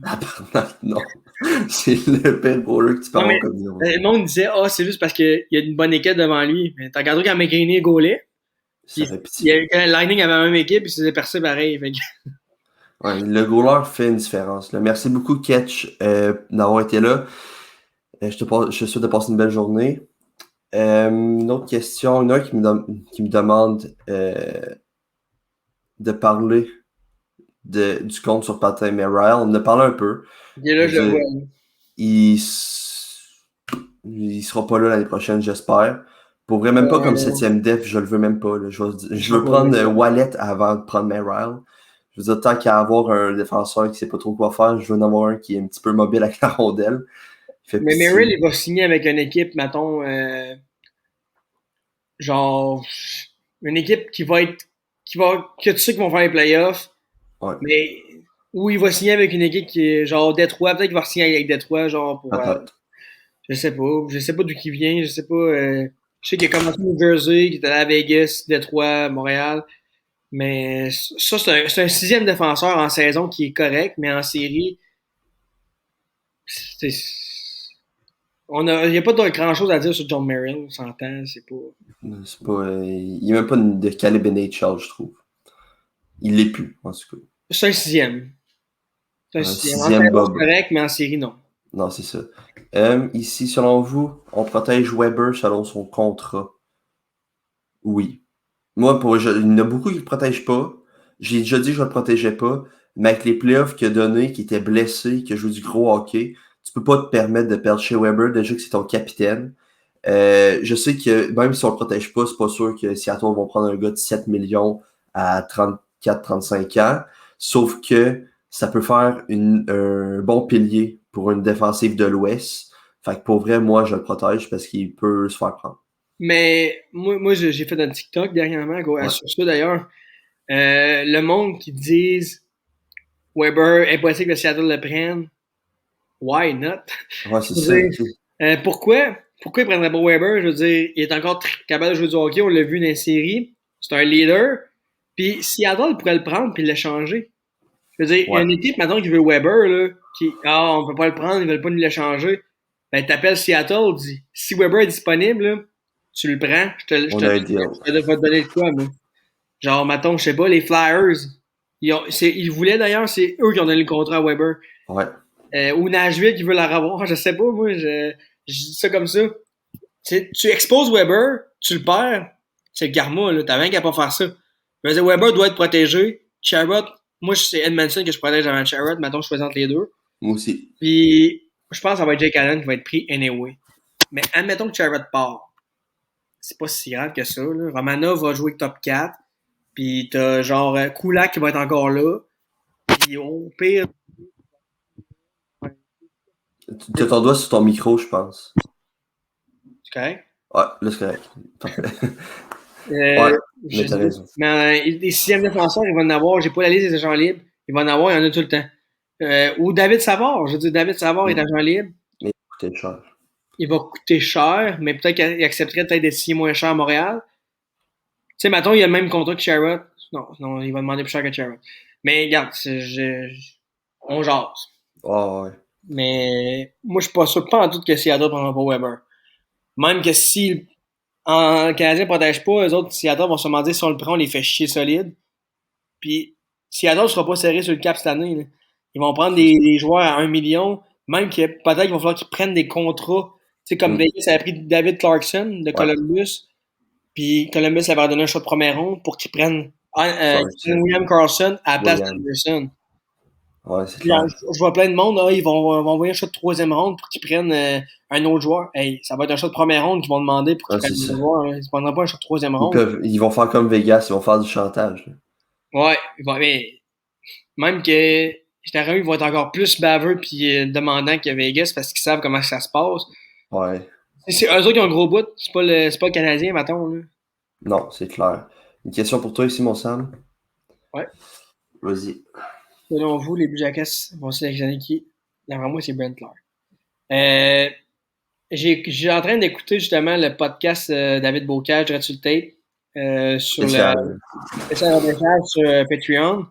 Non. C'est le pire goaler que tu peux avoir comme numéro. Le monde disait, c'est juste parce qu'il y a une bonne équipe devant lui. Mais t'as regardé quand McGillany goalait. Quand le Lightning avait la même équipe, il se faisait percer pareil. Fait que... Ouais, le goaler fait une différence. Là. Merci beaucoup, Ketch, d'avoir été là. Je te souhaite de passer une belle journée. Une autre question. Il y en a qui me demande de parler du compte sur patin. Mais Ryle, on en a parlé un peu. Il est là, je le vois. Il sera pas là l'année prochaine, j'espère. Pour vrai, même pas comme 7e def, je le veux même pas. Là. Je veux prendre Wallet avant de prendre Merrill. Je veux dire, tant qu'à avoir un défenseur qui sait pas trop quoi faire, je veux en avoir un qui est un petit peu mobile avec la rondelle. Mais Merrill, il va signer avec une équipe, mettons, genre, une équipe que tu sais qu'ils vont faire les playoffs. Ouais. Mais, ou il va signer avec une équipe qui est, genre, Détroit. Peut-être qu'il va signer avec Détroit, genre, pour... je sais pas d'où il vient, je sais pas... je sais qu'il a commencé au New Jersey, qu'il est allé à Vegas, Détroit, Montréal. Mais ça, c'est un 6e défenseur en saison qui est correct, mais en série, il n'y a pas de grand-chose à dire sur John Merrill, on s'entend, c'est pas... il n'y a même pas de calibre NHL, je trouve. Il l'est plus, en tout cas. C'est un 6e. C'est un 6e. En saison, c'est correct, mais en série, non. Non, c'est ça. Ici, selon vous, on protège Weber selon son contrat? Oui. Moi, il y en a beaucoup qui ne le protègent pas. J'ai déjà dit que je ne le protégeais pas. Mais avec les playoffs qu'il a donné, qui était blessé, qui a joué du gros hockey, tu peux pas te permettre de perdre chez Weber, déjà que c'est ton capitaine. Je sais que même si on le protège pas, c'est pas sûr que Seattle vont prendre un gars de 7 millions à 34-35 ans. Sauf que ça peut faire un bon pilier pour une défensive de l'Ouest. Fait que pour vrai, moi, je le protège parce qu'il peut se faire prendre. Mais moi j'ai fait un TikTok dernièrement, sur ça d'ailleurs. Le monde qui disent Weber, impossible que Seattle le prenne. Why not? Ouais, c'est ça. Pourquoi il prendrait pas Weber? Je veux dire, il est encore capable de jouer du hockey, on l'a vu dans les séries. C'est un leader. Puis Seattle pourrait le prendre puis l'échanger. Je veux dire, il y a une équipe maintenant qui veut Weber, là, on peut pas le prendre, ils veulent pas nous l'échanger. Ben, t'appelles Seattle, dis, si Weber est disponible, là, tu le prends, je te vais te donner de quoi, moi. Genre, mettons, je sais pas, les Flyers, ils voulaient d'ailleurs, c'est eux qui ont donné le contrat à Weber. Ouais. Ou Nashville qui veut la revoir, je sais pas, moi, je dis ça comme ça. Tu exposes Weber, tu le perds, c'est le karma, là, t'as rien qu'à pas faire ça. Je veux dire, Weber doit être protégé, Sherrod, moi, c'est Edmondson que je protège avant Sherrod, mettons, je présente les deux. Moi aussi. Puis, je pense que ça va être Jake Allen qui va être pris anyway. Mais admettons que Sherrod part. C'est pas si grave que ça, là. Romanov va jouer top 4. Puis t'as genre Kulak qui va être encore là. Puis au pire. Tu as ton doigt sur ton micro, je pense. C'est correct? Ouais, là, c'est correct. Parfait. Euh, Ouais, je mais t'as dis, raison. mais les sixièmes défenseurs, il va en avoir. J'ai pas la liste des agents libres. Il va en avoir, il y en a tout le temps. Ou David Savard. Je veux dire, David Savard est agent libre. Mais coûtait cher. Il va coûter cher, mais peut-être qu'il accepterait peut-être d'être signé moins cher à Montréal. Tu sais, mettons, il a le même contrat que Sherrod. Non, il va demander plus cher que Sherrod. Mais regarde, on jase. Oh, ouais. Mais moi, je suis pas sûr, pas en tout que Seattle prendra pas Weber. Même que si le Canadien ne protège pas, eux autres, Seattle vont se demander si on le prend, on les fait chier solide. Puis Seattle ne sera pas serré sur le cap cette année. Là. Ils vont prendre des joueurs à 1 million, même que peut-être qu'il va falloir qu'ils prennent des contrats. Tu sais, comme Vegas avait pris David Clarkson de Columbus, puis Columbus avait donné un choix de première ronde pour qu'ils prennent William Karlsson à la place d'Anderson. Ouais, c'est clair. Je vois plein de monde, ils vont envoyer un choix de troisième ronde pour qu'ils prennent un autre joueur. Hey, ça va être un choix de première ronde qu'ils vont demander pour qu'ils prennent un autre joueur. Ils ne prendront pas un choix de troisième ronde. Ils vont faire comme Vegas, ils vont faire du chantage. Là. Ouais, mais même que ils vont être encore plus baveux puis demandants que Vegas parce qu'ils savent comment ça se passe. Ouais. C'est eux autres qui ont un gros bout, c'est pas le Canadien, mettons. Là. Non, c'est clair. Une question pour toi ici, mon Sam? Ouais. Vas-y. Selon vous, les Blue Jackets vont sélectionner qui? D'après moi, c'est Brent Clark. J'ai en train d'écouter justement le podcast David Bocage, Dread sur le tape, sur le sur Patreon.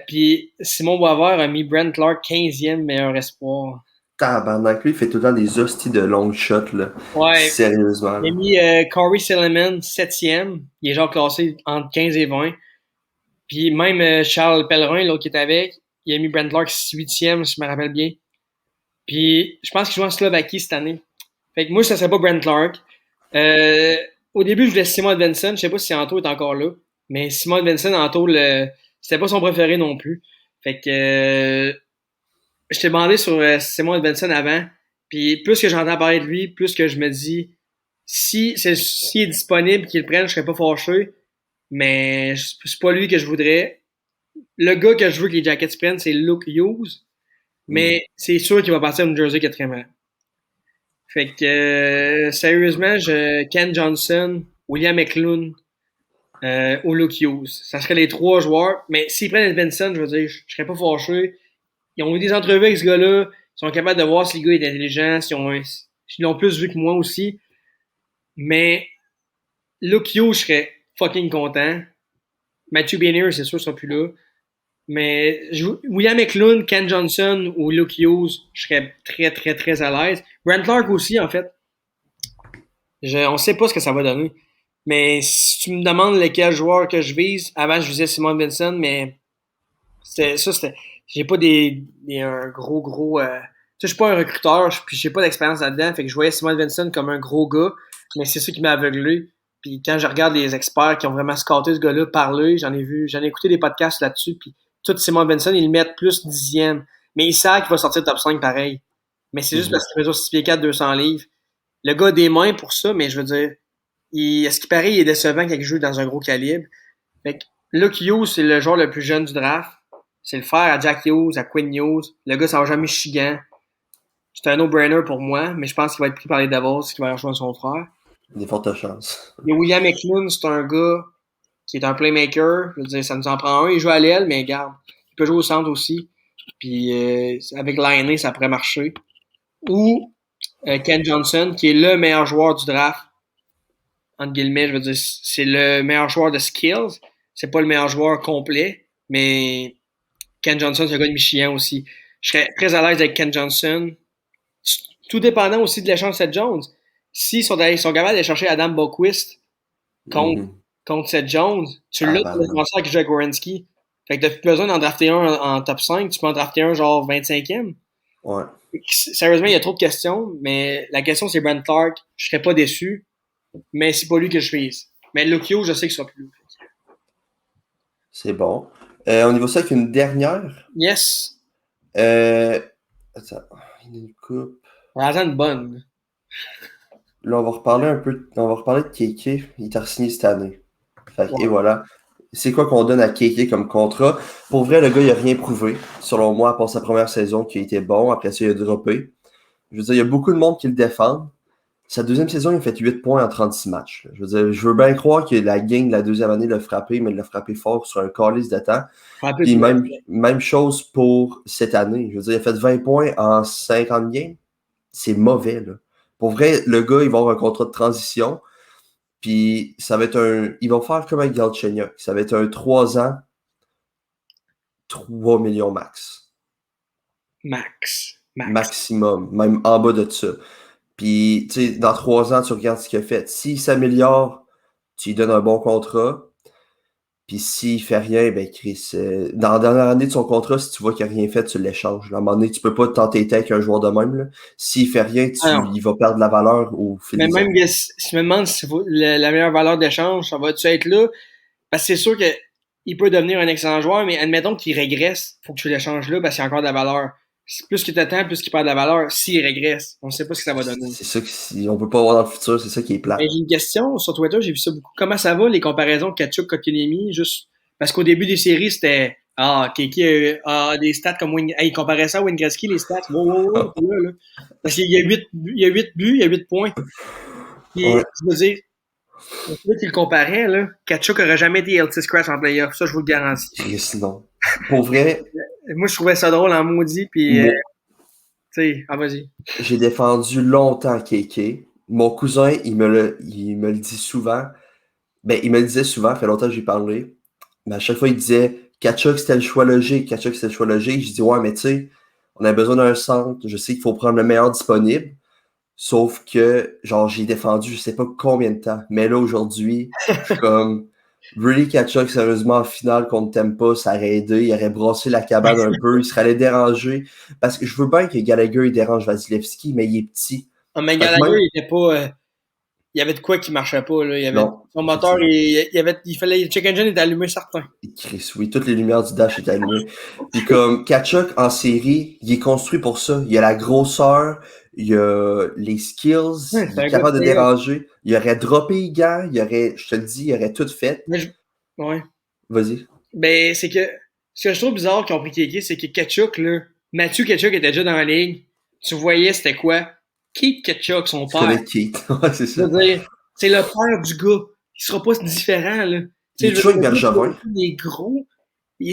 Puis Simon Boisvert a mis Brent Clark 15e meilleur espoir. Tabarnak, lui, il fait tout le temps des hosties de long shots, là. Ouais. Sérieusement. Il a mis Corey Silliman 7e. Il est genre classé entre 15 et 20. Puis même Charles Pellerin, l'autre qui est avec, il a mis Brent Clark 8e, si je me rappelle bien. Puis je pense qu'il joue en Slovaquie cette année. Fait que moi, ça serait pas Brent Clark. Au début, je voulais Simon Edvinsson. Je sais pas si Anto est encore là. Mais Simon Edvinsson, Anto, c'était pas son préféré non plus. Fait que je t'ai demandé sur Simon Edvinsson avant. Puis plus que j'entends parler de lui, plus que je me dis s'il est disponible, qu'il le prenne, je serais pas fâché. Mais c'est pas lui que je voudrais. Le gars que je veux que les Jackets prennent, c'est Luke Hughes. Mais c'est sûr qu'il va partir à New Jersey quatrièmement. Fait que sérieusement, Ken Johnson, William Eklund ou Luke Hughes. Ça serait les trois joueurs. Mais s'ils prennent Edvinsson, je veux dire, je serais pas fâché. Ils ont eu des entrevues avec ce gars-là. Ils sont capables de voir si le gars est intelligent, s'ils l'ont plus vu que moi aussi. Mais Luke Hughes, je serais fucking content. Matthew Benier, c'est sûr, sera plus là. Mais William Eklund, Ken Johnson ou Luke Hughes, je serais très, très, très à l'aise. Brent Clark aussi, en fait. On sait pas ce que ça va donner. Mais si tu me demandes lequel joueur que je vise, avant je visais Simon Vincent, mais j'ai pas un gros. Tu sais, je suis pas un recruteur, puis j'ai pas d'expérience là-dedans, fait que je voyais Simon Vincent comme un gros gars, mais c'est ça qui m'a aveuglé. Puis quand je regarde les experts qui ont vraiment scouté ce gars-là parler, j'en ai écouté des podcasts là-dessus, puis tout Simon Vincent, ils le mettent plus 10e. Mais ils savent qu'il va sortir top 5 pareil. Mais c'est juste parce qu'il mesure 6 pieds 4, 200 livres. Le gars a des mains pour ça, mais je veux dire, est-ce qu'il paraît, il est décevant quand il joue dans un gros calibre. Fait que Luke Hughes, c'est le joueur le plus jeune du draft. C'est le frère à Jack Hughes, à Quinn Hughes. Le gars, ça va jamais Michigan. C'est un no-brainer pour moi, mais je pense qu'il va être pris par les Devils, qu'il va rejoindre son frère. Des fortes chances. Et William Eklund, c'est un gars qui est un playmaker. Je veux dire, ça nous en prend un. Il joue à l'aile, mais regarde, il peut jouer au centre aussi. Puis avec l'année, ça pourrait marcher. Ou Ken Johnson, qui est le meilleur joueur du draft. Entre guillemets, je veux dire, c'est le meilleur joueur de skills. C'est pas le meilleur joueur complet, mais Ken Johnson, c'est un gars de Michigan aussi. Je serais très à l'aise avec Ken Johnson. Tout dépendant aussi de l'échange de Seth Jones. S'ils sont capables d'aller chercher Adam Boquist contre Seth Jones, tu l'as pour le défenseur qui joue avec Werenski. Fait que t'as plus besoin d'en drafter un en top 5, tu peux en drafter un genre 25e. Ouais. Sérieusement, il y a trop de questions, mais la question c'est Brent Clark. Je serais pas déçu, mais c'est pas lui que je vise. Mais Luke je sais qu'il sera plus là. C'est bon. On y va ça avec une dernière? Yes. Attends, il y a une coupe. On a une bonne. Là, on va reparler de Kéké. Il t'a signé cette année. Fait que, et voilà. c'est quoi qu'on donne à Kéké comme contrat. Pour vrai, le gars, il a rien prouvé, selon moi, à part sa première saison qui a été bon. Après ça, il a droppé. Je veux dire, il y a beaucoup de monde qui le défendent. Sa deuxième saison, il a fait 8 points en 36 matchs. Là. Je veux dire, je veux bien croire que la gang de la deuxième année l'a frappé, mais il l'a frappé fort sur un calice de temps. Puis même chose pour cette année. Je veux dire, il a fait 20 points en 50 games. C'est mauvais, là. Pour vrai, le gars, il va avoir un contrat de transition. Puis ça va être un. Ils vont faire comme avec Galchenyuk. Ça va être un 3 ans, 3 millions max. Max. Maximum. Même en bas de ça. Puis, tu sais, dans 3 ans, tu regardes ce qu'il a fait. S'il s'améliore, tu lui donnes un bon contrat. Puis s'il fait rien, ben Chris, dans la dernière année de son contrat, si tu vois qu'il n'a rien fait, tu l'échanges. À un moment donné, tu peux pas t'entêter avec un joueur de même. Là. S'il fait rien, il va perdre de la valeur au fil mais des même années. si je me demande si la meilleure valeur d'échange, ça va-tu être là? Parce que c'est sûr qu'il peut devenir un excellent joueur, mais admettons qu'il régresse, faut que tu l'échanges là parce qu'il y a encore de la valeur. Plus qu'il t'attend, plus qu'il perd de la valeur. S'il régresse, on ne sait pas ce que ça va donner. C'est ça on peut pas voir dans le futur, c'est ça qui est plat. J'ai une question sur Twitter, j'ai vu ça beaucoup. Comment ça va, les comparaisons Kachuk, Kotkaniemi? Juste parce qu'au début des séries, c'était Kiki a des stats comme il comparait ça à Wayne Gretzky, les stats. Wow, là. Parce qu'il y a 8 buts, il y a 8 points. Puis, Ouais. je veux dire, celui qui le comparait, là, Kachuk n'aurait jamais été LT Scratch en playoff. Ça, je vous le garantis. Chris, non. Pour vrai. Moi, je trouvais ça drôle en maudit, puis tu sais, vas-y. J'ai défendu longtemps Kéké. Mon cousin, il me le dit souvent. Ben, il me le disait souvent, ça fait longtemps que j'ai parlé. Mais à chaque fois, il disait Kachuk, c'était le choix logique. Kachuk, c'était le choix logique. Je dis, ouais, mais tu sais, on a besoin d'un centre. Je sais qu'il faut prendre le meilleur disponible. Sauf que, genre, j'ai défendu je sais pas combien de temps. Mais là, aujourd'hui, je suis comme, really Kachuk, sérieusement, en finale contre Tampa, ça aurait aidé. Il aurait brassé la cabane un peu. Il serait allé déranger. Parce que je veux bien que Gallagher, il dérange Vasilevski, mais il est petit. Mais Gallagher, il était pas. Il y avait de quoi qui marchait pas, là. Il y avait Non, son moteur, il fallait. Le check engine était allumé certain. Chris, oui, toutes les lumières du dash étaient allumées. Puis comme Kachuk en série, il est construit pour ça. Il a la grosseur, il a les skills, il est capable de déranger. Il aurait droppé les gants, je te le dis, il aurait tout fait. Ouais. Vas-y. Ben, c'est que ce que je trouve bizarre qu'ils ont pris Kéké, c'est que Kachuk, là, Mathieu Kachuk était déjà dans la ligue. Tu voyais c'était quoi? Keith Kachuk, son père. Tu connais Keith. Ouais, c'est ça. Je veux dire, c'est le père du gars. Il sera pas différent, là. Il joue avec Bergevin. Il est gros.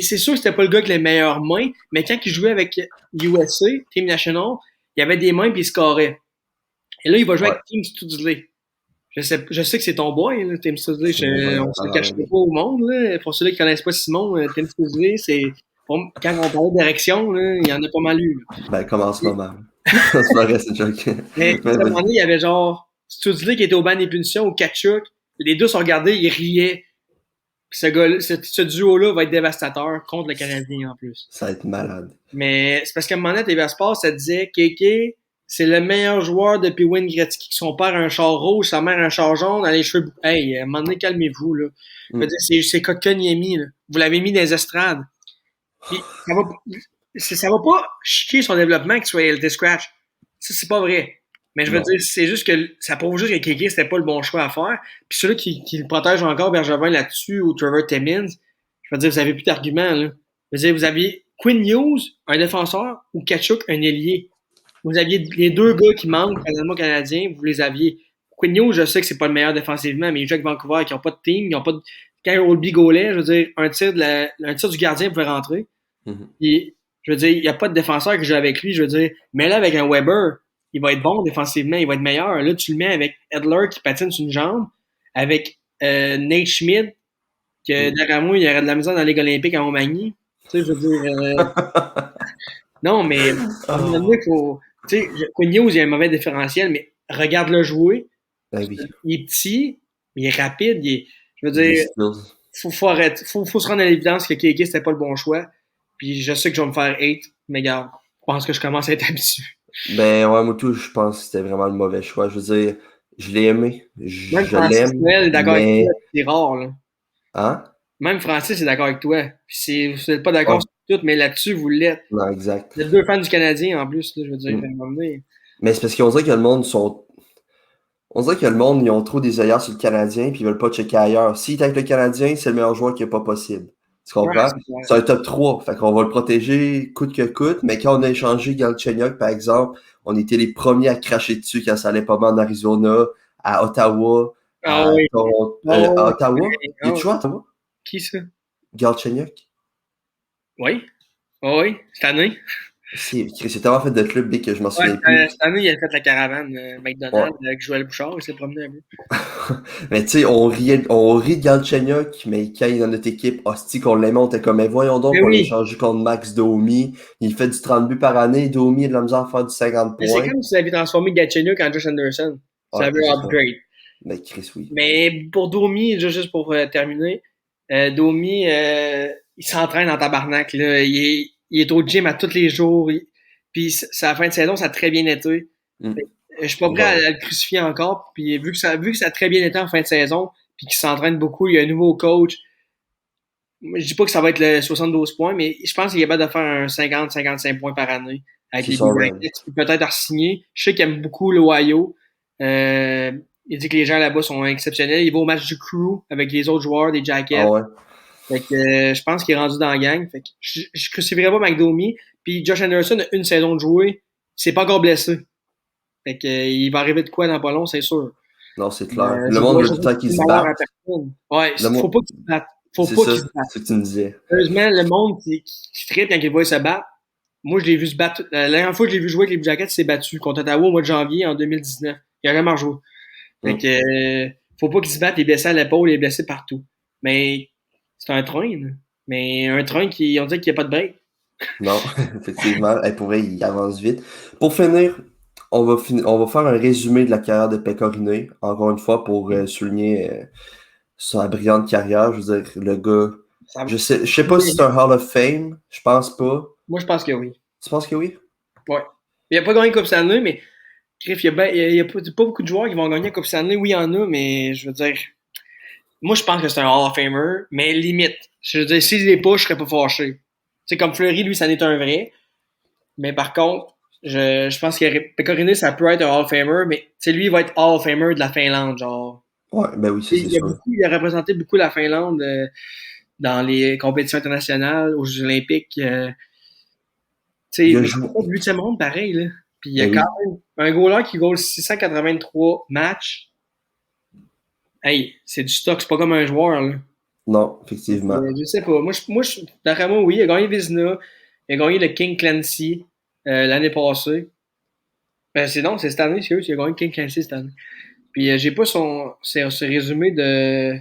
C'est sûr que c'était pas le gars avec les meilleures mains, mais quand il jouait avec USA, Team National, il y avait des mains puis il scorait. Et là, il va jouer avec Team Studley. Je sais que c'est ton boy, là, Tim Studley. On se le cache pas au monde. Là. Pour ceux qui connaissent pas Simon, Tim Studley, c'est quand on parlait de direction, là, il y en a pas mal eu. Là. Ben, comme en ce moment. C'est pas vrai, c'est joke. Mais à un moment donné, il y avait genre Studley qui était au banc des punitions, ou Kachuk. Les deux se regardaient, ils riaient. Puis ce duo-là va être dévastateur contre le Canadien en plus. Ça va être malade. Mais c'est parce qu'à un moment donné, TVA Sport, ça disait Kéké, c'est le meilleur joueur depuis Wayne Gretzky, qui son père a un char rouge, sa mère a un char jaune, a les cheveux. Hey, à un moment donné, calmez-vous, là. Je veux dire, c'est Kotkaniemi, là. Vous l'avez mis dans les estrades. Puis, ça va pas chier son développement qu'il soit LT Scratch. Ça, c'est pas vrai. Mais je veux dire, c'est juste que ça prouve juste que Kéké, c'était pas le bon choix à faire. Puis celui qui le protège encore, Bergevin là-dessus, ou Trevor Timmins, je veux dire, vous avez plus d'arguments, là. Je veux dire, vous aviez Quinn Hughes, un défenseur, ou Kachuk, un ailier. Vous aviez les deux gars qui manquent, finalement, canadiens, vous les aviez. Quinn Hughes, je sais que c'est pas le meilleur défensivement, mais il joue avec Vancouver, qui n'ont pas de team, ils ont pas de. Quand Oldby gaulait, je veux dire, un tir du gardien pouvait rentrer. Puis, je veux dire, il n'y a pas de défenseur qui joue avec lui, je veux dire, mais là, avec un Weber, il va être bon défensivement, il va être meilleur. Là, tu le mets avec Edler qui patine sur une jambe, avec Nate Schmidt, que derrière moi, il y aurait de la misère dans la Ligue olympique à Montmagny. Tu sais, je veux dire. Non, mais à un moment donné, faut. Tu sais, Quinn Hughes, il a un mauvais différentiel, mais regarde-le jouer. Ben oui. Il est petit, mais il est rapide. Je veux dire, faut arrêter. Faut se rendre à l'évidence que Kéké, c'était pas le bon choix. Puis je sais que je vais me faire hate, mais regarde, je pense que je commence à être habitué. Ben ouais, moi tout, je pense que c'était vraiment le mauvais choix. Je veux dire, je l'ai aimé. Même Je Francis l'aime. Noël est d'accord mais... avec toi, c'est rare, là. Hein? Même Francis est d'accord avec toi. Puis vous n'êtes pas d'accord sur tout, mais là-dessus, vous l'êtes. Non, exact. Vous êtes deux fans du Canadien en plus, là, je veux dire. Mais c'est parce qu'on dirait que le monde On dirait que le monde, ils ont trop des œillères sur le Canadien puis ils veulent pas checker ailleurs. S'il est avec le Canadien, c'est le meilleur joueur qui est pas possible. Tu Ouais, comprends? c'est clair. C'est un top 3. Fait qu'on va le protéger coûte que coûte. Mais quand on a échangé Galchenyuk, par exemple, on était les premiers à cracher dessus quand ça allait pas mal en Arizona, à Ottawa, Ah oui. à Oh, Ottawa. Il oh, est toujours à Ottawa? qui ça? Galchenyuk? Oui. Oh, oui. Cette année. C'est tellement fait de club que je m'en Ouais, souviens plus. cette année, il a fait la caravane Ouais. McDonald's avec Joël Bouchard. Il s'est promené un peu. Mais tu sais, on rit de Galchenyuk, mais quand il est dans notre équipe, hostie qu'on l'aimait, on était comme, mais voyons Mais donc, on l'a oui. échangé contre Max Domi. Il fait du 30 buts par année. Domi a de la misère à faire du 50 Mais c'est points. comme si ça avait transformé Gatchenyuk en Josh Anderson. Ça Ouais, avait c'est un ça. upgrade. Mais Chris, oui. Mais pour Domi, juste pour terminer, Domi, il s'entraîne en tabarnak. Là. Il est au gym à tous les jours. Puis sa fin de saison, ça a très bien été. Hmm. Je suis pas prêt Ouais. à le crucifier encore. Puis vu que ça a très bien été en fin de saison, puis qu'il s'entraîne beaucoup, il y a un nouveau coach. Je dis pas que ça va être le 72 points, mais je pense qu'il est capable de faire un 50-55 points par année avec C'est les son Blue range. Jackets. Il peut peut-être re-signer. Je sais qu'il aime beaucoup l'Ohio. Il dit que les gens là-bas sont exceptionnels. Il va au match du crew avec les autres joueurs des Ah Jackets. ouais. Fait que je pense qu'il est rendu dans la gang. Fait que je crucifierais pas McDomi. Puis Josh Anderson a une saison de jouer. Il s'est pas encore blessé. Fait que il va arriver de quoi dans pas long, c'est sûr. Non, c'est clair. Le Je monde dois veut tout le temps qu'ils le se malheur à battent. personne. Ouais, Le faut monde... pas qu'il se batte. Faut C'est pas ça. qu'il se batte. C'est ce que tu me disais. Heureusement, le monde qui tripe quand il voit se battre, moi, je l'ai vu se battre. La dernière fois que je l'ai vu jouer avec les Blue Jackets, il s'est battu contre Ottawa au mois de janvier en 2019. Il a vraiment joué. Fait Hmm. que, faut pas qu'il se batte, il est blessé à l'épaule, il est blessé partout. Mais c'est un train, là. Mais un train qui, on dirait qu'il n'y a pas de break. Non, effectivement. Elle pourrait, il avance vite. Pour finir, on va faire un résumé de la carrière de Pécoriné, encore une fois, pour souligner sa brillante carrière. Je veux dire, le gars, Ça- je sais pas si c'est un Hall of Fame, je pense pas. Moi, je pense que oui. Tu penses que oui? Ouais. Il a pas gagné Coupe Stanley, mais Griff, il y a pas beaucoup de joueurs qui vont gagner la Coupe Stanley. Oui, il y en a, mais je veux dire, moi, je pense que c'est un Hall of Famer, mais limite. Je veux dire, s'il l'est pas, je serais pas fâché. C'est comme Fleury, lui, ça n'est un vrai. Mais par contre, je pense que Pecorino, ça peut être un Hall of Famer, mais lui, il va être Hall of Famer de la Finlande, genre. Ouais, ben oui, ça c'est sûr. Il a représenté beaucoup la Finlande dans les compétitions internationales, aux Jeux Olympiques. Il a Mais joué. c'est pas de but de ce monde, pareil, là. Puis il y a Ben quand oui. même un goaler qui goal 683 matchs. Hey, c'est du stock, c'est pas comme un joueur, là. Non, effectivement. Je sais pas. D'après moi, oui, il a gagné Vizina. Il a gagné le King Clancy l'année passée. C'est cette année, c'est eux, il a gagné le King Clancy cette année. Puis j'ai pas ce résumé de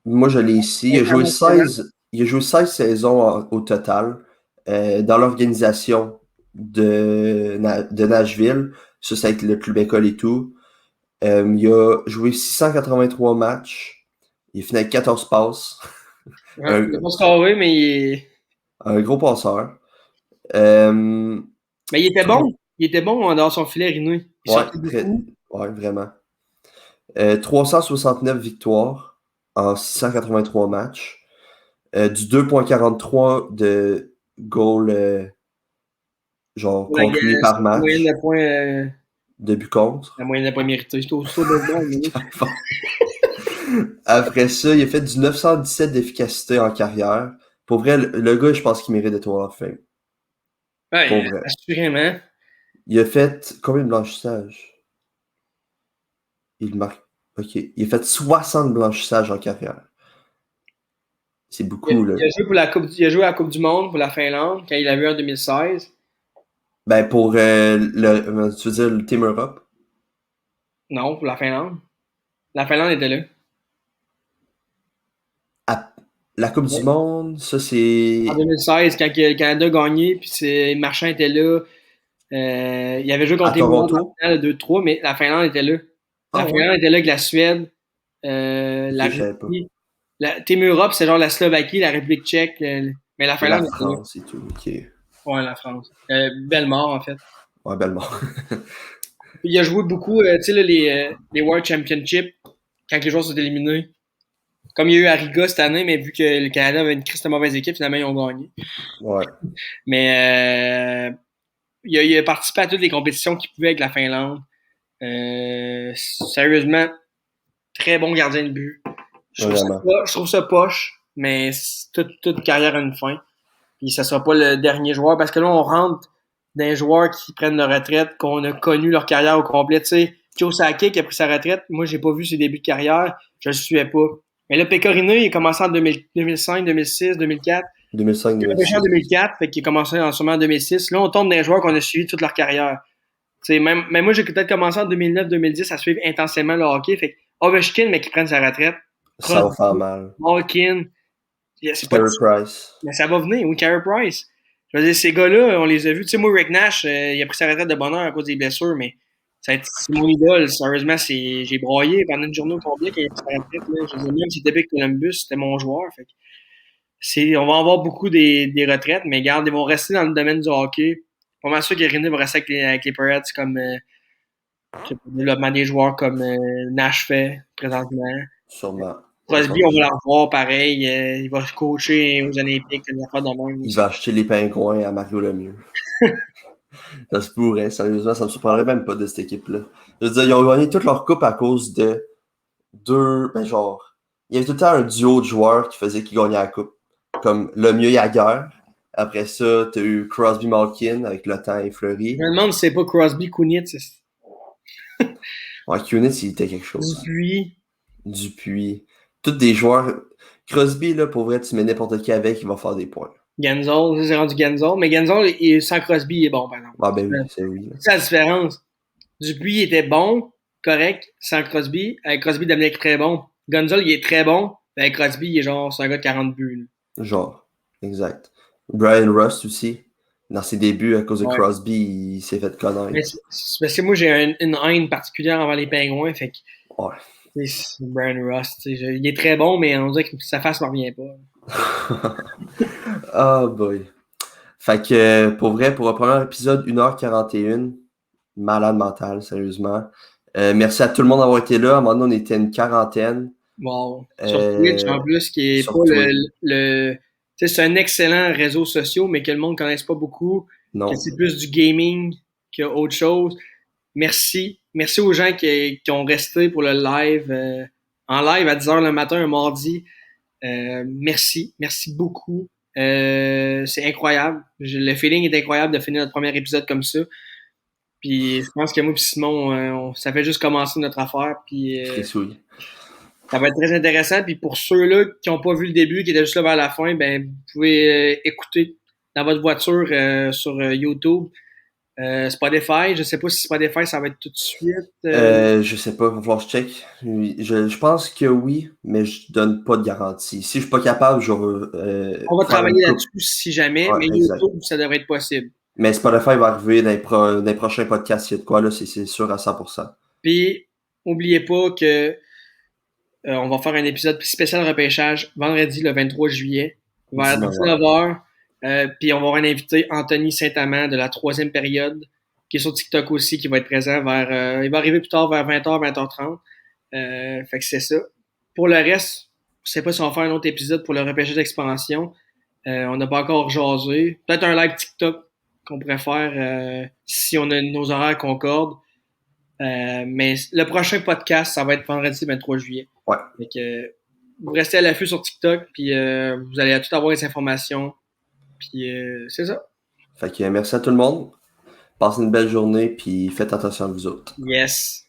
Moi, je l'ai ici. international. Il a joué 16 saisons au total dans l'organisation de Nashville. Ça a été le club école et tout. Il a joué 683 matchs. Il a fini avec 14 passes. Ouais, Un, il a pas scoré, un gros passeur. mais il était Trois- bon. Il était bon dans son filet Rinoué. Il ouais, sortait beaucoup. ouais, vraiment. 369 victoires en 683 matchs. Du 2,43 de goal genre La, contre lui par la moyenne match, de points, de but contre. la moyenne de points mérités. C'était au baseball, mais Après ça, il a fait du 917 d'efficacité en carrière. Pour vrai, le gars, je pense qu'il mérite d'être au Hall of Fame. Pour ouais, vrai. assurément. Il a fait combien de blanchissages? Il marque. Ok. Il a fait 60 blanchissages en carrière. C'est beaucoup, là. Il a joué pour il a joué à la Coupe du Monde pour la Finlande quand il a eu en 2016. Ben, pour tu veux dire le Team Europe? Non, pour la Finlande. La Finlande était là. La Coupe du Ouais. Monde, ça c'est En 2016, quand le Canada a gagné, puis Marchand était là. Il avait joué à contre les Moulins Toronto. dans le 2-3, mais la Finlande était là. Ah La ouais? Finlande était là avec la Suède, Ok, la je savais pas. Russie. Team Europe, c'est genre la Slovaquie, la République tchèque, mais la Et la Finlande était là. France et tout. Ok. Ouais, la France. Bellemare, en fait. Ouais, bellement. Puis il a joué beaucoup, tu sais, là, les World Championships, quand les joueurs sont éliminés. Comme il y a eu à Riga cette année, mais vu que le Canada avait une crise de mauvaise équipe, finalement, ils ont gagné. Ouais. Mais il a participé à toutes les compétitions qu'il pouvait avec la Finlande. Sérieusement, très bon gardien de but. Je trouve ça poche, mais toute carrière a une fin. Puis ça sera pas le dernier joueur, parce que là, on rentre des joueurs qui prennent leur retraite, qu'on a connu leur carrière au complet. Tu sais, Joe Sakic qui a pris sa retraite, moi, j'ai pas vu ses débuts de carrière, je le suivais pas. Mais là, Pecorino, il a commencé en 2005, 2006, 2004. 2005, Il a repêché en 2004, fait qu'il a commencé seulement en 2006. Là, on tombe dans les joueurs qu'on a suivis toute leur carrière. Tu sais, même moi, j'ai peut-être commencé en 2009-2010 à suivre intensément le hockey. Fait que Ovechkin, mais qui prenne sa retraite. Ça va faire mal. Malkin. Carey Price. Mais ça va venir, oui, Carey Price. Je veux dire, ces gars-là, on les a vus. Tu sais, moi, Rick Nash, il a pris sa retraite de bonheur à cause des blessures, mais c'est mon idole. Sérieusement, j'ai broyé pendant une journée au complet quand il a pris sa retraite. Là. Je veux dire, même si c'était avec Columbus, c'était mon joueur. Fait que on va avoir beaucoup des retraites, mais regarde, ils vont rester dans le domaine du hockey. Pas mal sûr qu'Irina va rester avec les Pirates comme le développement des joueurs comme Nash fait présentement. Sûrement. Crosby, on va la revoir pareil. Il va coacher aux Olympiques, une affaire de même. Il va acheter les pingouins à Mario Lemieux. Ça se pourrait, sérieusement, ça me surprendrait même pas de cette équipe-là. Je veux dire, ils ont gagné toute leur coupe à cause de deux. Ben, genre, il y avait tout le temps un duo de joueurs qui faisait qu'ils gagnaient la coupe. Comme Lemieux Jagger. Après ça, t'as eu Crosby Malkin avec le temps et Fleury. Je me demande si c'est pas Crosby Kunitz. Ouais, Kunitz, il était quelque chose. Dupuis. Tous des joueurs. Crosby, là, pour vrai, tu mets n'importe qui avec, il va faire des points. Gensel, c'est rendu Gensel. Mais Gensel, sans Crosby, il est bon, par exemple. Ah, ben oui, c'est oui. C'est la différence. Dupuis était bon, correct, sans Crosby. Avec Crosby, il devenait très bon. Gensel, il est très bon. Avec Crosby, il est genre, c'est un gars de 40 buts. Là. Genre, exact. Brian Rust aussi. Dans ses débuts, à cause de Crosby, il s'est fait connaître. Parce que moi, j'ai une haine particulière envers les Pingouins. Fait que. Ouais. C'est Brian Rust. Il est très bon, mais on dirait que sa face ne revient pas. Oh boy. Fait que pour vrai, pour un premier épisode, 1h41, malade mental, sérieusement. Merci à tout le monde d'avoir été là. À un moment donné, on était une quarantaine. Wow. Sur Twitch, en plus, qui est pas le tu sais, c'est un excellent réseau social, mais que le monde ne connaisse pas beaucoup. Non. Que c'est plus du gaming qu'autre chose. Merci. Merci aux gens qui ont resté pour le live. En live à 10h le matin, un mardi. Merci. Merci beaucoup. C'est incroyable. Le feeling est incroyable de finir notre premier épisode comme ça. Puis je pense que moi et Simon, ça fait juste commencer notre affaire. Puis ça va être très intéressant. Puis pour ceux-là qui n'ont pas vu le début, qui étaient juste là vers la fin, ben vous pouvez écouter dans votre voiture sur YouTube. Spotify, je sais pas si Spotify, ça va être tout de suite. Je sais pas, il va falloir que je check. Je pense que oui, mais je donne pas de garantie. Si je suis pas capable, je vais. On va travailler là-dessus si jamais, mais exact. YouTube, ça devrait être possible. Mais Spotify va arriver dans les prochains podcasts, il y a de quoi, là, c'est sûr à 100%. Puis, n'oubliez pas que on va faire un épisode spécial repêchage vendredi le 23 juillet vers 19h. Puis on va avoir un invité, Anthony Saint-Amand de la 3e période, qui est sur TikTok aussi, qui va être présent il va arriver plus tard vers 20h, 20h30. Fait que c'est ça. Pour le reste, je sais pas si on va faire un autre épisode pour le repêchage d'expansion. On n'a pas encore jasé. Peut-être un live TikTok qu'on pourrait faire si on a nos horaires concordent. Mais le prochain podcast, ça va être vendredi 23 juillet. Ouais. Fait que vous restez à l'affût sur TikTok, puis vous allez tout avoir les informations. Puis c'est ça. Fait que merci à tout le monde. Passez une belle journée, puis faites attention à vous autres. Yes.